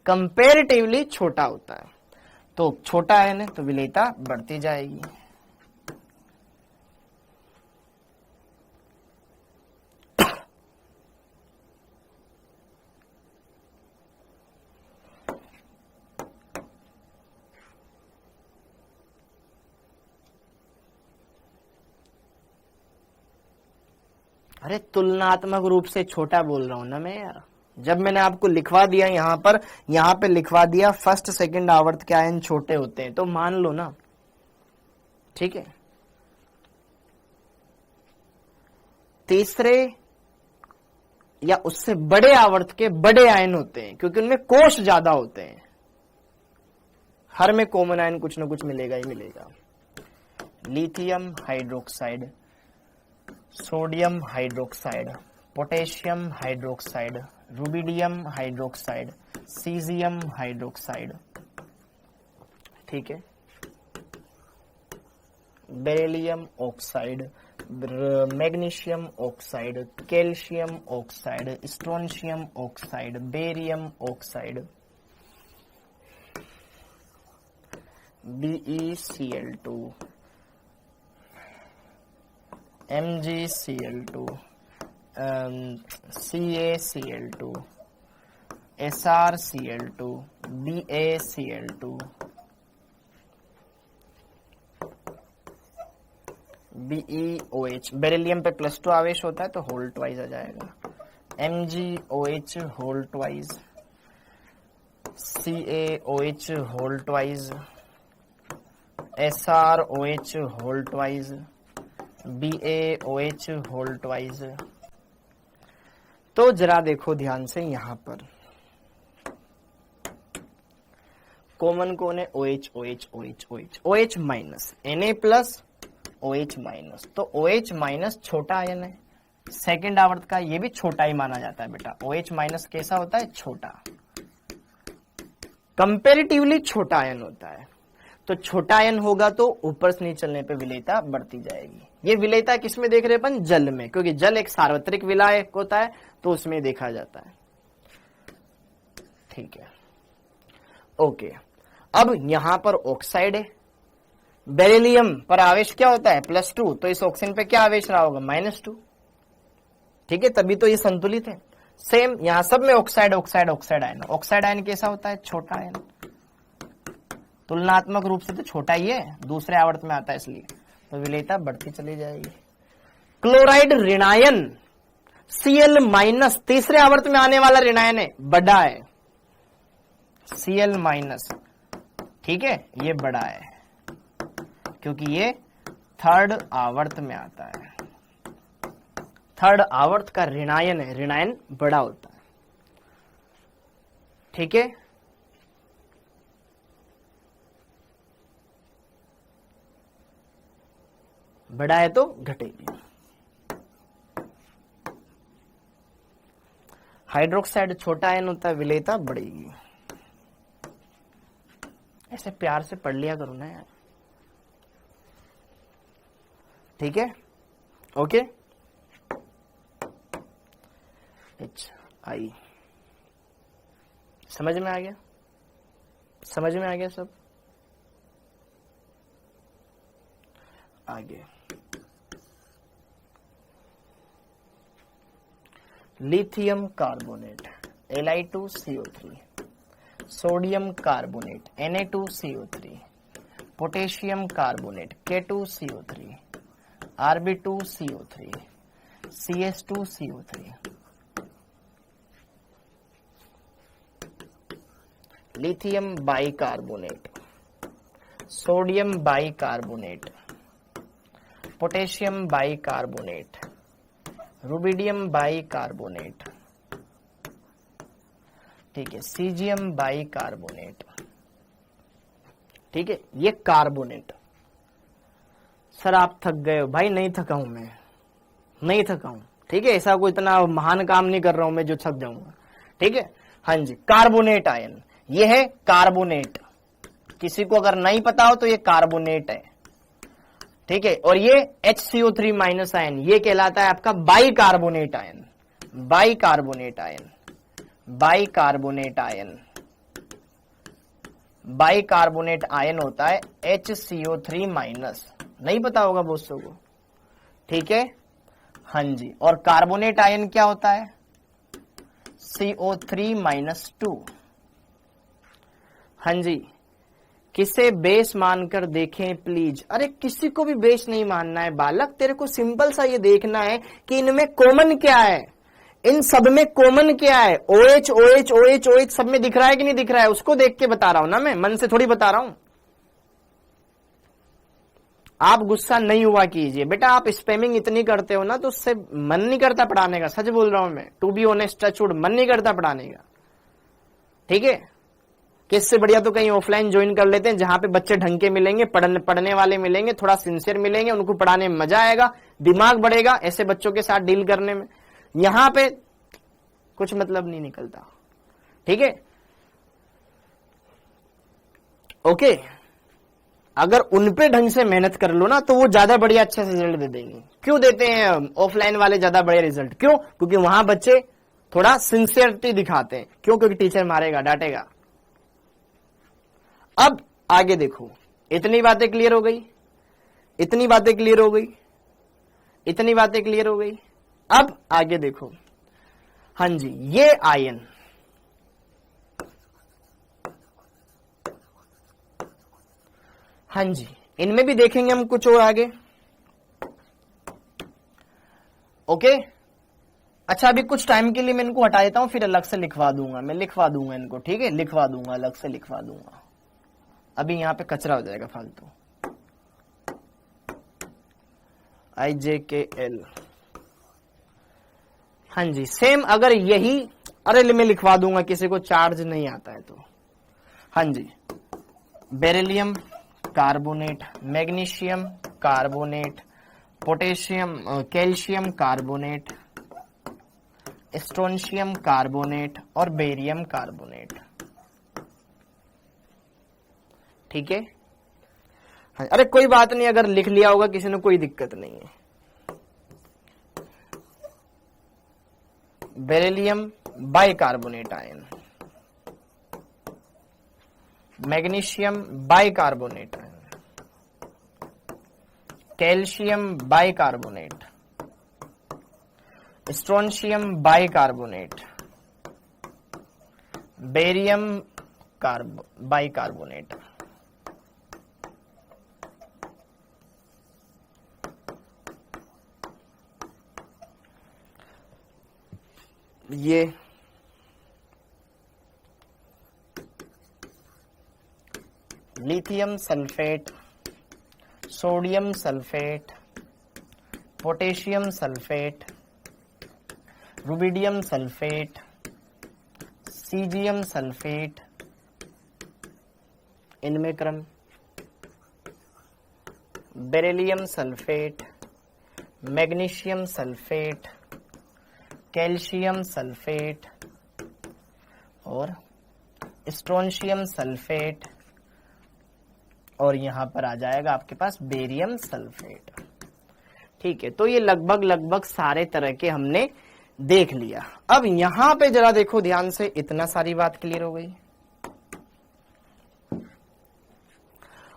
कंपेरेटिवली छोटा होता है, तो छोटा आयन है तो विलेयता बढ़ती जाएगी। अरे तुलनात्मक रूप से छोटा बोल रहा हूं ना मैं यार, जब मैंने आपको लिखवा दिया यहां पे लिखवा दिया फर्स्ट सेकंड आवर्त के आयन छोटे होते हैं, तो मान लो ना, ठीक है। तीसरे या उससे बड़े आवर्त के बड़े आयन होते हैं, क्योंकि उनमें कोश ज्यादा होते हैं, हर में कॉमन आयन कुछ ना कुछ मिलेगा ही मिलेगा। Lithium hydroxide, sodium hydroxide, potassium hydroxide, rubidium hydroxide, caesium hydroxide, ठीक है, beryllium oxide, magnesium oxide, calcium oxide, strontium oxide, barium oxide, BeCl2, MgCl2, CaCl2, SrCl2, BaCl2, BeOH, beryllium पे +2 आवेश होता है तो होल ट्वाइस आ जाएगा, MgOH whole twice, CaOH whole twice, SrOH whole twice, BaOH whole twice. तो जरा देखो ध्यान से यहां पर कॉमन कौन है? OH OH OH OH OH minus, Na+ OH minus, तो OH माइनस छोटा आयन है, सेकंड आवर्त का, ये भी छोटा ही माना जाता है बेटा। OH माइनस कैसा होता है? छोटा, कंपेरेटिवली छोटा आयन होता है, तो छोटा आयन होगा तो ऊपर से नीचे चलने पे विलेयता बढ़ती जाएगी। ये विलेयता किसमें देख रहे अपन? जल में, क्योंकि जल एक सार्वत्रिक विलायक होता है तो उसमें देखा जाता है, ठीक है, ओके। अब यहां पर ऑक्साइड है, बेरिलियम पर आवेश क्या होता है +2, तो इस ऑक्सीजन पे क्या आवेश रहा होगा -2, ठीक है, तभी तो ये संतुलित है। सेम यहां सब में oxide oxide oxide ion. Oxide ion कैसा होता है, छोटा आयन, तुलनात्मक रूप से तो छोटा ही है, दूसरे आवर्त में आता है इसलिए, तो विलेयता बढ़ती चली जाएगी। क्लोराइड ऋणायन Cl-, तीसरे आवर्त में आने वाला ऋणायन है, बड़ा है, Cl-, ठीक है, ये बड़ा है क्योंकि ये थर्ड आवर्त में आता है। थर्ड आवर्त का ऋणायन है, ऋणायन बड़ा होता है, ठीक है। बड़ा है तो घटेगी। हाइड्रोक्साइड छोटा आयन होता है, विलेयता बढ़ेगी। ऐसे प्यार से पढ़ लिया करो ना यार, ठीक है, ओके। HI समझ में आ गया, समझ में आ गया सब, आगे lithium carbonate Li2CO3, sodium carbonate Na2CO3, potassium carbonate K2CO3, Rb2CO3, CS2CO3, lithium bicarbonate, sodium bicarbonate, potassium bicarbonate, rubidium bicarbonate, ठीक है, सीजियम बाइकार्बोनेट, ठीक है, ये कार्बोनेट। सर आप थक गए हो, भाई नहीं थका हूं मैं, नहीं थका हूं, ठीक है, ऐसा कोई इतना महान काम नहीं कर रहा हूं मैं जो थक जाऊंगा, ठीक है। हाँ जी, कार्बोनेट आयन, ये है कार्बोनेट, किसी को अगर नहीं पता हो तो ये कार्बोनेट है, ठीक है। और ये HCO3- आयन, ये कहलाता है आपका bicarbonate ion, bicarbonate ion, bicarbonate ion, bicarbonate ion होता है HCO3-, नहीं पता होगा दोस्तों को, ठीक है। हाँ जी, और कार्बोनेट आयन क्या होता है, CO3-2। हाँ जी, किसे बेस मानकर देखें प्लीज। अरे किसी को भी बेस नहीं मानना है बालक, तेरे को सिंपल सा ये देखना है कि इनमें कॉमन क्या है, इन सब में कॉमन क्या है। OH OH OH OH सब में दिख रहा है कि नहीं दिख रहा है, उसको देख के बता रहा हूं ना मैं, मन से थोड़ी बता रहा हूं। आप गुस्सा नहीं हुआ कीजिए बेटा, आप स्पैमिंग इतनी करते हो ना तो उससे मन नहीं करता पढ़ाने का, सच बोल रहा हूं मैं, टू बी ऑनेस्ट टचवुड, मन नहीं करता पढ़ाने का, ठीक है। कि इससे बढ़िया तो कहीं ऑफलाइन ज्वाइन कर लेते हैं जहां पे बच्चे ढंग के मिलेंगे, पढ़ने वाले मिलेंगे, थोड़ा सिंसियर मिलेंगे, उनको पढ़ाने में मजा आएगा, दिमाग बढ़ेगा ऐसे बच्चों के साथ डील करने में। यहां पे कुछ मतलब नहीं निकलता, ठीक है, ओके। अगर उनपे ढंग से मेहनत कर लो ना तो वो ज्यादा बढ़िया अच्छे से रिजल्ट दे देंगे। क्यों देते हैं ऑफलाइन वाले ज्यादा बढ़िया रिजल्ट, क्यों, क्योंकि वहां बच्चे थोड़ा सिंसियरिटी दिखाते हैं। क्यों, क्योंकि टीचर मारेगा, डांटेगा। अब आगे देखो, इतनी बातें क्लियर हो गई, इतनी बातें क्लियर हो गई, इतनी बातें क्लियर हो गई। अब आगे देखो, हाँ जी, ये आयन, हाँ जी, इनमें भी देखेंगे हम कुछ और आगे, ओके। अच्छा अभी कुछ टाइम के लिए मैं इनको हटा देता हूं, फिर अलग से लिखवा दूंगा, मैं लिखवा दूंगा इनको, ठीक है, लिखवा दूंगा, अलग से लिखवा दूंगा, अभी यहां पे कचरा हो जाएगा फालतू। IJKL, हाँ जी, सेम अगर यही, अरे मैं लिखवा दूंगा, किसी को चार्ज नहीं आता है तो, हाँ जी, beryllium carbonate, magnesium carbonate, potassium calcium carbonate, strontium carbonate और बेरियम कार्बोनेट, ठीक है। हाँ, अरे कोई बात नहीं, अगर लिख लिया होगा किसी ने कोई दिक्कत नहीं है। Beryllium bicarbonate ion, magnesium bicarbonate, calcium bicarbonate, strontium bicarbonate, barium bicarbonate. ये lithium sulphate, sodium sulphate, potassium sulphate, rubidium sulphate, caesium sulphate, इनमें क्रम beryllium sulphate, magnesium sulphate, calcium sulphate और स्ट्रोंशियम सल्फेट, और यहां पर आ जाएगा आपके पास बेरियम सल्फेट। ठीक है, तो ये लगभग सारे तरह के हमने देख लिया। अब यहां पे जरा देखो ध्यान से, इतना सारी बात क्लियर हो गई।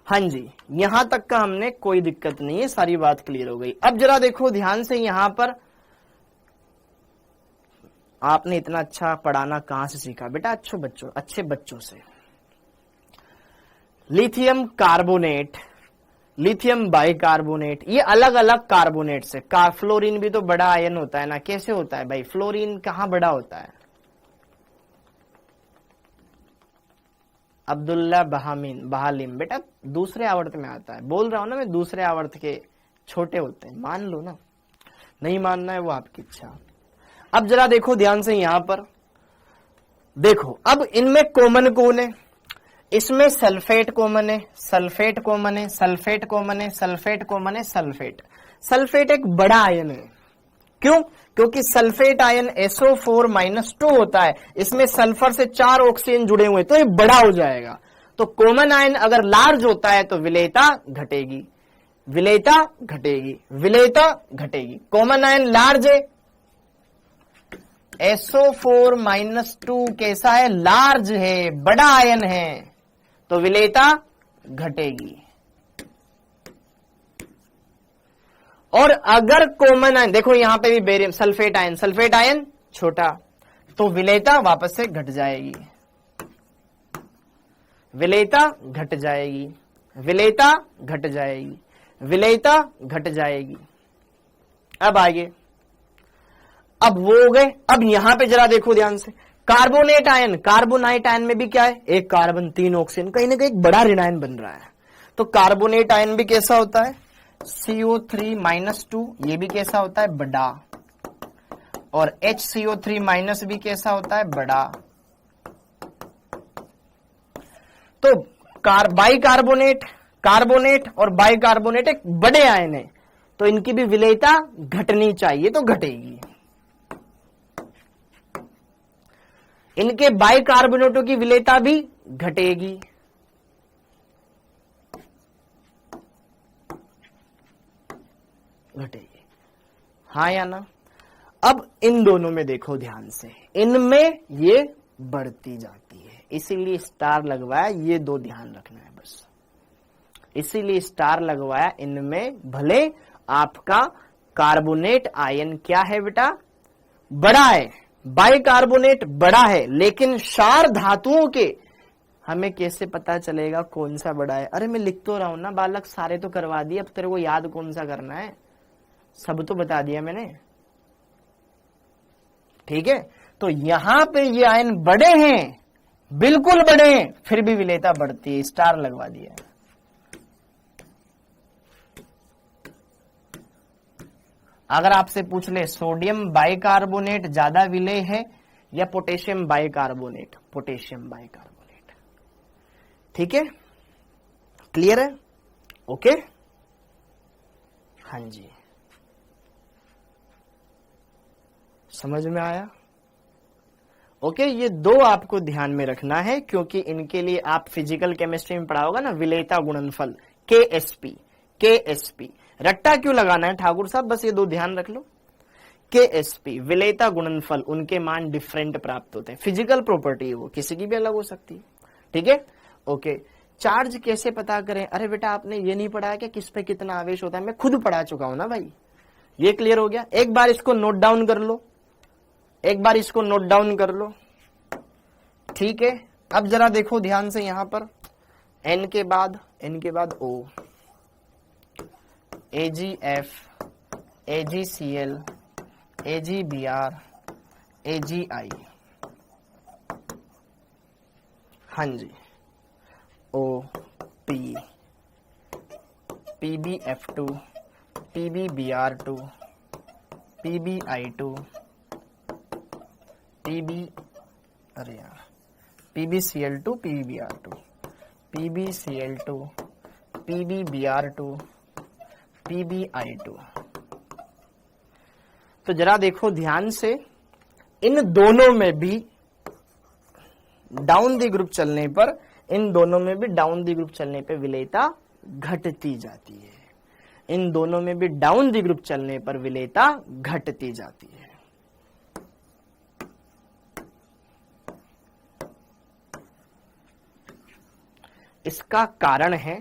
हाँ जी, यहां तक का हमने कोई दिक्कत नहीं है, सारी बात क्लियर हो गई। अब जरा देखो ध्यान से, यहां पर आपने इतना अच्छा पढ़ाना कहां से सीखा बेटा? अच्छे बच्चों से। लिथियम कार्बोनेट, लिथियम बाइकार्बोनेट, ये अलग अलग कार्बोनेट से। फ्लोरीन भी तो बड़ा आयन होता है ना, कैसे होता है भाई? फ्लोरीन कहां बड़ा होता है? अब्दुल्ला बहालिम बेटा दूसरे आवर्त में आता है, बोल रहा हूं ना मैं, दूसरे आवर्त के छोटे होते हैं, मान लो ना, नहीं मानना है वो आपकी इच्छा। अब जरा देखो ध्यान से, यहां पर देखो, अब इनमें कॉमन कौन है? इसमें सल्फेट कॉमन है, सल्फेट कॉमन है, सल्फेट कॉमन है, सल्फेट कॉमन है, सल्फेट। सल्फेट एक बड़ा आयन है, क्यों? क्योंकि सल्फेट आयन SO4-2 होता है, इसमें सल्फर से 4 ऑक्सीजन जुड़े हुए, तो ये बड़ा हो जाएगा। तो कॉमन आयन अगर लार्ज होता है तो विलेयता घटेगी, विलेयता घटेगी, विलेयता घटेगी। कॉमन आयन लार्ज है, SO4-2 कैसा है? लार्ज है, बड़ा आयन है, तो विलेयता घटेगी। और अगर कॉमन आयन, देखो यहां पे भी बेरियम सल्फेट आयन छोटा, तो विलेयता वापस से घट जाएगी, विलेयता घट जाएगी, विलेयता घट जाएगी, विलेयता घट जाएगी। अब आगे, अब वो हो गए। अब यहां पे जरा देखो ध्यान से, कार्बोनेट आयन, कार्बोनाइट आयन में भी क्या है? एक कार्बन 3 ऑक्सीजन, कहीं ना कहीं एक बड़ा ऋण आयन बन रहा है। तो कार्बोनेट आयन भी कैसा होता है? CO3-2, ये भी कैसा होता है? बड़ा। और HCO3- भी कैसा होता है? बड़ा। तो बाइकार्बोनेट, कार्बोनेट और बाइकार्बोनेट एक बड़े आयन है, तो इनकी भी विलेयता घटनी चाहिए, तो घटेगी। इनके बाइकार्बोनेटों की विलेयता भी घटेगी। घटेगी, हाँ या ना? अब इन दोनों में देखो ध्यान से, इनमें ये बढ़ती जाती है, इसीलिए स्टार लगवाया, ये 2 ध्यान रखना है बस, इसीलिए स्टार लगवाया। इनमें भले आपका कार्बोनेट आयन क्या है बेटा? बड़ा है, बाइकार्बोनेट बड़ा है, लेकिन क्षार धातुओं के हमें कैसे पता चलेगा कौन सा बड़ा है? अरे मैं लिख तो रहा हूं ना बालक, सारे तो करवा दिए, अब तेरे को याद कौन सा करना है? सब तो बता दिया मैंने, ठीक है? तो यहां पे ये आयन बड़े हैं, बिल्कुल बड़े हैं, फिर भी विलेयता बढ़ती है, स्टार लगवा दिया है। अगर आपसे पूछ ले सोडियम बाइकार्बोनेट ज्यादा विलेय है या पोटेशियम बाइकार्बोनेट? Potassium bicarbonate. ठीक है, क्लियर है? ओके, हाँ जी, समझ में आया? ओके, ये 2 आपको ध्यान में रखना है, क्योंकि इनके लिए आप फिजिकल केमिस्ट्री में पढ़ाओगे ना, विलेयता गुणनफल KSP। रट्टा क्यों लगाना है ठाकुर साहब? बस ये 2 ध्यान रख लो। KSP विलेयता गुणनफल, उनके मान डिफरेंट प्राप्त होते हैं, फिजिकल प्रॉपर्टी है वो, किसी की भी अलग हो सकती है। ठीक है, ओके, चार्ज कैसे पता करें? अरे बेटा आपने ये नहीं पढ़ा कि किस पे कितना आवेश होता है, मैं खुद पढ़ा चुका हूं ना भाई। ये क्लियर हो गया? एक बार इसको नोट डाउन कर लो, एक बार इसको नोट डाउन कर लो, ठीक है। अब जरा देखो ध्यान से, यहां पर N के बाद O, AgF, AgCl, AgBr, AgI, हाँ जी, OP, PbF2, PbBr2, PbI2, PbCl2, PbBr2, PbCl2, PbBr2, PbI2। तो जरा देखो ध्यान से, इन दोनों में भी डाउन दी ग्रुप चलने पर, इन दोनों में भी डाउन दी ग्रुप चलने पर विलेयता घटती जाती है। इन दोनों में भी डाउन दी ग्रुप चलने पर विलेयता घटती जाती है। इसका कारण है,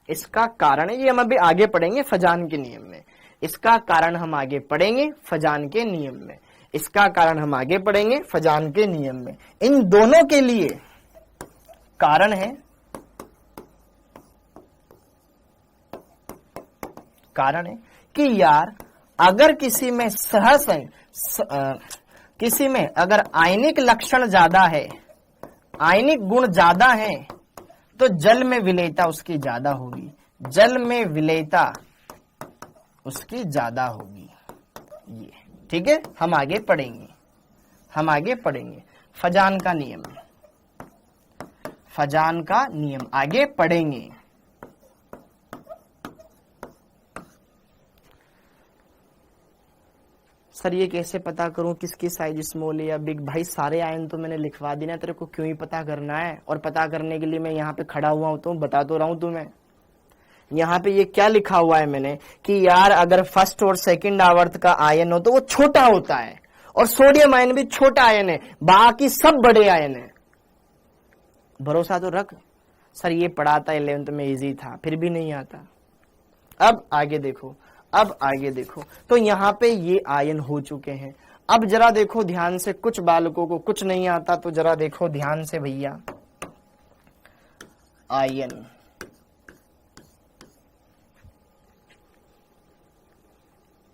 ये हम अभी आगे पढ़ेंगे फजान के नियम में। इसका कारण हम आगे पढ़ेंगे फजान के नियम में। इसका कारण हम आगे पढ़ेंगे फजान के नियम में। इन दोनों के लिए कारण है, कि यार अगर किसी में किसी में अगर आयनिक लक्षण ज्यादा है, आयनिक गुण ज्यादा है, तो जल में विलेयता उसकी ज्यादा होगी, जल में विलेयता उसकी ज्यादा होगी। ये ठीक है, हम आगे पढ़ेंगे फजान का नियम, फजान का नियम आगे पढ़ेंगे। सर ये कैसे पता करूं किसकी साइज स्मॉल है या बिग? भाई सारे आयन तो मैंने लिखवा दिए ना, तेरे को क्यों ही पता करना है? और पता करने के लिए मैं यहाँ पे खड़ा हुआ हूं, तो बता तो रहा हूं तुम्हें। यहाँ पे ये क्या लिखा हुआ है मैंने कि यार अगर फर्स्ट और सेकंड आवर्त का आयन हो तो वो छोटा होता है, और सोडियम आयन भी छोटा आयन है, बाकी सब बड़े आयन है। भरोसा तो रख। सर ये पढ़ा था 11th में, इजी था, फिर भी नहीं आता। अब आगे देखो, तो यहाँ पे ये आयन हो चुके हैं। अब जरा देखो ध्यान से, कुछ बालकों को कुछ नहीं आता, तो जरा देखो ध्यान से भैया, आयन,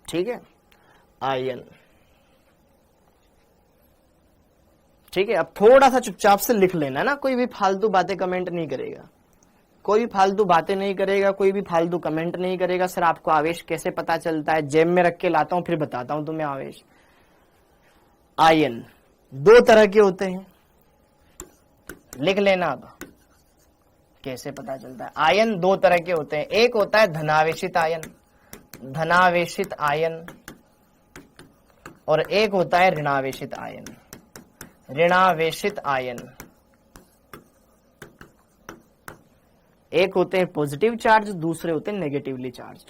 ठीक है, आयन, ठीक है। अब थोड़ा सा चुपचाप से लिख लेना ना, कोई भी फालतू बातें कमेंट नहीं करेगा, कोई भी फालतू बातें नहीं करेगा, कोई भी फालतू कमेंट नहीं करेगा। सर आपको आवेश कैसे पता चलता है? जेब में रख के लाता हूं, फिर बताता हूं तुम्हें आवेश। आयन दो तरह के होते हैं, लिख लेना। अब कैसे पता चलता है? आयन दो तरह के होते हैं, एक होता है धनावेशित आयन, धनावेशित आयन, और एक होता है ऋणावेशित आयन, ऋणावेशित आयन। एक होते हैं पॉजिटिव चार्ज, दूसरे होते हैं नेगेटिवली चार्ज।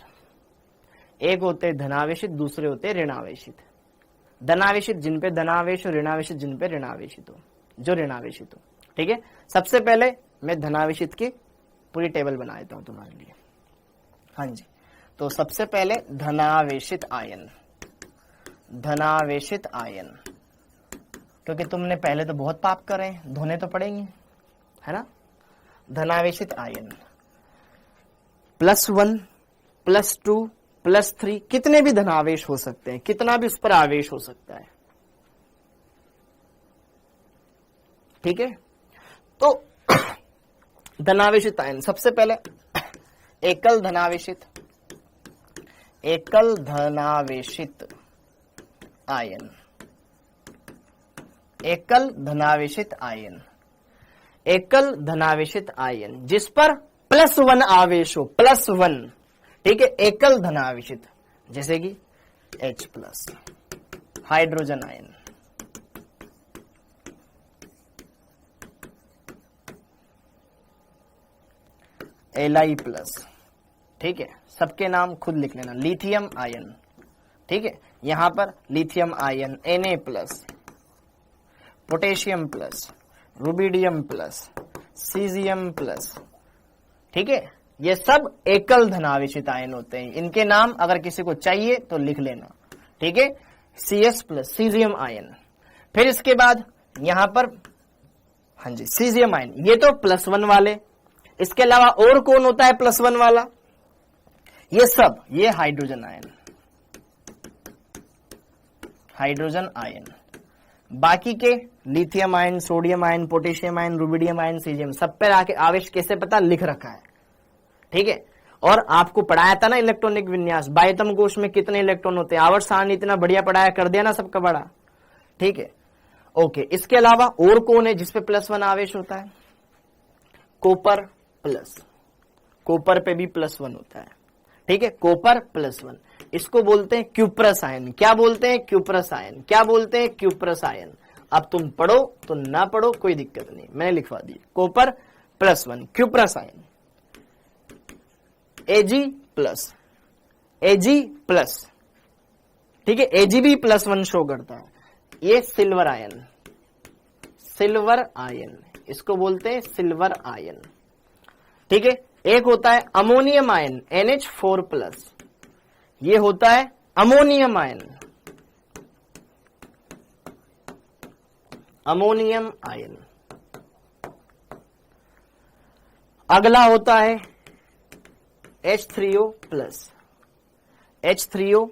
एक होते हैं धनावेशित, दूसरे होते हैं ऋणावेशित। धनावेशित जिन पे धनावेश, और ऋणावेशित जिन पे ऋणावेशित हो, जो ऋणावेशित हो। ठीक है, सबसे पहले मैं धनावेशित की पूरी टेबल बना देता हूं तुम्हारे लिए। हाँ जी, तो सबसे पहले धनावेशित आयन, धनावेशित आयन, क्योंकि तुमने पहले तो बहुत पाप करे, धोने तो पड़ेंगे, है ना। धनावेशित आयन +1, +2, +3, कितने भी धनावेश हो सकते हैं, कितना भी उस पर आवेश हो सकता है। ठीक है, तो धनावेशित आयन, सबसे पहले एकल धनावेशित, एकल धनावेशित आयन, एकल धनावेशित आयन, एकल धनावेशित आयन जिस पर +1 आवेश हो, +1। ठीक है, एकल धनावेशित, जैसे कि H+, हाइड्रोजन आयन, Li+, ठीक है, सबके नाम खुद लिख लेना। लिथियम आयन, ठीक है, यहां पर lithium ion Na+, potassium plus, rubidium plus, caesium plus. ठीक है, ये सब एकल धनावेशित आयन होते हैं। इनके नाम अगर किसी को चाहिए तो लिख लेना। ठीक है, Cs प्लस सीजियम आयन। फिर इसके बाद यहां पर हाँ जी सीजियम आयन, ये तो +1 वाले। इसके अलावा और कौन होता है +1 वाला? ये सब, ये हाइड्रोजन आयन, हाइड्रोजन आयन। बाकी के lithium ion, sodium ion, potassium ion, rubidium ion, caesium, सब पर आके आवेश कैसे पता लिख रखा है। ठीक है, और आपको पढ़ाया था ना इलेक्ट्रॉनिक विन्यास, बाह्यतम कोश में कितने इलेक्ट्रॉन होते हैं, आवर्त सारणी इतना बढ़िया पढ़ाया, कर दिया ना सबका बड़ा। ठीक है, ओके। इसके अलावा और कौन है जिसपे +1 आवेश होता है? कॉपर प्लस, कॉपर पे भी +1 होता है। ठीक है, कॉपर +1, इसको बोलते हैं क्यूप्रस आयन। क्या बोलते हैं? Cuprous ion. क्या बोलते हैं? Cuprous ion. अब तुम पढ़ो तो ना पढ़ो कोई दिक्कत नहीं, मैंने लिखवा दी, copper +1 cuprous ion. Ag plus, Ag plus. ठीक है, Ag भी +1 शो करता है। ये सिल्वर आयन, सिल्वर आयन, इसको बोलते हैं सिल्वर आयन। ठीक है, एक होता है अमोनियम आयन NH4+, ये होता है अमोनियम आयन, अमोनियम आयन। अगला होता है H3O+, H3O+,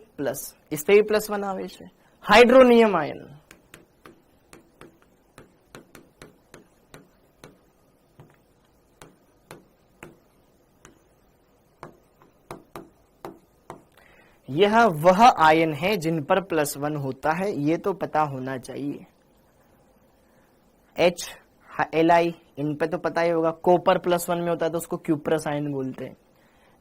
इस पे भी +1 आवेश है। हाइड्रोनियम आयन, यह वह आयन है जिन पर +1 होता है, ये तो पता होना चाहिए। H, Li, इन पे तो पता ही होगा। कॉपर +1 में होता है तो उसको क्यूप्रस आयन बोलते हैं।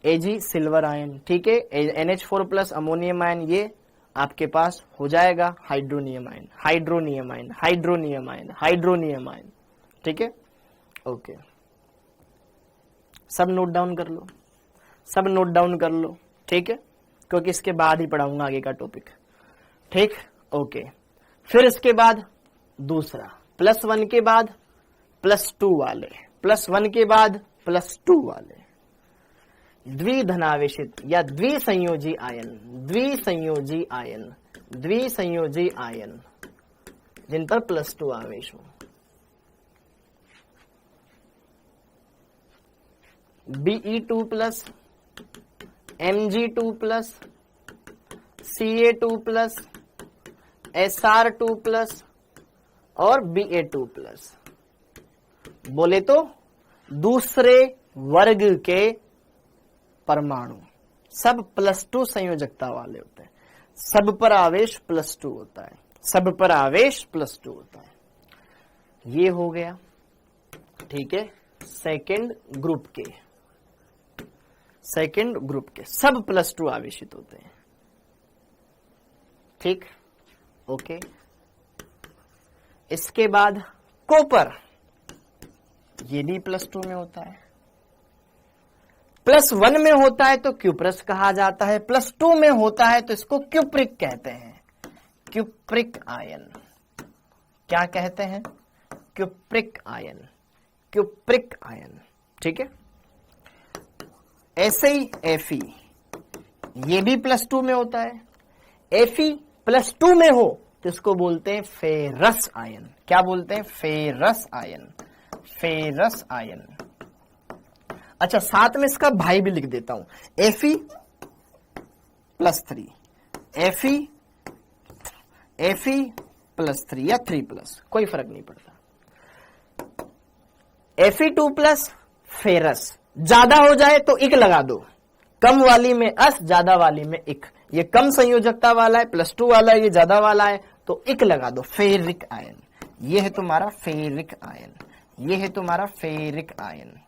Ag silver ion. ठीक है, NH4+ अमोनियम आयन, ये आपके पास हो जाएगा hydronium ion, hydronium ion, hydronium ion, hydronium ion. ठीक है, ओके, सब नोट डाउन कर लो, सब नोट डाउन कर लो। ठीक है, क्योंकि इसके बाद ही पढ़ाऊंगा आगे का टॉपिक। ठीक, ओके। फिर इसके बाद दूसरा, +1 के बाद +2 वाले, +1 के बाद +2 वाले द्विधनावेशित या द्विसंयोजी आयन, द्विसंयोजी आयन, द्विसंयोजी आयन जिन पर +2 आवेश हो। Be2+, Mg2+, Ca2+, Sr2+ और Ba2+। बोले तो दूसरे वर्ग के परमाणु सब +2 संयोजकता वाले होते हैं, सब पर आवेश +2 होता है, सब पर आवेश +2 होता है। ये हो गया। ठीक है, सेकंड ग्रुप के, सेकंड ग्रुप के सब +2 आवेशित होते हैं। ठीक, ओके। इसके बाद कॉपर, ये भी +2 में होता है। +1 में होता है तो क्यूप्रस कहा जाता है, +2 में होता है तो इसको क्यूप्रिक कहते हैं, क्यूप्रिक आयन। क्या कहते हैं? Cupric ion, cupric ion. ठीक है, ऐसे ही Fe, ये भी +2 में होता है। Fe +2 में हो तो इसको बोलते हैं फेरस आयन। क्या बोलते हैं? Ferrous ion, ferrous ion. अच्छा, साथ में इसका भाई भी लिख देता हूं, Fe+3, Fe+3 या 3+, कोई फर्क नहीं पड़ता। Fe2+ फेरस, ज्यादा हो जाए तो इक लगा दो, कम वाली में अस, ज्यादा वाली में इक। ये कम संयोजकता वाला है, +2 वाला है, ये ज्यादा वाला है, तो इक लगा दो, फेरिक आयन। ये है तुम्हारा फेरिक आयन, ये है तुम्हारा फेरिक आयन।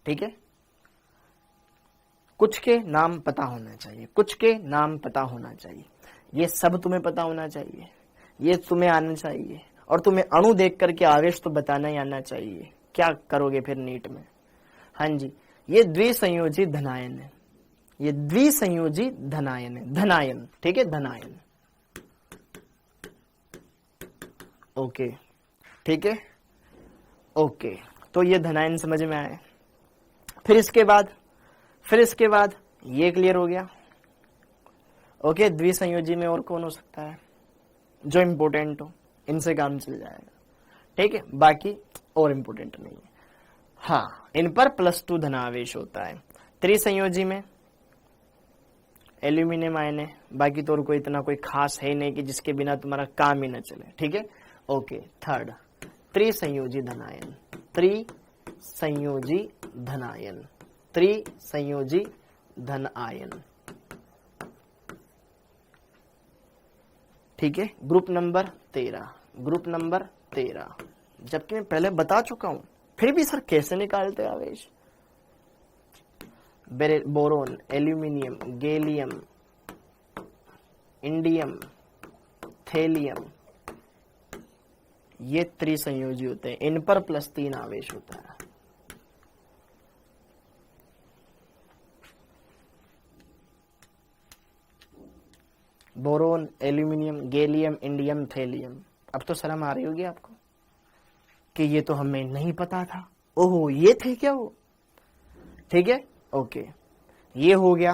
ठीक है, कुछ के नाम पता होना चाहिए, कुछ के नाम पता होना चाहिए। ये सब तुम्हें पता होना चाहिए, ये तुम्हें आना चाहिए, और तुम्हें अणु देख करके आवेश तो बताना ही आना चाहिए। क्या करोगे फिर नीट में? हाँ जी, ये द्विसंयोजी धनायन है, ये द्विसंयोजी धनायन है, धनायन। ठीक है, धनायन। ओके, ठीक है, ओके। तो ये धनायन समझ में आया। फिर इसके बाद ये क्लियर हो गया। ओके, द्विसंयोजी में और कौन हो सकता है जो इंपोर्टेंट हो, इनसे काम चल जाएगा, ठीक है, बाकी और इंपोर्टेंट नहीं है। हाँ, इन पर +2 धनावेश होता है। त्रिसंयोजी में एल्यूमिनियम आयन है, बाकी तो और कोई इतना कोई खास है नहीं कि जिसके बिना तुम्हारा काम ही न चले, ठीक है, ओके। थर्ड, त्रिसंयोजी धनायन, त्रिसंयोजी धनायन, त्रिसंयोजी धन आयन, ठीक है। ग्रुप नंबर 13, जबकि मैं पहले बता चुका हूं, फिर भी सर कैसे निकालते हैं आवेश? Boron, aluminium, gallium, indium, thallium, ये त्रिसंयोजी होते हैं, इन पर +3 आवेश होता है। Boron, aluminium, gallium, indium, thallium. अब तो शर्म आ रही होगी आपको कि ये तो हमें नहीं पता था, ओहो ये थे क्या वो, ठीक है, ओके, ये हो गया।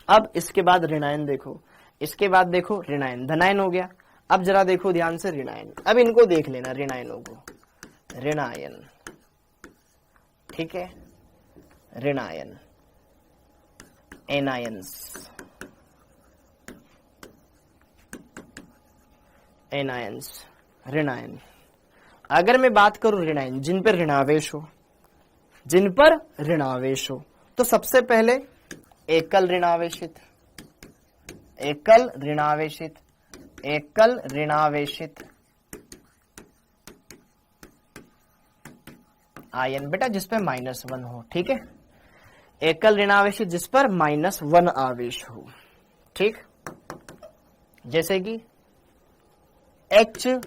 अब इसके बाद ऋणायन देखो, इसके बाद देखो ऋणायन, धनायन हो गया। अब जरा देखो ध्यान से ऋणायन, अब इनको देख लेना ऋणायनों को, ऋणायन, ठीक है, ऋणायन, एनायंस, एनायंस, ऋणायन। अगर मैं बात करूं ऋणायन, जिन पर ऋणावेश हो, जिन पर ऋणावेश हो, तो सबसे पहले एकल ऋणावेशित, एकल ऋणावेशित, एकल ऋणावेशित आयन, बेटा जिस पर -1 हो, ठीक है, एकल ऋणावेशित जिस पर -1 आवेश हो, ठीक, जैसे कि H-,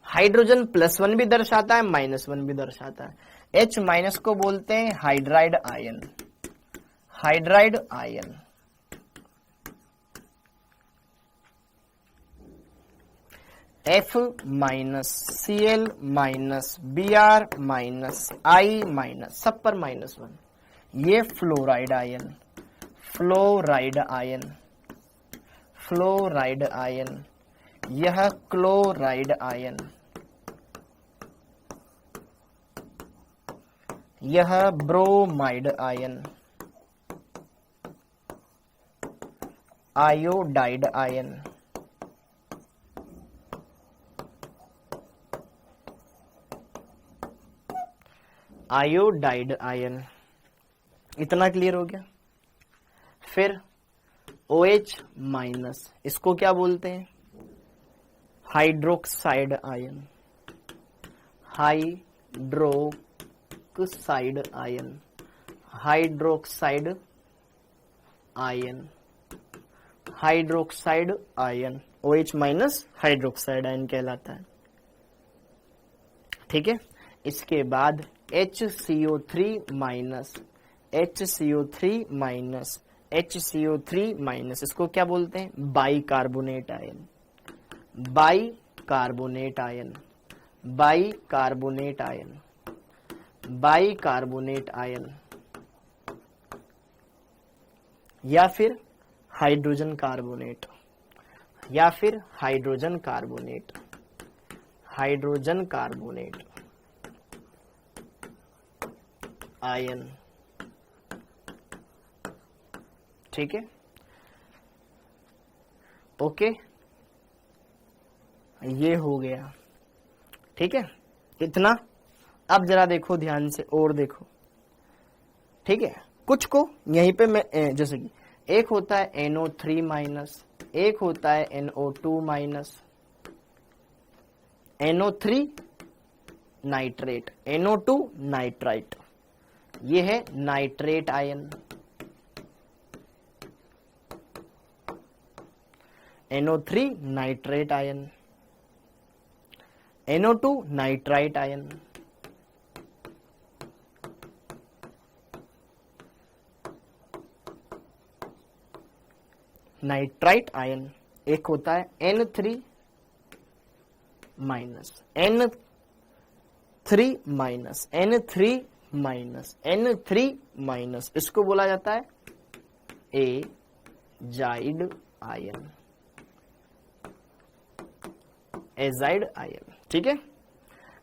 हाइड्रोजन +1 भी दर्शाता है, -1 भी दर्शाता है। H- को बोलते हैं hydride ion, hydride ion, F-, Cl-, Br-, I-, सब पर -1, ये fluoride ion, fluoride ion, fluoride ion, यह क्लोराइड आयन, यह bromide ion, iodide ion, iodide ion. इतना क्लियर हो गया। फिर OH-, इसको क्या बोलते हैं? Hydroxide ion, hydroxide ion, hydroxide ion, hydroxide ion, OH- hydroxide ion कहलाता है, ठीक है। इसके बाद HCO3-, HCO3-, HCO3-, इसको क्या बोलते हैं? Bicarbonate ion, bicarbonate ion, bicarbonate ion, bicarbonate ion, या फिर हाइड्रोजन कार्बोनेट, या फिर hydrogen carbonate, hydrogen carbonate ion, ठीक है, ओके, ये हो गया, ठीक है, इतना। अब जरा देखो ध्यान से और देखो, ठीक है, कुछ को यहीं पे मैं जैसे कि एक होता है NO3-, एक होता है NO2-, NO3 nitrate, NO2 nitrite, ये है nitrate ion, NO3 nitrate ion, NO2 nitrite ion, nitrite ion. एक होता है N3 minus N3 minus N3 minus N3 minus, इसको बोला जाता है एजाइड आयन, एजाइड आयन, ठीक है,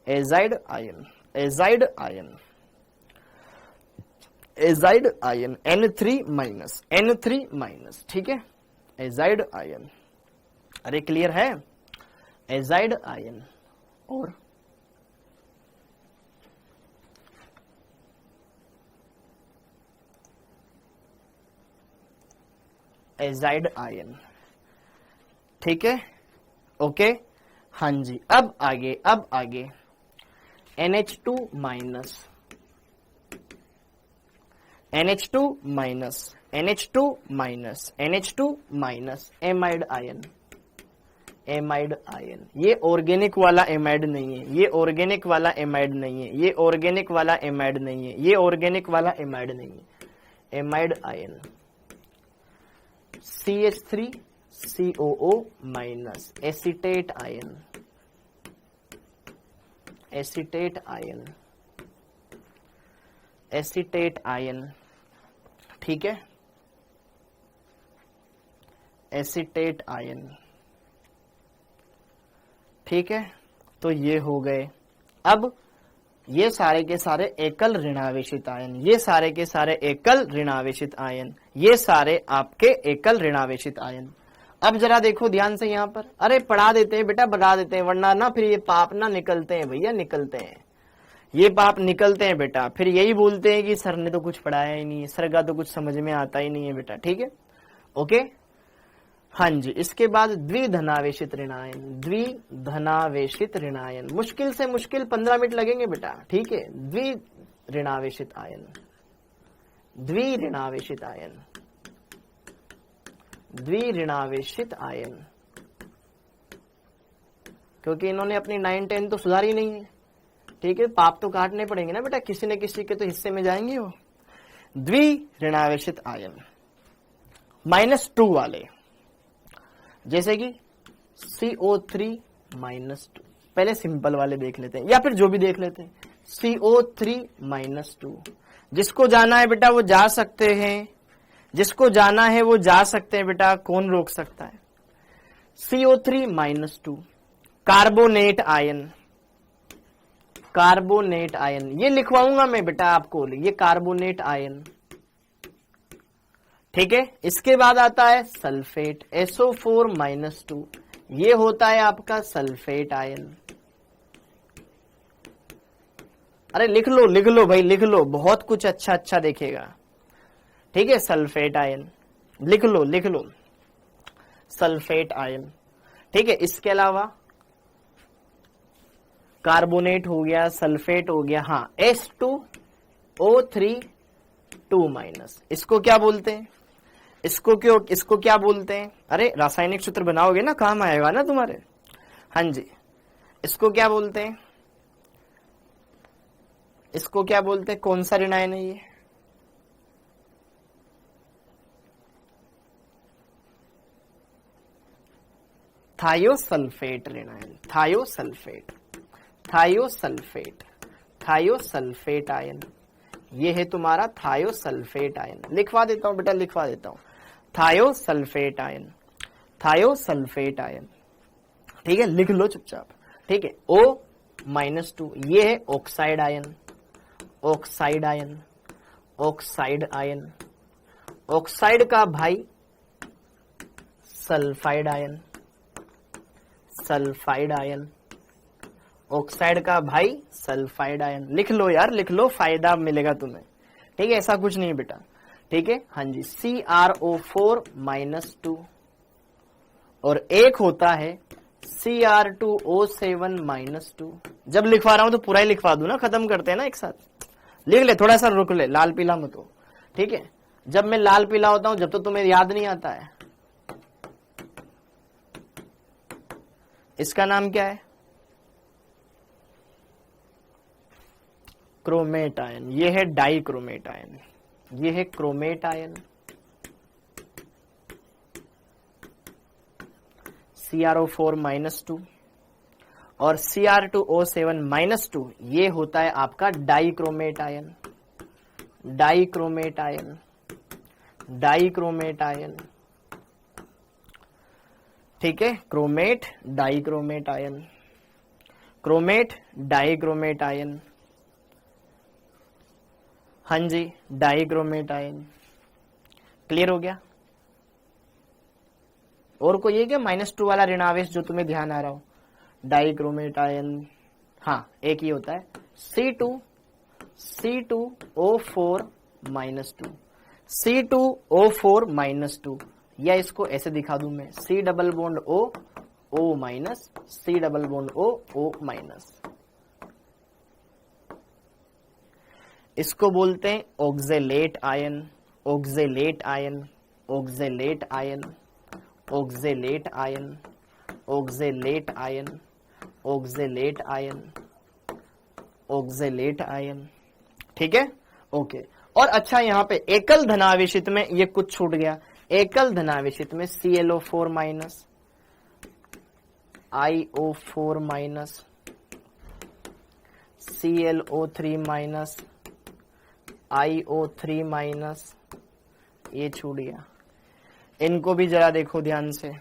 azide ion, azide ion, azide ion N3 minus N3 minus, ठीक है, एजाइड आयन। अरे क्लियर है, एजाइड आयन और एजाइड आयन, ठीक है, ओके, हाँ जी। अब आगे NH2 minus NH2 minus NH2 minus NH2 minus amide ion, amide ion. ये ऑर्गेनिक वाला एमाइड नहीं है, ये ऑर्गेनिक वाला एमाइड नहीं है, ये ऑर्गेनिक वाला एमाइड नहीं है, ये ऑर्गेनिक वाला एमाइड नहीं है, amide ion. CH3COO minus acetate ion, acetate ion, acetate ion, ठीक है, एसीटेट आयन, ठीक है। तो ये हो गए। अब ये सारे के सारे एकल ऋणावेशित आयन, ये सारे के सारे एकल ऋणावेशित आयन, ये सारे आपके एकल ऋणावेशित आयन। अब जरा देखो ध्यान से यहाँ पर, अरे पढ़ा देते हैं बेटा, बता देते हैं, वरना ना फिर ये पाप ना निकलते हैं भैया, निकलते हैं, ये पाप निकलते हैं बेटा। फिर यही बोलते हैं कि सर ने तो कुछ पढ़ाया ही नहीं है, सर का तो कुछ समझ में आता ही नहीं है बेटा, ठीक है, ओके, हाँ जी। इसके बाद द्विधनावेशित ऋणायन, द्विधनावेशित ऋणायन, मुश्किल से मुश्किल 15 मिनट लगेंगे बेटा, ठीक है। द्विऋणावेशित आयन, द्विऋणावेशित आयन, द्विऋणावेशित आयन, क्योंकि इन्होंने अपनी 9-10 तो सुधारी नहीं है, ठीक है, पाप तो काटने पड़ेंगे ना बेटा, किसी न किसी के तो हिस्से में जाएंगे वो। द्विऋणावेशित आयन -2 वाले, जैसे कि CO3 -2, पहले सिंपल वाले देख लेते हैं या फिर जो भी देख लेते हैं। CO3 -2, जिसको जाना है बेटा वो जा सकते हैं, जिसको जाना है वो जा सकते हैं बेटा, कौन रोक सकता है। CO3 -2 carbonate ion, carbonate ion, ये लिखवाऊंगा मैं बेटा आपको, ये कार्बोनेट आयन, ठीक है। इसके बाद आता है सल्फेट, SO4 -2, ये होता है आपका सल्फेट आयन। अरे लिख लो भाई, लिख लो, बहुत कुछ अच्छा अच्छा देखेगा, ठीक है। सल्फेट आयन लिख लो, सल्फेट आयन, ठीक है। इसके अलावा कार्बोनेट हो गया, सल्फेट हो गया, हाँ, H2O3 2-, इसको क्या बोलते हैं, इसको क्या बोलते हैं, अरे रासायनिक सूत्र बनाओगे ना, काम आएगा ना तुम्हारे, हाँ जी। इसको क्या बोलते हैं, इसको क्या बोलते हैं, कौन सा ऋणायन है ये, थायोसल्फेट ऋणायन, थायोसल्फेट, थायोसल्फेट, थायोसल्फेट आयन, ये है तुम्हारा थायोसल्फेट आयन। लिखवा देता हूं बेटा, लिखवा देता हूं, थायोसल्फेट आयन, थायोसल्फेट आयन, ठीक है, लिख लो चुपचाप, ठीक है। O-2, ये है oxide ion, oxide ion, oxide ion, oxide का भाई sulphide ion, sulphide ion, oxide का भाई सल्फाइड आयन। लिख लो यार, लिख लो, फायदा मिलेगा तुम्हें, ठीक है, ऐसा कुछ नहीं बेटा, ठीक है, हाँ जी। CrO4 -2 और एक होता है Cr2O7 -2। जब लिखवा रहा हूं तो पूरा ही लिखवा दूं ना, खत्म करते हैं ना एक साथ, लिख ले, थोड़ा सा रुक ले, लाल पीला मत हो, ठीक है। जब मैं लाल पीला होता हूं जब तो तुम्हें याद नहीं आता है। इसका नाम क्या है, क्रोमेट आयन, ये है डाई क्रोमेट आयन, ये है क्रोमेट आयन। CrO4 -2 और Cr2O7-2 ये होता है आपका dichromate ion, dichromate ion, dichromate ion. ठीक है, chromate, dichromate ion, chromate, dichromate ion. हाँ जी, डाइक्रोमेट आयन। क्लियर हो गया? और कोई है क्या -2 वाला ऋणावेश जो तुम्हें ध्यान आ रहा हो? डाइक्रोमेट आयन, हाँ एक ही होता है C2O4-2, C2O4-2, या इसको ऐसे दिखा दूं मैं, C double bond O, O minus, C double bond O, O minus. इसको बोलते हैं oxalate ion, oxalate ion, oxalate ion, oxalate ion, oxalate ion, oxalate ion, oxalate ion. ठीक है, ओके। और अच्छा, यहाँ पे एकल धनावेशित में ये कुछ छूट गया। एकल धनावेशित में ClO4 minus, IO4 minus, ClO3 minus, IO3 minus, ये छूट गया। इनको भी जरा देखो ध्यान से।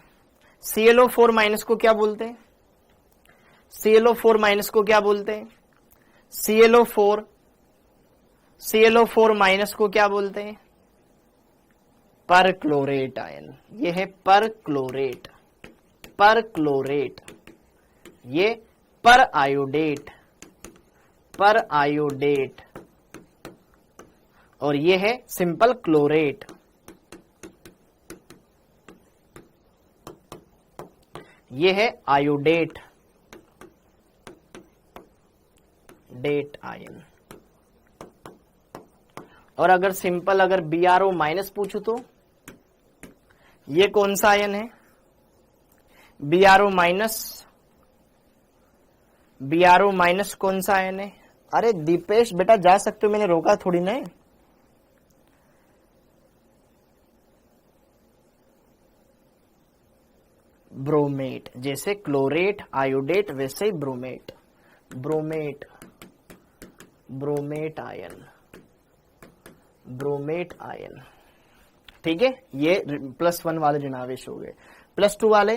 ClO4 माइनस को क्या बोलते हैं? ClO4 माइनस को क्या बोलते हैं? ClO4 माइनस को क्या बोलते हैं? Perchlorate ion. ये है परक्लोरेट, परक्लोरेट। ये पर आयोडेट, पर आयोडेट। और ये है सिंपल क्लोरेट। ये है आयोडेट, डेट आयन। और अगर सिंपल अगर BrO माइनस पूछूं तो ये कौन सा आयन है? BrO माइनस, BrO माइनस कौन सा आयन है? अरे दीपेश बेटा जा सकते हो, मैंने रोका थोड़ी ना। ब्रोमेट, जैसे क्लोरेट, आयोडेट, वैसे ही bromate, bromate, bromate ion, bromate ion. ठीक है, ये +1 वाले ऋणावेश हो गए। +2 वाले,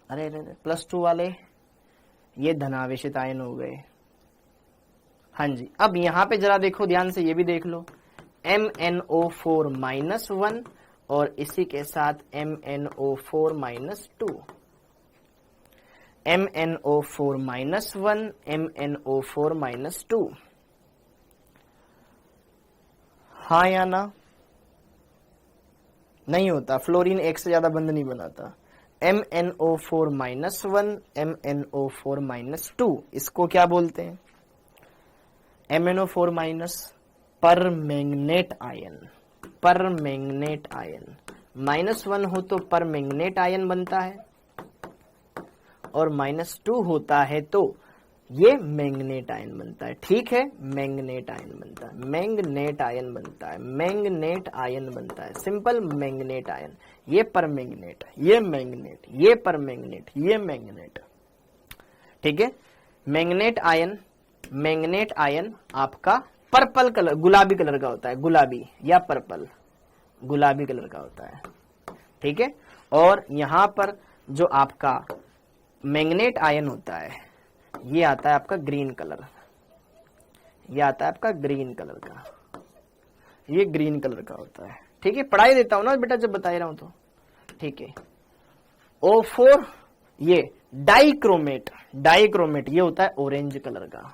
अरे +2 वाले ये धनावेशित आयन हो गए। हाँ जी, अब यहां पे जरा देखो ध्यान से, ये भी देख लो, MnO4-1 और इसी के साथ MnO4-2, MnO4-1, MnO4-2। हाँ या ना? नहीं होता, फ्लोरीन एक से ज्यादा बंध नहीं बनाता। MnO4-1, MnO4-2, इसको क्या बोलते हैं? MnO4- permanganate ion, permanganate ion. -1 हो तो परमैंगनेट आयन बनता है, और -2 होता है तो ये मैंगनेट आयन बनता है। ठीक है, मैंगनेट आयन बनता है, मैंगनेट आयन बनता है, मैंगनेट आयन बनता है, सिंपल मैंगनेट आयन। ये परमैंगनेट, ये मैंगनेट, ये परमैंगनेट, ये मैंगनेट। ठीक है, मैंगनेट आयन, मैंगनेट आयन आपका पर्पल कलर, गुलाबी कलर का होता है, गुलाबी या पर्पल, गुलाबी कलर का होता है। ठीक है, और यहां पर जो आपका मैंगनेट आयन होता है ये आता है आपका ग्रीन कलर, ये आता है आपका ग्रीन कलर का, ये ग्रीन कलर का होता है। ठीक है, पढ़ाई देता हूं ना बेटा जब बता रहा हूं तो। ठीक है, O4 ये डाइक्रोमेट, डाइक्रोमेट ये होता है ऑरेंज कलर का।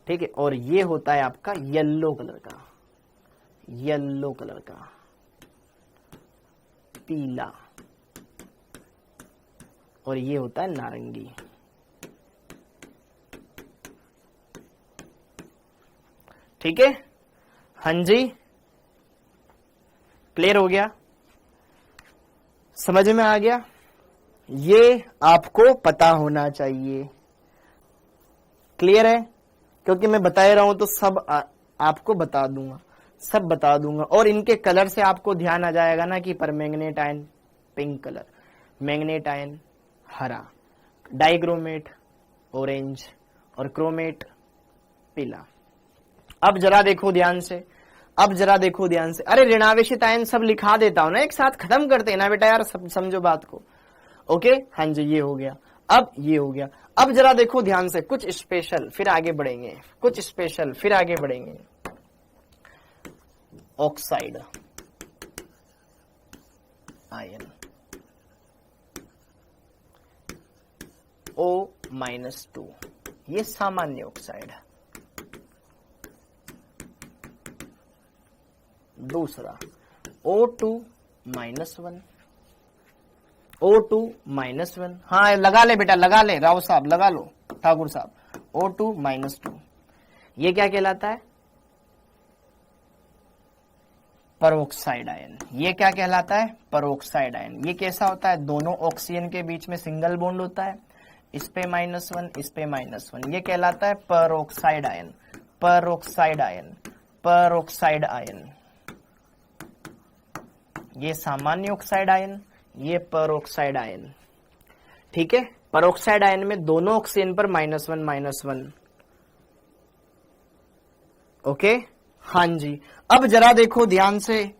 ठीक है, और ये होता है आपका येलो कलर का, येलो कलर का, पीला, और ये होता है नारंगी। ठीक है, हाँ जी, क्लियर हो गया, समझ में आ गया? ये आपको पता होना चाहिए। क्लियर है? क्योंकि मैं बता रहा हूं तो सब आपको बता दूंगा, सब बता दूंगा। और इनके कलर से आपको ध्यान आ जाएगा ना कि permanganate ion pink colour, manganate ion हरा, डाइक्रोमेट ऑरेंज और क्रोमेट पीला। अब जरा देखो ध्यान से, अब जरा देखो ध्यान से। अरे ऋणावेशित आयन सब लिखा देता हूं ना, एक साथ खत्म करते हैं ना बेटा यार, सब समझो बात को। ओके हाँ जी, ये हो गया, अब ये हो गया। अब जरा देखो ध्यान से, कुछ स्पेशल फिर आगे बढ़ेंगे, कुछ स्पेशल फिर आगे बढ़ेंगे। ऑक्साइड आयन O-2, ये सामान्य ऑक्साइड है। दूसरा O2-1, O2-1, हाँ लगा ले बेटा, लगा ले, राव साहब लगा लो, ठाकुर साहब। O2-2, ये क्या कहलाता है? Peroxide ion. ये क्या कहलाता है? Peroxide ion. ये कैसा होता है? दोनों ऑक्सीजन के बीच में सिंगल बॉन्ड होता है, इस पे -1, इस पे -1, ये कहलाता है peroxide ion. Peroxide ion, peroxide ion. ये सामान्य ऑक्साइड आयन, ये परोक्साइड आयन। ठीक है, परोक्साइड आयन में दोनों ऑक्सीजन पर -1। ओके हाँ जी। अब जरा देखो ध्यान से,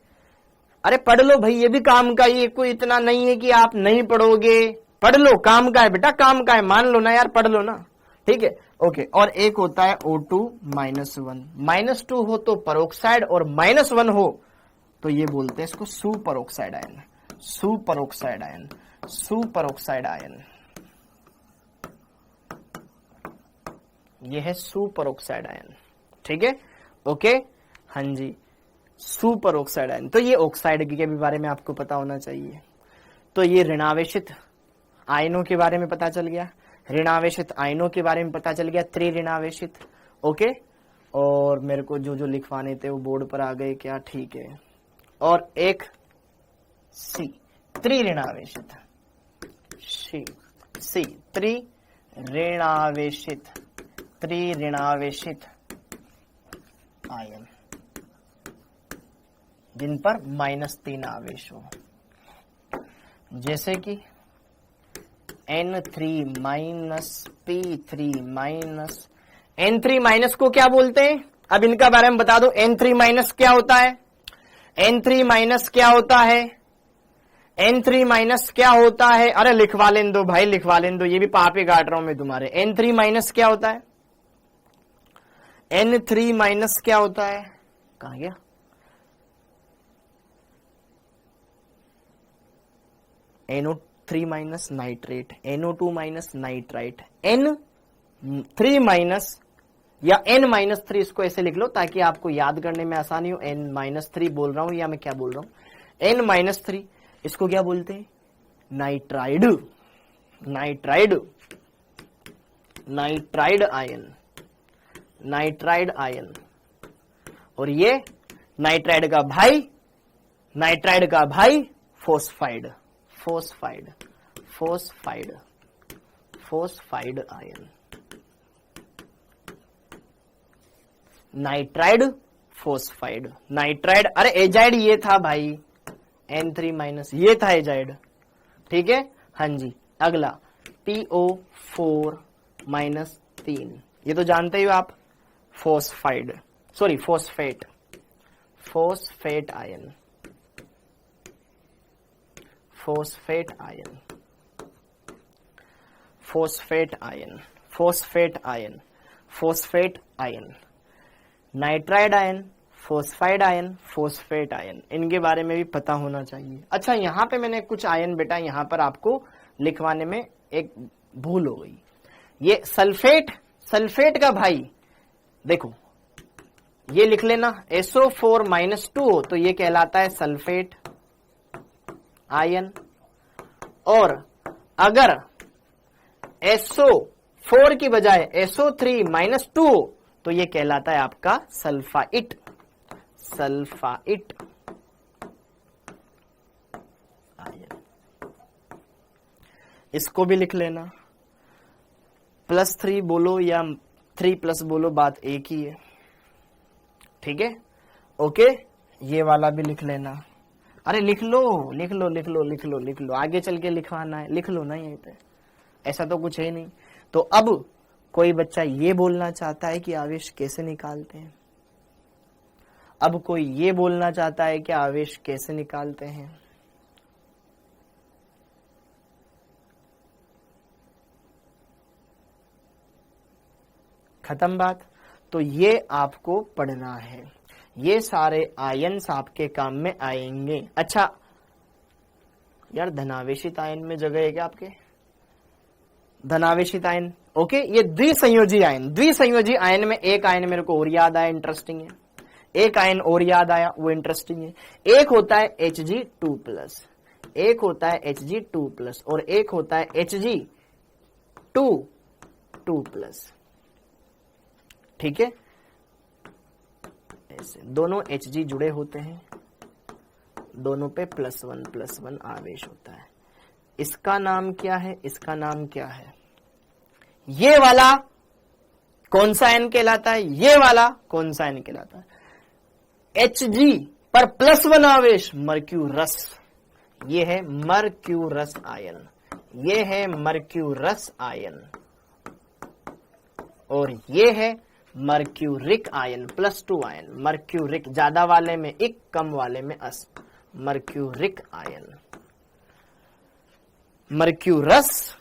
अरे पढ़ लो भाई, ये भी काम का, ये कोई इतना नहीं है कि आप नहीं पढ़ोगे, पढ़ लो, काम का है बेटा, काम का है, मान लो ना यार, पढ़ लो ना। ठीक है ओके। और एक होता है O2-1, -2 हो तो परोक्साइड और -1 हो तो ये बोलते हैं इसको superoxide ion. Superoxide ion, superoxide ion, ये है सुपरऑक्साइड आयन। ठीक है ओके हाँ जी, सुपरऑक्साइड आयन। तो ये ऑक्साइड के भी बारे में आपको पता होना चाहिए। तो ये ऋणावेशित आयनों के बारे में पता चल गया, ऋणावेशित आयनों के बारे में पता चल गया, त्रिऋणावेशित। ओके, और मेरे को जो जो लिखवाने थे वो बोर्ड पर आ गए क्या? ठीक है। और एक सी, त्रिऋणावेशित, सी त्रिऋणावेशित, त्रिऋणावेशित आयन जिन पर -3 आवेश हो, जैसे कि N3-P3-, N3- को क्या बोलते हैं? अब इनका बारे में बता दो। N3- क्या होता है? N3- क्या होता है? N3- क्या होता है? अरे लिखवा लें दो भाई, लिखवा लें दो, ये भी पापे काट रहा हूं मैं तुम्हारे। N3- क्या होता है? N3- क्या होता है? कहां गया? NO3- nitrate, NO2- nitrite, N3- या N-3, इसको ऐसे लिख लो ताकि आपको याद करने में आसानी हो। N-3 बोल रहा हूं या मैं क्या बोल रहा हूं? N-3, इसको क्या बोलते हैं? Nitride, nitride, nitride ion, nitride ion. और ये नाइट्राइड का भाई, नाइट्राइड का भाई फोस्फाइड, फोस्फाइड, फोस्फाइड, फोस्फाइड आयन, नाइट्राइड, फोस्फाइड, नाइट्राइड। अरे एजाइड ये था भाई, N3-, ये था एजाइड। ठीक है हाँ जी। अगला PO4-3, ये तो जानते ही हो आप, phosphide, sorry phosphate, phosphate ion, phosphate ion, phosphate ion, phosphate ion, phosphate ion, nitride ion, phosphide ion, phosphate ion, इनके बारे में भी पता होना चाहिए। अच्छा, यहां पे मैंने कुछ आयन बेटा यहां पर आपको लिखवाने में एक भूल हो गई। ये सल्फेट, सल्फेट का भाई देखो, ये लिख लेना, SO4-2 हो तो ये कहलाता है सल्फेट आयन। और अगर SO4 की बजाय SO3-2 हो तो ये कहलाता है आपका सल्फाइट, सल्फाइट आयन। इसको भी लिख लेना, +3 बोलो या 3+ बोलो, बात एक ही है। ठीक है ओके, ये वाला भी लिख लेना। अरे लिख लो लिख लो लिख लो लिख लो लिख लो, आगे चल के लिखवाना है, लिख लो ना यहीं पे, ऐसा तो कुछ है नहीं। तो अब कोई बच्चा ये बोलना चाहता है कि आवेश कैसे निकालते हैं, अब कोई ये बोलना चाहता है कि आवेश कैसे निकालते हैं। खत्म बात। तो ये आपको पढ़ना है, ये सारे आयन्स आपके काम में आएंगे। अच्छा यार, धनावेशित आयन में जगह है क्या आपके? धनावेशित आयन, ओके। ये द्विसंयोजी आयन, द्विसंयोजी आयन में एक आयन मेरे को और याद आया, इंटरेस्टिंग है, एक आयन और याद आया, वो इंटरेस्टिंग है। एक होता है Hg2+, एक होता है Hg2+, और एक होता है Hg2+, ठीक है। ऐसे दोनों Hg जुड़े होते हैं, दोनों पे +1+1 आवेश होता है। इसका नाम क्या है, इसका नाम क्या है? ये वाला कौन सा आयन कहलाता है, ये वाला कौन सा आयन कहलाता है? Hg पर +1 आवेश, मर्क्यूरस। ये है मर्क्यूरस आयन, ये है मर्क्यूरस आयन, और ये है मर्क्यूरिक आयन, +2 आयन। मर्क्यूरिक, ज्यादा वाले में इक, कम वाले में अस, mercuric ion, mercurous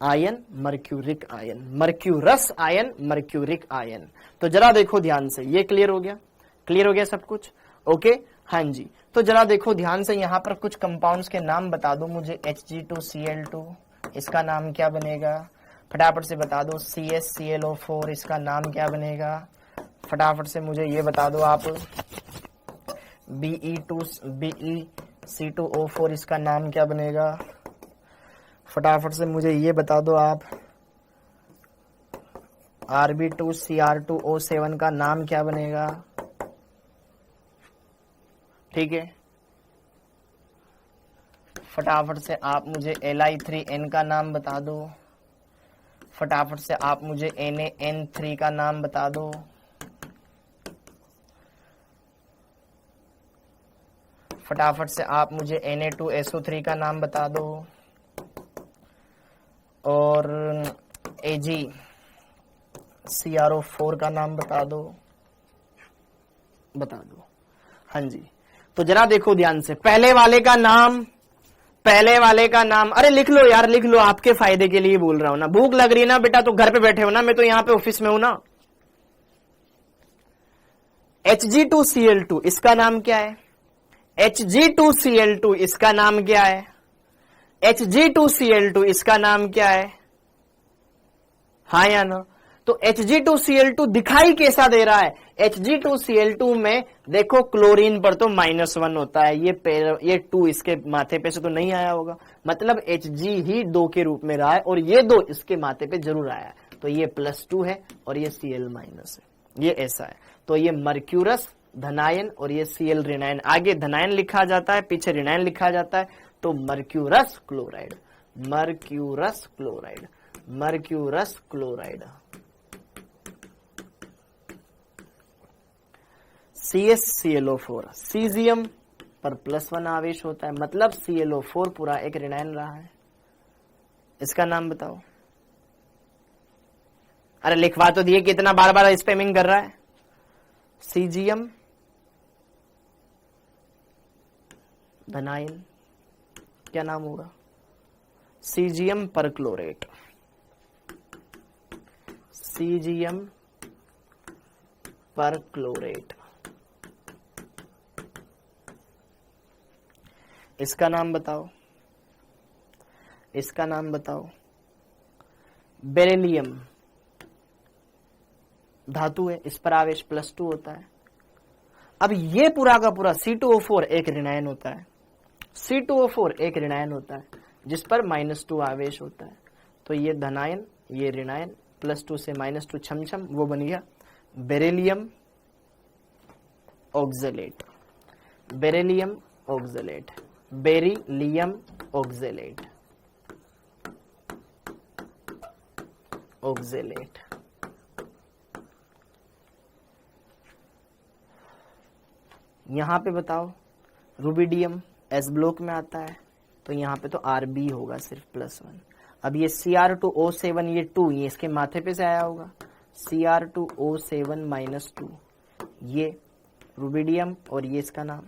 ion, mercuric ion, mercurous ion, mercuric ion. तो जरा देखो ध्यान से, ये क्लियर हो गया? क्लियर हो गया सब कुछ? ओके, हाँ जी। तो जरा देखो ध्यान से, यहां पर कुछ कंपाउंड्स के नाम बता दो मुझे। Hg2Cl2, इसका नाम क्या बनेगा? फटाफट से बता दो। CsClO4, इसका नाम क्या बनेगा? फटाफट से मुझे ये बता दो आप। BeC2O4, इसका नाम क्या बनेगा? फटाफट से मुझे ये बता दो आप। Rb2Cr2O7 का नाम क्या बनेगा? ठीक है, फटाफट से आप मुझे Li3N का नाम बता दो। फटाफट से आप मुझे NaN3 का नाम बता दो। फटाफट से आप मुझे Na2SO3 का नाम बता दो, और AgCrO4 का नाम बता दो, बता दो। हाँ जी। तो जरा देखो ध्यान से, पहले वाले का नाम, पहले वाले का नाम, अरे लिख लो यार, लिख लो, आपके फायदे के लिए बोल रहा हूं ना। भूख लग रही है ना बेटा, तो घर पे बैठे हो ना, मैं तो यहां पे ऑफिस में हूं ना। Hg2Cl2, इसका नाम क्या है? Hg2Cl2, इसका नाम क्या है? Hg2Cl2, इसका नाम क्या है? हाँ या ना? तो Hg2Cl2 दिखाई कैसा दे रहा है? Hg2Cl2 में देखो, क्लोरीन पर तो -1 होता है, ये 2 इसके माथे पे से तो नहीं आया होगा, मतलब Hg ही 2 के रूप में रहा है, और ये 2 इसके माथे पे जरूर आया है, तो ये +2 है और ये Cl- है, ये ऐसा है। तो ये मर्क्यूरस धनायन और ये Cl ऋणायन, आगे धनायन लिखा जाता है, पीछे ऋणायन लिखा जाता है, तो mercurous chloride, mercurous chloride, mercurous chloride. CsClO4, caesium पर +1 आवेश होता है, मतलब ClO4 पूरा एक ऋणायन रहा है। इसका नाम बताओ। अरे लिखवा तो दिए, कितना बार बार स्पैमिंग कर रहा है। सीजियम धनायन, क्या नाम होगा? Caesium perchlorate, caesium perchlorate. इसका नाम बताओ, इसका नाम बताओ। बेरिलियम धातु है, इस पर आवेश +2 होता है। अब ये पूरा का पूरा C2O4 एक ऋणायन होता है, C2O4 एक ऋणायन होता है, जिस पर -2 आवेश होता है। तो ये धनायन, ये ऋणायन, +2 से -2 छम छम, वो बन गया beryllium oxalate, beryllium oxalate, beryllium oxalate, oxalate. यहां पे बताओ, रुबिडियम एस ब्लॉक में आता है, तो यहाँ पे तो Rb होगा सिर्फ +1। अब ये Cr2O7 ये 2 ये इसके माथे पे से आया होगा, Cr2O7 -2 ये रुबिडियम और ये इसका नाम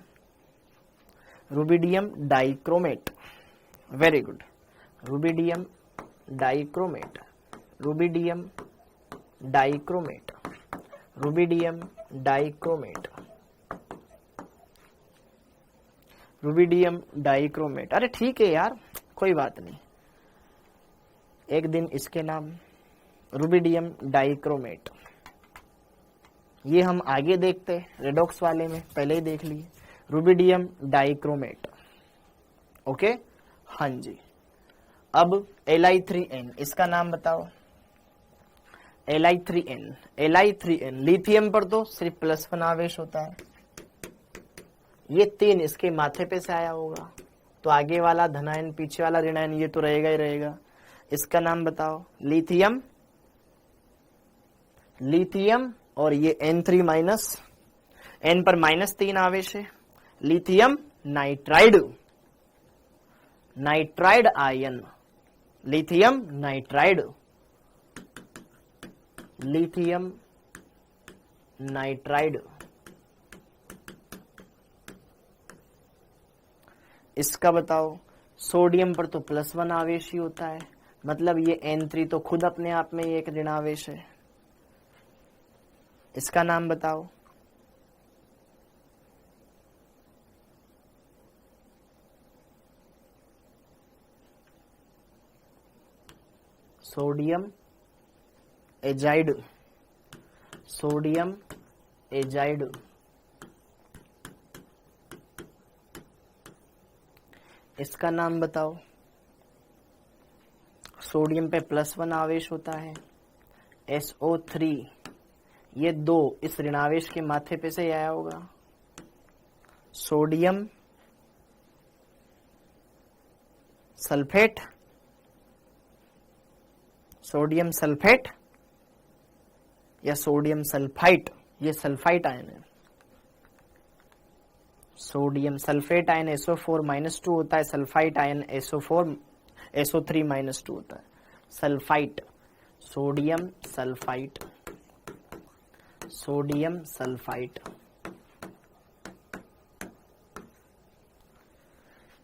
rubidium dichromate. Very good, rubidium dichromate, rubidium dichromate, rubidium dichromate, rubidium dichromate. अरे ठीक है यार, कोई बात नहीं, एक दिन इसके नाम रुबिडियम डाइक्रोमेट। ये हम आगे देखते हैं, रेडॉक्स वाले में पहले ही देख लिए, रुबिडियम डाइक्रोमेट। ओके, हाँ जी। अब Li3n, इसका नाम बताओ। Li3n, Li3n लिथियम पर तो सिर्फ +1 आवेश होता है, ये 3 इसके माथे पे से आया होगा, तो आगे वाला धनायन पीछे वाला ऋणायन ये तो रहेगा ही रहेगा। इसका नाम बताओ। लिथियम, लिथियम और ये N3-, N पर -3 आवेश है, lithium nitride, nitride ion, lithium nitride, lithium nitride. इसका बताओ। सोडियम पर तो +1 आवेश ही होता है, मतलब ये N3 तो खुद अपने आप में एक ऋणावेश है। इसका नाम बताओ। Sodium azide, sodium azide. इसका नाम बताओ। सोडियम पे +1 आवेश होता है, SO3, ये 2 इस ऋणावेश के माथे पे से आया होगा। सोडियम सल्फेट, सोडियम सल्फेट या सोडियम सल्फाइट, ये सल्फाइट आयन है। सोडियम सल्फेट आयन SO4-2 होता है, सल्फाइट आयन SO3-2 होता है। Sulphite, sodium sulphite, sodium sulphite.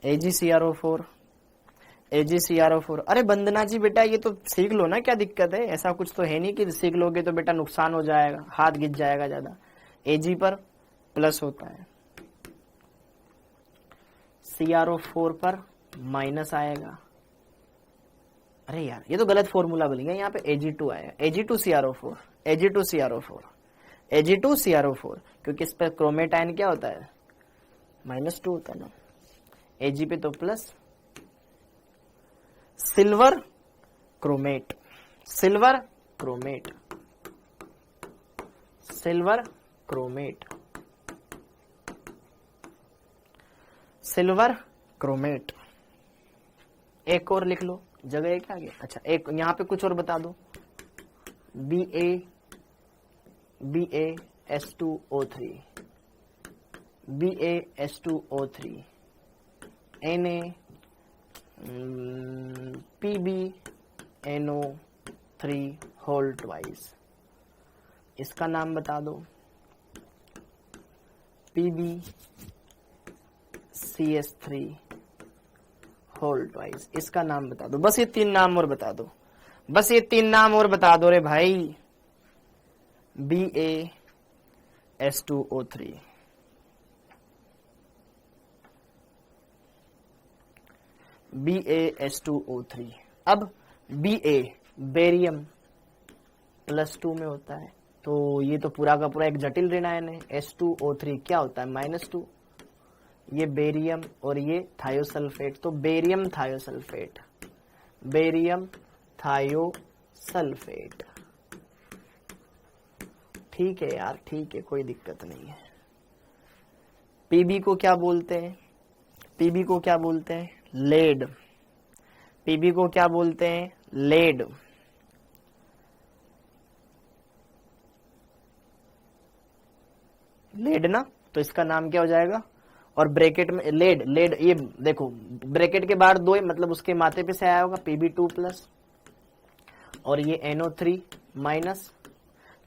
AgCrO4, AgCrO4। अरे वंदना जी बेटा ये तो सीख लो ना, क्या दिक्कत है, ऐसा कुछ तो है नहीं कि सीख लोगे तो बेटा नुकसान हो जाएगा, हाथ गिर जाएगा ज्यादा। Ag पर प्लस होता है, CrO4 पर माइनस आएगा। अरे यार ये तो गलत फॉर्मूला बन गया, यहाँ पे Ag2 आएगा, Ag2CrO4, Ag2CrO4, Ag2CrO4, क्योंकि इस पर क्रोमेट आयन क्या होता है, -2 होता है ना, Ag पे तो plus. Silver chromate, silver chromate, silver chromate, silver chromate. एक और लिख लो, जगह है क्या आगे। अच्छा एक यहां पे कुछ और बता दो। BaS2O3, BaS2O3, Na PbNO3 whole twice. इसका नाम बता दो। PbCS3 whole twice. इसका नाम बता दो। बस ये 3 नाम और बता दो, बस ये 3 नाम और बता दो रे भाई। BaS2O3, BaS2O3। अब Ba बेरियम +2 में होता है, तो ये तो पूरा का पूरा एक जटिल ऋणायन है। S2O3 क्या होता है, -2। ये बेरियम और ये थायोसल्फेट, तो बेरियम थायोसल्फेट, बेरियम थायोसल्फेट। ठीक है यार, ठीक है, कोई दिक्कत नहीं है। Pb को क्या बोलते हैं, Pb को क्या बोलते हैं, लेड। Pb को क्या बोलते हैं, लेड। लेड ना, तो इसका नाम क्या हो जाएगा। और ब्रैकेट में लेड, लेड ये देखो ब्रैकेट के बाहर 2 है, मतलब उसके माथे पे से आया होगा Pb2 प्लस, और ये NO3 minus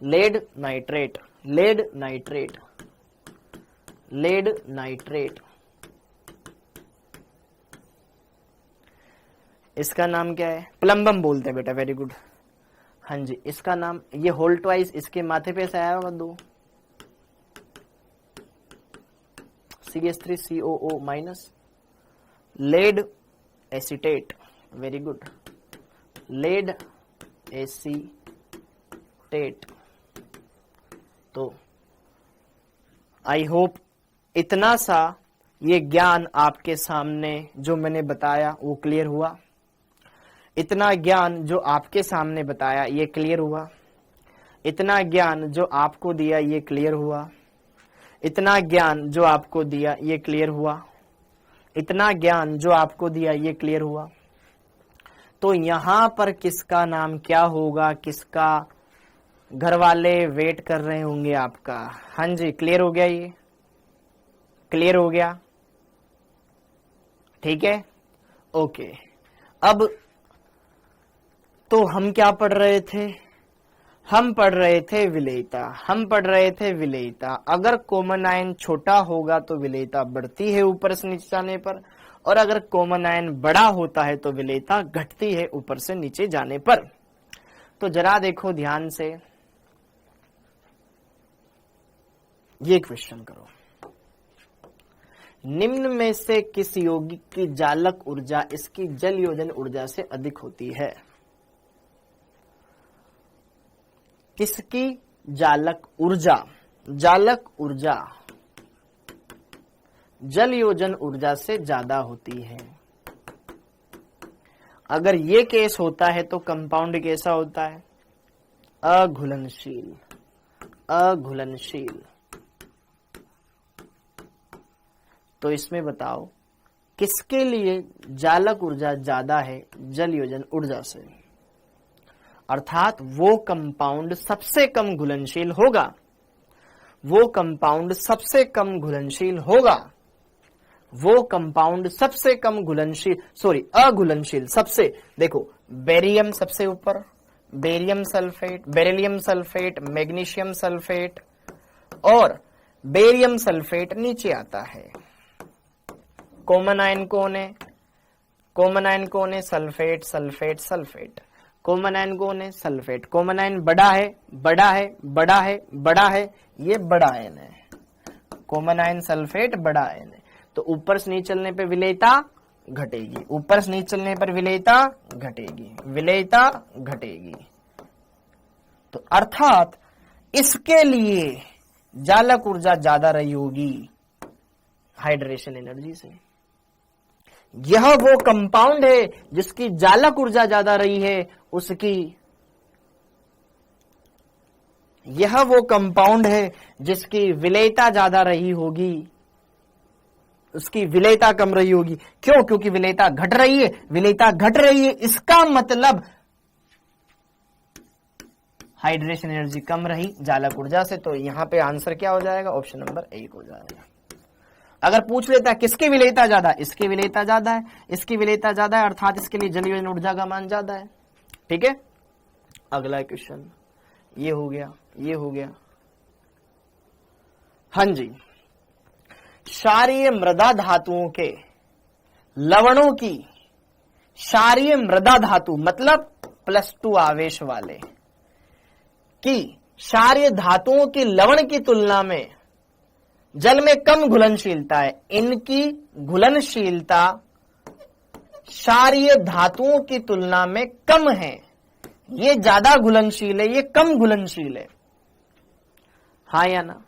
lead nitrate, lead nitrate, lead nitrate. इसका नाम क्या है? प्लम्बम बोलते हैं बेटा, वेरी गुड। हाँ जी, इसका नाम, ये होल्ट वाइज इसके माथे पे से आया होगा 2 CH3COO minus lead acetate, very good, lead acetate. तो आई होप इतना सा ये ज्ञान आपके सामने जो मैंने बताया वो क्लियर हुआ। इतना ज्ञान जो आपके सामने बताया ये क्लियर हुआ। इतना ज्ञान जो आपको दिया ये क्लियर हुआ। इतना ज्ञान जो आपको दिया ये क्लियर हुआ। इतना ज्ञान जो आपको दिया ये क्लियर हुआ। तो यहां पर किसका नाम क्या होगा, किसका घर वाले वेट कर रहे होंगे आपका? हाँ जी, क्लियर हो गया, ये क्लियर हो गया, ठीक है, ओके। अब तो हम क्या पढ़ रहे थे? हम पढ़ रहे थे विलेयता, हम पढ़ रहे थे विलेयता। अगर कॉमन आयन छोटा होगा तो विलेयता बढ़ती है ऊपर से नीचे जाने पर, और अगर कॉमन आयन बड़ा होता है तो विलेयता घटती है ऊपर से नीचे जाने पर। तो जरा देखो ध्यान से, ये क्वेश्चन करो, निम्न में से किस यौगिक की जालक ऊर्जा इसकी जल योजन ऊर्जा से अधिक होती है? किसकी जालक ऊर्जा, जालक ऊर्जा जल योजन ऊर्जा से ज्यादा होती है? अगर ये केस होता है तो कंपाउंड कैसा होता है? अघुलनशील, अघुलनशील। तो इसमें बताओ किसके लिए जालक ऊर्जा ज्यादा है जल योजन ऊर्जा से? अर्थात वो कंपाउंड सबसे कम घुलनशील होगा, वो कंपाउंड सबसे कम घुलनशील होगा, वो कंपाउंड सबसे कम घुलनशील, सॉरी अघुलनशील सबसे। देखो बेरियम सबसे ऊपर, barium sulphate, beryllium sulphate, magnesium sulphate और बेरियम सल्फेट नीचे आता है। कॉमन आयन कौन है? कॉमन आयन कौन है? Sulphate, sulphate, sulphate. Common ion कौन है? सल्फेट। कॉमन आयन बड़ा है, बड़ा है, बड़ा है, बड़ा है, ये बड़ा आयन है। कॉमन आयन सल्फेट बड़ा आयन है। तो ऊपर से नीचे चलने पर विलेयता घटेगी, ऊपर से नीचे चलने पर विलेयता घटेगी, विलेयता घटेगी। तो अर्थात इसके लिए जालक ऊर्जा ज्यादा रही होगी हाइड्रेशन एनर्जी से। यह वो कंपाउंड है जिसकी जालक ऊर्जा ज्यादा रही है, उसकी, यह वो कंपाउंड है जिसकी विलेयता ज्यादा रही होगी, उसकी विलेयता कम रही होगी। क्यों? क्योंकि विलेयता घट रही है, विलेयता घट रही है, इसका मतलब हाइड्रेशन एनर्जी कम रही जालक ऊर्जा से। तो यहां पे आंसर क्या हो जाएगा? ऑप्शन नंबर 1 हो जाएगा। अगर पूछ लेता है किसकी विलेयता ज्यादा, इसकी विलेयता ज्यादा है, इसकी विलेयता ज्यादा है, अर्थात इसके लिए जल योजन ऊर्जा का मान ज्यादा है। ठीक है, अगला क्वेश्चन ये हो गया, ये हो गया। हाँ जी, क्षारीय मृदा धातुओं के लवणों की, क्षारीय मृदा धातु मतलब +2 आवेश वाले की क्षारीय धातुओं की लवण की तुलना में जल में कम घुलनशीलता है। इनकी घुलनशीलता क्षारीय धातुओं की तुलना में कम है। ये ज्यादा घुलनशील है, ये कम घुलनशील है। हाँ या ना?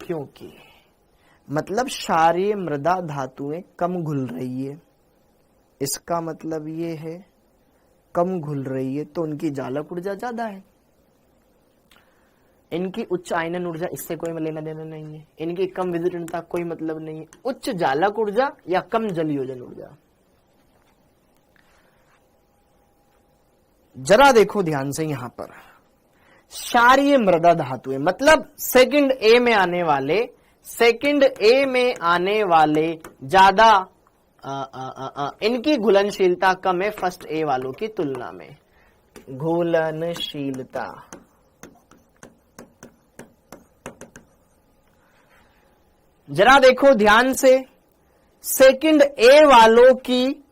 क्योंकि मतलब क्षारीय मृदा धातुएं कम घुल रही है, इसका मतलब ये है कम घुल रही है तो उनकी जालक ऊर्जा ज्यादा है। इनकी उच्च आयनन ऊर्जा इससे कोई लेना देना नहीं है, इनकी कम विदीर्णता कोई मतलब नहीं है। उच्च जालक ऊर्जा या कम जल योजन ऊर्जा। जरा देखो ध्यान से यहां पर, क्षारीय मृदा धातुएं, मतलब सेकंड ए में आने वाले ज्यादा इनकी घुलनशीलता कम है फर्स्ट ए वालों की तुलना में। घुलनशीलता, जरा देखो ध्यान से, सेकंड ए वालों की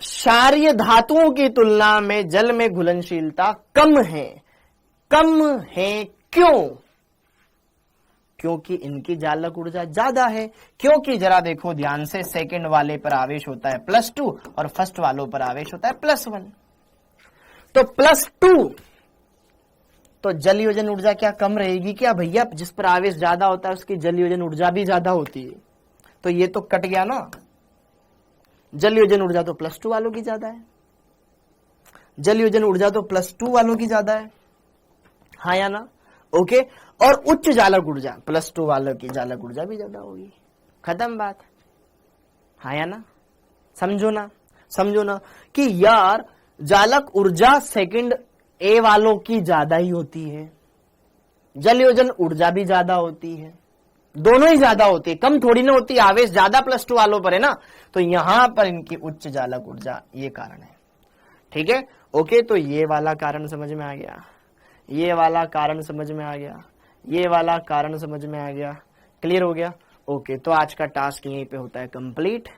क्षारीय धातुओं की तुलना में जल में घुलनशीलता कम है। क्यों? क्योंकि इनकी जालक ऊर्जा ज्यादा है। क्योंकि जरा देखो ध्यान से, सेकंड वाले पर आवेश होता है +2 और फर्स्ट वालों पर आवेश होता है +1। तो +2 तो जल योजन ऊर्जा क्या कम रहेगी क्या भैया? जिस पर आवेश ज्यादा होता है उसकी जल योजन ऊर्जा भी ज्यादा होती है। तो ये तो कट गया ना, जल योजन ऊर्जा तो +2 वालों की ज्यादा है, जल योजन ऊर्जा तो +2 वालों की ज्यादा है, हाँ या ना? ओके। और उच्च जालक ऊर्जा, +2 वालों की जालक ऊर्जा भी ज्यादा होगी। खत्म बात, हाँ या ना? समझो ना कि यार जालक ऊर्जा सेकंड ए वालों की ज्यादा ही होती है, जल योजन ऊर्जा भी ज्यादा होती है, दोनों ही ज्यादा होती है, कम थोड़ी ना होती। आवेश ज्यादा +2 वालों पर है ना, तो यहां पर इनकी उच्च जालक ऊर्जा, ये कारण है। ठीक है, ओके। तो ये वाला कारण समझ में आ गया, ये वाला कारण समझ में आ गया, ये वाला कारण समझ में आ गया। क्लियर हो गया? ओके। तो आज का टास्क यहीं पे होता है कंप्लीट।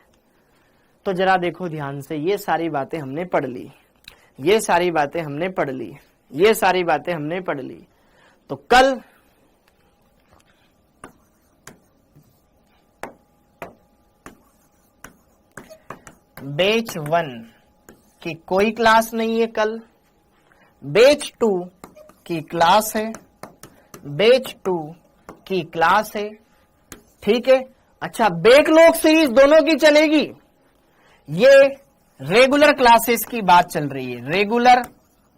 तो जरा देखो ध्यान से, ये सारी बातें हमने पढ़ ली, ये सारी बातें हमने पढ़ ली, ये सारी बातें हमने पढ़ ली। तो कल बैच 1 की कोई क्लास नहीं है, कल बैच 2 की क्लास है, बैच 2 की क्लास है। ठीक है, अच्छा बैकलॉग सीरीज दोनों की चलेगी। ये रेगुलर क्लासेस की बात चल रही है, रेगुलर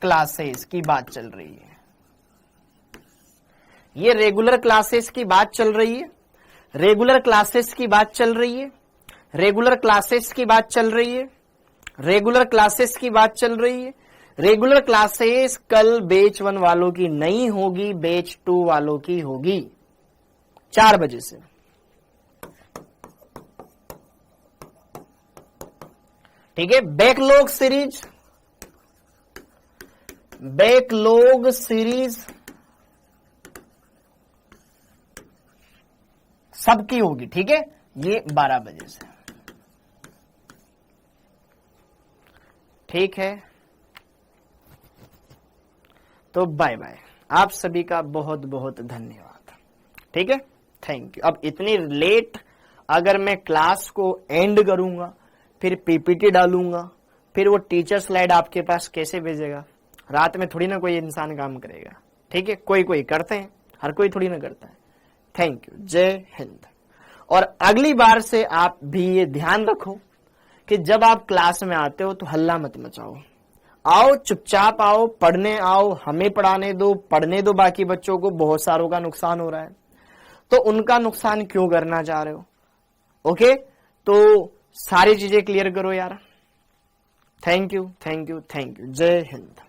क्लासेस की बात चल रही है, ये रेगुलर क्लासेस की बात चल रही है, रेगुलर क्लासेस की बात चल रही है, रेगुलर क्लासेस की बात चल रही है, रेगुलर क्लासेस की बात चल रही है। रेगुलर क्लासेस कल बैच 1 वालों की नहीं होगी, बैच 2 वालों की होगी 4 बजे से। ठीक है, बैकलॉग सीरीज सबकी होगी। ठीक है, ये 12 बजे से। ठीक है, तो बाय बाय, आप सभी का बहुत बहुत धन्यवाद। ठीक है, थैंक यू। अब इतनी लेट अगर मैं क्लास को एंड करूंगा, फिर पीपीटी डालूंगा, फिर वो टीचर स्लाइड आपके पास कैसे भेजेगा? रात में थोड़ी ना कोई इंसान काम करेगा। ठीक है, कोई करते हैं, हर कोई थोड़ी ना करता है। थैंक यू, जय हिंद। और अगली बार से आप भी ये ध्यान रखो कि जब आप क्लास में आते हो तो हल्ला मत मचाओ, आओ चुपचाप आओ, पढ़ने आओ, हमें पढ़ाने दो, पढ़ने दो बाकी बच्चों को। बहुत सारों का नुकसान हो रहा है, तो उनका नुकसान क्यों करना चाह रहे हो? ओके, तो सारी चीजें क्लियर करो यार। थैंक यू, जय हिंद।